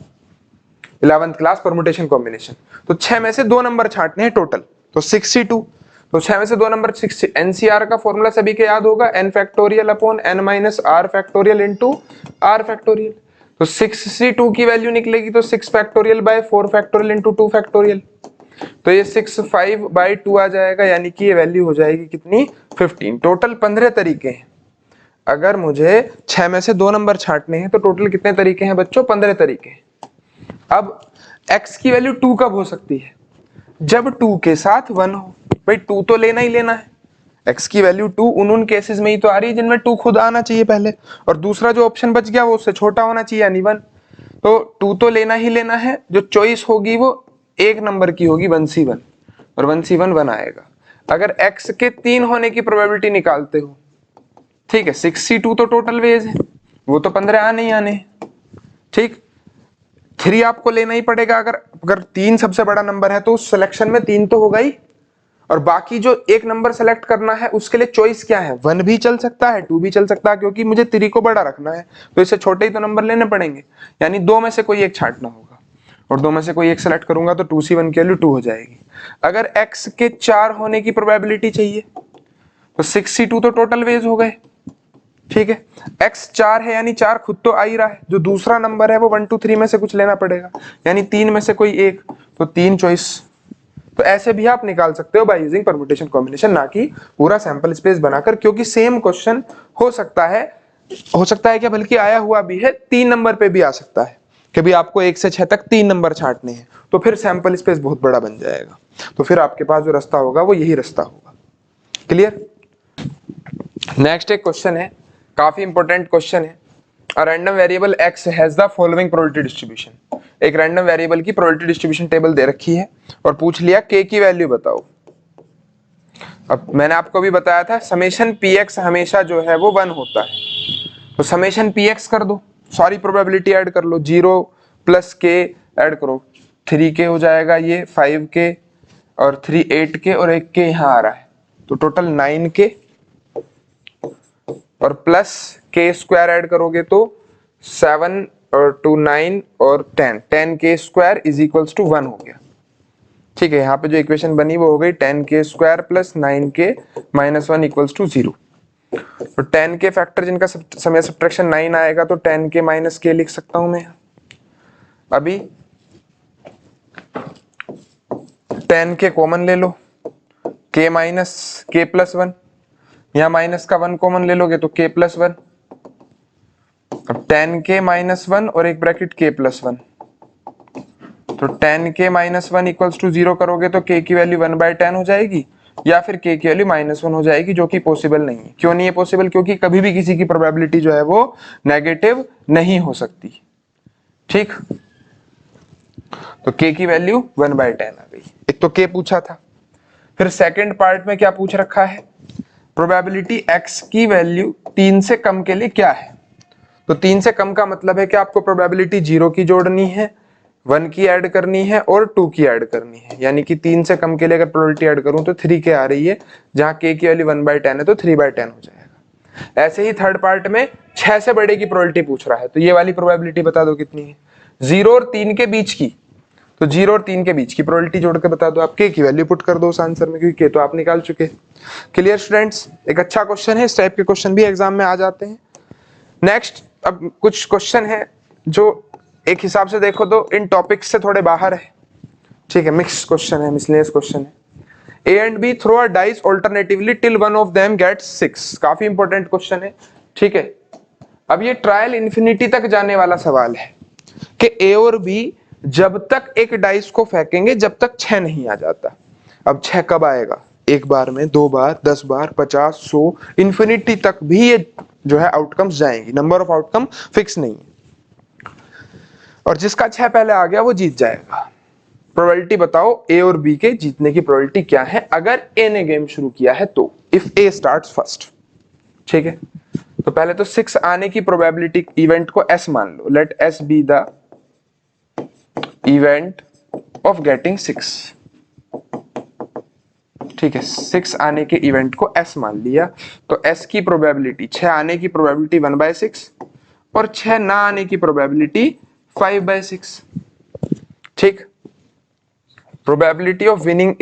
11th क्लास परमुटेशन कॉम्बिनेशन, तो 6 में से 2 नंबर छांटने हैं टोटल, तो 62। तो 6 में से 2 नंबर 6, एनसीआर का फॉर्मूला सभी के याद होगा, n factorial upon n minus r factorial into r factorial. तो 62 की वैल्यू निकलेगी तो 6 factorial by 4 factorial into 2 factorial. तो ये 65/2 आ जाएगा, यानी कि ये वैल्यू हो जाएगी कितनी, 15। टोटल 15 तरीके हैं। अगर मुझे 6 में से 2 नंबर छांटने हैं तो टोटल कितने तरीके हैं बच्चों, 15 तरीके हैं। अब x की वैल्यू 2 कब हो सकती है, जब 2 के साथ 1 हो। भाई 2 तो लेना ही लेना है, x की वैल्यू 2 उन केसेस में ही तो आ रही है जिनमें 2 खुद आना चाहिए पहले, और दूसरा जो ऑप्शन बच गया वो उससे छोटा होना चाहिए, यानी 1। तो 2 तो लेना ही लेना है, जो चॉइस होगी वो एक नंबर की होगी, 1C1, और 1C1 1 आएगा। अगर x के 3 होने की प्रोबेबिलिटी निकालते हो, ठीक है, 62 तो टोटल वेज है, वो तो 15 आने ही आने हैं, ठीक। 3 आपको लेना ही पड़ेगा, अगर 3 सबसे बड़ा नंबर है तो उस सिलेक्शन में 3 तो होगा ही, और बाकी जो एक नंबर सेलेक्ट करना है उसके लिए चॉइस क्या है, 1 भी चल सकता है, 2 भी चल सकता है, क्योंकि मुझे 3 को बड़ा रखना है तो इससे छोटे ही तो नंबर लेने पड़ेंगे। यानी 2 में से कोई एक छांटना होगा, और 2 में से कोई एक सेलेक्ट करूंगा तो 2C1 की वैल्यू 2 हो जाएगी। अगर x के 4 होने की प्रोबेबिलिटी चाहिए तो 62 तो टोटल वेज हो गए, ठीक है। x 4 है, यानी 4 खुद तो आ ही रहा है, जो दूसरा नंबर है वो 1 2 3 में से कुछ लेना पड़ेगा, यानी 3 में से कोई एक, तो 3 चॉइस। तो ऐसे भी आप निकाल सकते हो बाय यूजिंग परम्यूटेशन कॉम्बिनेशन, ना कि पूरा सैंपल स्पेस बनाकर, क्योंकि सेम क्वेश्चन हो सकता है क्या, बल्कि आया हुआ भी है 3 नंबर पे भी आ सकता है कि भी आपको 1 से 6 तक 3 नंबर छांटने हैं, तो फिर सैंपल स्पेस बहुत बड़ा बन जाएगा। तो फिर आपके पास जो रास्ता होगा वो यही रास्ता होगा। क्लियर। नेक्स्ट एक क्वेश्चन है, काफी इंपॉर्टेंट क्वेश्चन है। A random variable x has the following probability distribution। एक रैंडम वेरिएबल की प्रोबेबिलिटी डिस्ट्रीब्यूशन टेबल दे रखी है और पूछ लिया k की वैल्यू बताओ। अब मैंने आपको भी बताया था समेशन px हमेशा जो है वो 1 होता है, तो समेशन px कर दो, सारी प्रोबेबिलिटी ऐड कर लो, 0 + k ऐड करो, 3k हो जाएगा, ये 5k और 3 8k और 1k यहाँ आ रहा है, तो टोटल 9k और प्लस k स्क्वायर ऐड करोगे तो 7 और 2 9 और 10 10k square is equals to 1 हो गया। ठीक है, यहाँ पे जो इक्वेशन बनी वो हो गई 10k² plus 9k minus 1 equals to 0। तो 10k फैक्टर जिनका समय सब्ट्रैक्शन 9 आएगा तो 10k माइनस k लिख सकता हूं मैं। अभी 10k कॉमन ले लो, k माइनस k प्लस 1, यहाँ माइनस का 1 कॉमन ले लोगे तो k प्लस 1। अब 10k माइनस 1 और एक ब्रैकेट k प्लस 1, तो 10k माइनस 1 इक्वल्स टू 0 करोगे तो k की वैल्यू 1/10 हो जाएगी, या फिर k की वैल्यू -1 हो जाएगी, जो कि पॉसिबल नहीं है। क्यों नहीं है पॉसिबल? क्योंकि कभी भी किसी की प्रोबेबिलिटी जो है वो नेगेटिव नहीं हो सकती। ठीक, तो k की वैल्यू 1/10 आ गई। एक तो k पूछा था, फिर सेकंड पार्ट में क्या पूछ रखा है, प्रोबेबिलिटी x की वैल्यू 3 से कम के लिए क्या है। तो 3 से कम का मतलब है कि आपको प्रोबेबिलिटी 0 की जोड़नी है, 1 की ऐड करनी है और 2 की ऐड करनी है। यानी कि 3 से कम के लिए अगर प्रोबेबिलिटी ऐड करूं तो 3k आ रही है, जहां k की वैल्यू 1/10 है तो 3/10 हो जाएगा। ऐसे ही थर्ड पार्ट में 6 से बड़े की प्रोबेबिलिटी पूछ रहा है, तो ये वाली प्रोबेबिलिटी बता दो कितनी है, 0 और 3 के बीच की। तो 0 और 3 के बीच की प्रोबेबिलिटी जोड़ के बता दो, आप k की वैल्यू पुट कर दो उस आंसर में, क्योंकि k तो आप निकाल चुके। Clear students? एक अच्छा क्वेश्चन है, इस टाइप के क्वेश्चन भी एग्जाम में आ जाते हैं। नेक्स्ट, अब कुछ क्वेश्चन है जो एक हिसाब से देखो तो इन टॉपिक्स से थोड़े बाहर है। ठीक है, मिक्स क्वेश्चन है, मिसलेनियस क्वेश्चन है। A and B throw a dice alternatively till one of them gets 6। काफी इंपॉर्टेंट क्वेश्चन है। ठीक है, अब ये ट्रायल इन्फिनिटी तक जाने वाला सवाल है कि A और B जब तक एक डाइस को फेंकेंगे जब तक 6 नहीं आ जाता। अब 6 कब आएगा? एक बार में, 2 बार, 10 बार, 50, 100, इन्फिनिटी तक भी ये जो है आउटकम्स जाएंगी। नंबर ऑफ आउटकम फिक्स नहीं है, और जिसका 6 पहले आ गया वो जीत जाएगा। प्रोबेबिलिटी बताओ ए और बी के जीतने की प्रोबेबिलिटी क्या है अगर ए ने गेम शुरू किया है तो, इफ ए स्टार्ट्स फर्स्ट। ठीक है, तो पहले तो 6 आने की प्रोबेबिलिटी, इवेंट को एस मान लो, let S be the event of getting 6। ठीक है, 6 आने के इवेंट को एस मान लिया, तो एस की प्रोबेबिलिटी, 6 आने की प्रोबेबिलिटी 1/6 और 6 ना आने की प्रोबेबिलिटी 5/6। ठीक, प्रोबेबिलिटी ऑफ विनिंग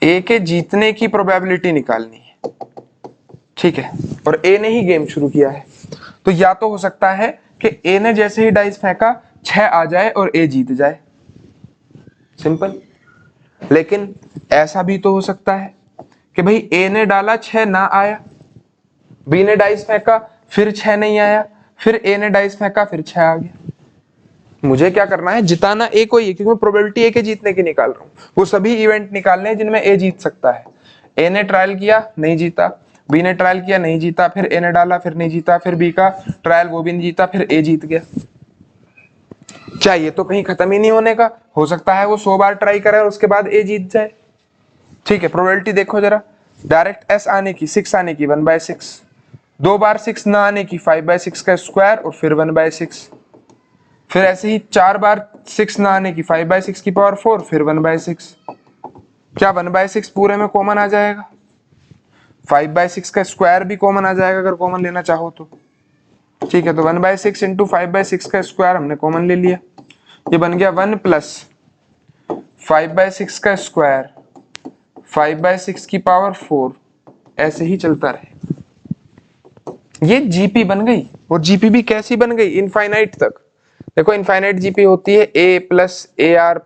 ए के जीतने की प्रोबेबिलिटी निकालनी है। ठीक है, और ए ने ही गेम शुरू किया है, तो या तो हो सकता है कि ए ने जैसे ही डाइस फेंका 6 आ जाए और ए जीत जाए, सिंपल। लेकिन ऐसा भी तो हो सकता है कि भाई ए ने डाला 6 ना आया, बी ने डाइस फेंका फिर 6 नहीं आया, फिर ए ने डाइस फेंका फिर 6 आ गया। मुझे क्या करना है, जिताना ए को ही, क्योंकि मैं प्रोबेबिलिटी ए के जीतने की निकाल रहा हूं। वो सभी इवेंट निकालने हैं जिनमें ए जीत सकता है। ए ने ट्रायल किया नहीं जीता, बी ने ट्रायल किया नहीं जीता, फिर ए ने डाला फिर नहीं जीता, फिर बी का ट्रायल वो भी नहीं जीता, फिर ए जीत गया। क्या ये तो कहीं खत्म ही नहीं होने का? हो सकता है वो 100 बार ट्राई करे और उसके बाद ए जीत जाए। ठीक है, प्रोबेबिलिटी देखो जरा, डायरेक्ट एस आने की, 6 आने की 1/6, 2 बार 6 ना आने की 5/6 का स्क्वायर और फिर 1/6, फिर ऐसे ही 4 बार 6 ना आने की 5/6 की पावर 4 फिर 1/6। क्या 1/6 पूरे में कॉमन आ जाएगा? 5/6 का स्क्वायर भी कॉमन आ जाएगा अगर कॉमन लेना चाहो तो। ठीक है, तो 1/6 इंटू 5/6 का स्क्वायर हमने कॉमन ले लिया, ये बन गया 1 प्लस 5/6 का स्क्वायर 5/6 की पावर 4, ऐसे ही चलता रहे। ये जीपी बन गई, और जीपी भी कैसी बन गई? इनफाइनाइट तक। देखो इनफाइनाइट जीपी होती है a plus A R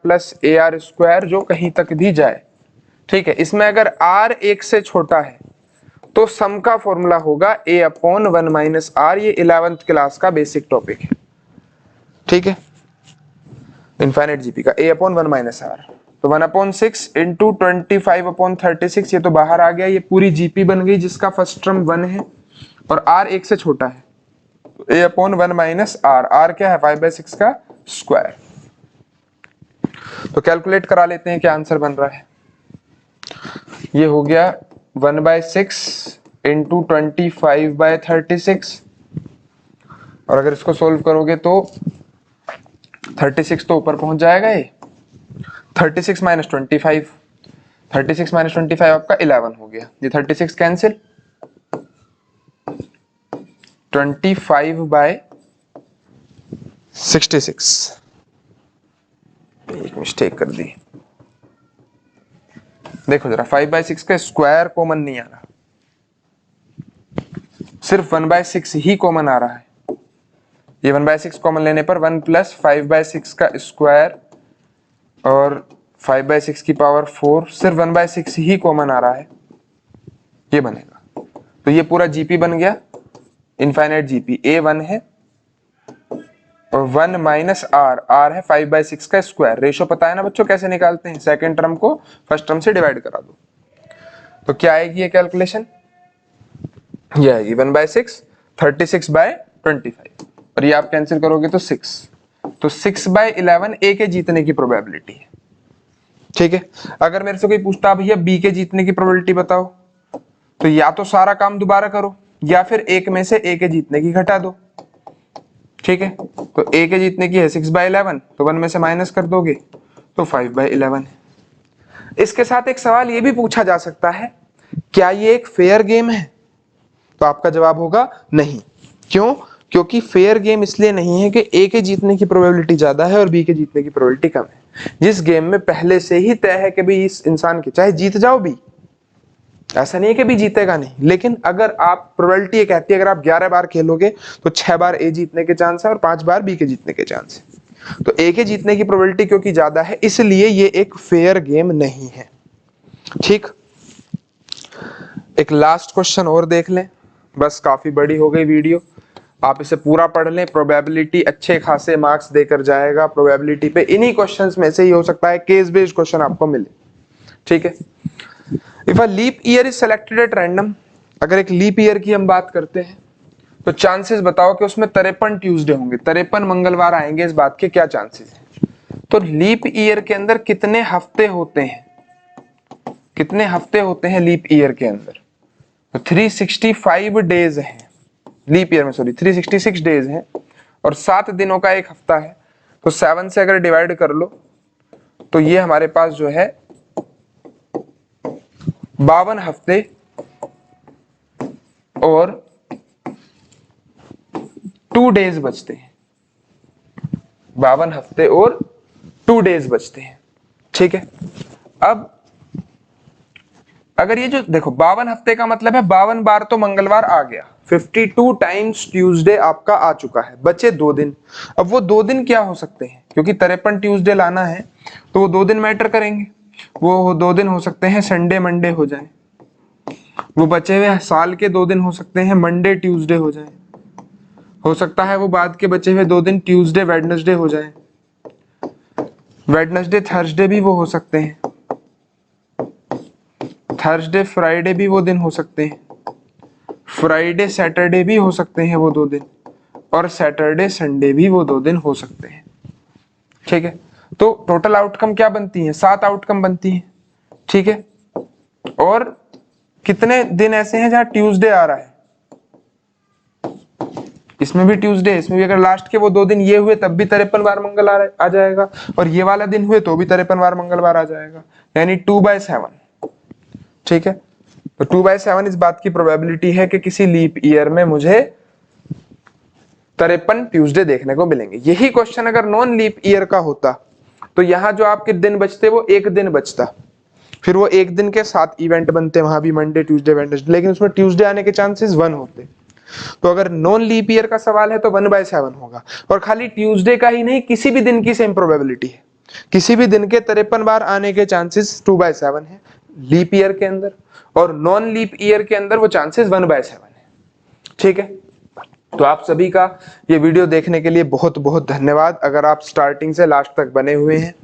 square, जो कहीं तक भी जाए। ठीक है, इसमें अगर r 1 से छोटा है तो सम का फॉर्मूला होगा a/1 - r। ये 11th क्लास का बेसिक टॉपिक है। ठीक है, इनफाइनाइट जीपी का a/1 - r, तो 1/6 इंटू 25/36, ये तो बाहर आ गया, ये पूरी जीपी बन गई जिसका फर्स्ट टर्म 1 है और r 1 से छोटा है, a/1 - r, r क्या है? 5/6 का स्क्वायर। तो कैलकुलेट करा लेते हैं क्या आंसर बन रहा है। ये हो गया 1/6 इंटू 25/36, और अगर इसको सोल्व करोगे तो 36 तो ऊपर पहुंच जाएगा, ये 36 - 25, 36 - 25 आपका 11 हो गया, ये 36 कैंसिल, 25/66, एक मिस्टेक कर दी, देखो जरा 5/6 का स्क्वायर कॉमन नहीं आ रहा, सिर्फ 1/6 ही कॉमन आ रहा है। ये 1/6 कॉमन लेने पर 1 + 5/6 का स्क्वायर और 5/6 की पावर 4, सिर्फ 1/6 ही कॉमन आ रहा है, ये बनेगा। तो ये पूरा जीपी बन गया, इनफाइनाइट जीपी। ए 1 है और 1 - r है 5/6 का स्क्वायर। रेशो पता है ना बच्चों कैसे निकालते हैं, सेकंड टर्म को फर्स्ट टर्म से डिवाइड करा दो। तो क्या आएगी ये कैलकुलेशन, ये आएगी 1/6 36/25, और ये आप कैंसिल करोगे तो 6, तो 6/11 ए के जीतने की प्रोबेबिलिटी है। ठीक है, अगर मेरे से कोई पूछता भैया बी के जीतने की प्रोबेबिलिटी बताओ, तो या तो सारा काम दोबारा करो या फिर एक में से ए के जीतने की घटा दो। ठीक है, तो ए के जीतने की है 6/11, तो 1 में से माइनस कर दोगे तो 5/11 है। इसके साथ एक सवाल ये भी पूछा जा सकता है, क्या ये एक फेयर गेम है? तो आपका जवाब होगा नहीं। क्यों? क्योंकि फेयर गेम इसलिए नहीं है कि ए के जीतने की प्रोबेबिलिटी ज्यादा है और बी के जीतने की प्रोबेबिलिटी कम है। जिस गेम में पहले से ही तय है कि भाई इस इंसान के चाहे जीत जाओ भी, ऐसा नहीं है कि भी जीतेगा नहीं, लेकिन अगर आप प्रोबेबिलिटी ये कहती है अगर आप 11 बार खेलोगे तो 6 बार ए जीतने के चांस है और 5 बार बी के जीतने के चांस है। तो ए के जीतने की प्रोबेबिलिटी क्योंकि ज्यादा है, इसलिए ये एक फेयर गेम नहीं है। ठीक, एक लास्ट क्वेश्चन और देख लें, बस काफी बड़ी हो गई वीडियो, आप इसे पूरा पढ़ लें। प्रोबेबिलिटी अच्छे खासे मार्क्स देकर जाएगा, प्रोबेबिलिटी पे इन्हीं क्वेश्चंस में से ही हो सकता है केस बेस्ड क्वेश्चन आपको मिले। ठीक है, if a leap year is selected at random, अगर एक लीप ईयर की हम बात करते हैं तो चांसेस बताओ कि उसमें 53 ट्यूसडे होंगे, 53 मंगलवार आएंगे, इस बात के क्या चांसेस हैं? तो लीप ईयर के अंदर कितने हफ्ते होते हैं, कितने हफ्ते होते हैं लीप ईयर के अंदर? तो 365 डेज हैं लीप ईयर में, सॉरी 366 डेज हैं और 7 दिनों का एक हफ्ता है। तो 7 से अगर डिवाइड कर लो तो ये हमारे पास जो है 52 हफ्ते और 2 डेज बचते हैं, 52 हफ्ते और 2 डेज बचते हैं। ठीक है, अब अगर ये जो देखो 52 हफ्ते का मतलब है 52 बार तो मंगलवार आ गया, 52 टाइम्स ट्यूसडे आपका आ चुका है, बचे 2 दिन। अब वो 2 दिन क्या हो सकते हैं, क्योंकि 53 ट्यूसडे लाना है तो वो 2 दिन मैटर करेंगे। वो 2 दिन हो सकते हैं संडे मंडे हो जाए, वो बचे हुए साल के 2 दिन हो सकते हैं मंडे ट्यूसडे हो जाए, हो सकता है वो बाद के बचे हुए 2 दिन ट्यूसडे वेडनेसडे हो जाए, वेडनेसडे थर्सडे भी वो हो सकते हैं, थर्सडे फ्राइडे भी वो दिन हो सकते हैं, फ्राइडे सैटरडे भी हो सकते हैं वो 2 दिन, और सैटरडे संडे भी वो 2 दिन हो सकते हैं। ठीक है, तो टोटल आउटकम क्या बनती है? 7 आउटकम बनती है। ठीक है, और कितने दिन ऐसे हैं जहां ट्यूसडे आ रहा है? इसमें भी ट्यूसडे, इसमें भी अगर लास्ट के वो 2 दिन ये हुए तब भी 53 बार मंगल आ जाएगा, और ये वाला दिन हुए तो भी 53 बार मंगलवार आ जाएगा, यानी 2/7। ठीक है, तो 2/7 इस बात की प्रोबेबिलिटी है कि किसी लीप ईयर में मुझे 53 ट्यूसडे देखने को मिलेंगे। यही क्वेश्चन अगर नॉन लीप ईयर का होता तो यहां जो आपके दिन बचते वो एक दिन बचता, फिर वो एक दिन के 7 इवेंट बनते, वहां भी मंडे ट्यूसडे वेडनेसडे, लेकिन उसमें ट्यूसडे आने के चांसेस 1 होते। तो अगर नॉन लीप ईयर का सवाल है तो 1/7 होगा, और खाली ट्यूसडे का ही नहीं किसी भी दिन की सेम प्रोबेबिलिटी है, किसी भी दिन के 53 बार आने के चांसेस 2/7 है लीप ईयर के अंदर, और नॉन लीप ईयर के अंदर वो चांसेस 1/7 है। ठीक है, तो आप सभी का ये वीडियो देखने के लिए बहुत बहुत धन्यवाद। अगर आप स्टार्टिंग से लास्ट तक बने हुए हैं,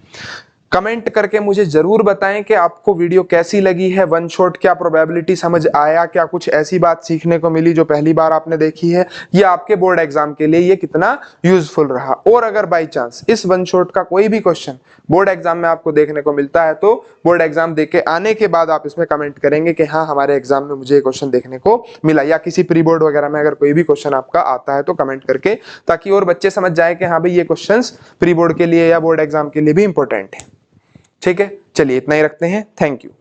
कमेंट करके मुझे जरूर बताएं कि आपको वीडियो कैसी लगी है, वन शॉट क्या प्रोबेबिलिटी समझ आया, क्या कुछ ऐसी बात सीखने को मिली जो पहली बार आपने देखी है, या आपके बोर्ड एग्जाम के लिए ये कितना यूजफुल रहा। और अगर बाई चांस इस वन शॉट का कोई भी क्वेश्चन बोर्ड एग्जाम में आपको देखने को मिलता है तो बोर्ड एग्जाम देके आने के बाद आप इसमें कमेंट करेंगे कि हाँ हमारे एग्जाम में मुझे क्वेश्चन देखने को मिला, या किसी प्री बोर्ड वगैरह में अगर कोई भी क्वेश्चन आपका आता है तो कमेंट करके, ताकि और बच्चे समझ जाए कि हाँ भाई ये क्वेश्चन प्री बोर्ड के लिए या बोर्ड एग्जाम के लिए भी इंपॉर्टेंट है। ठीक है, चलिए इतना ही रखते हैं, थैंक यू।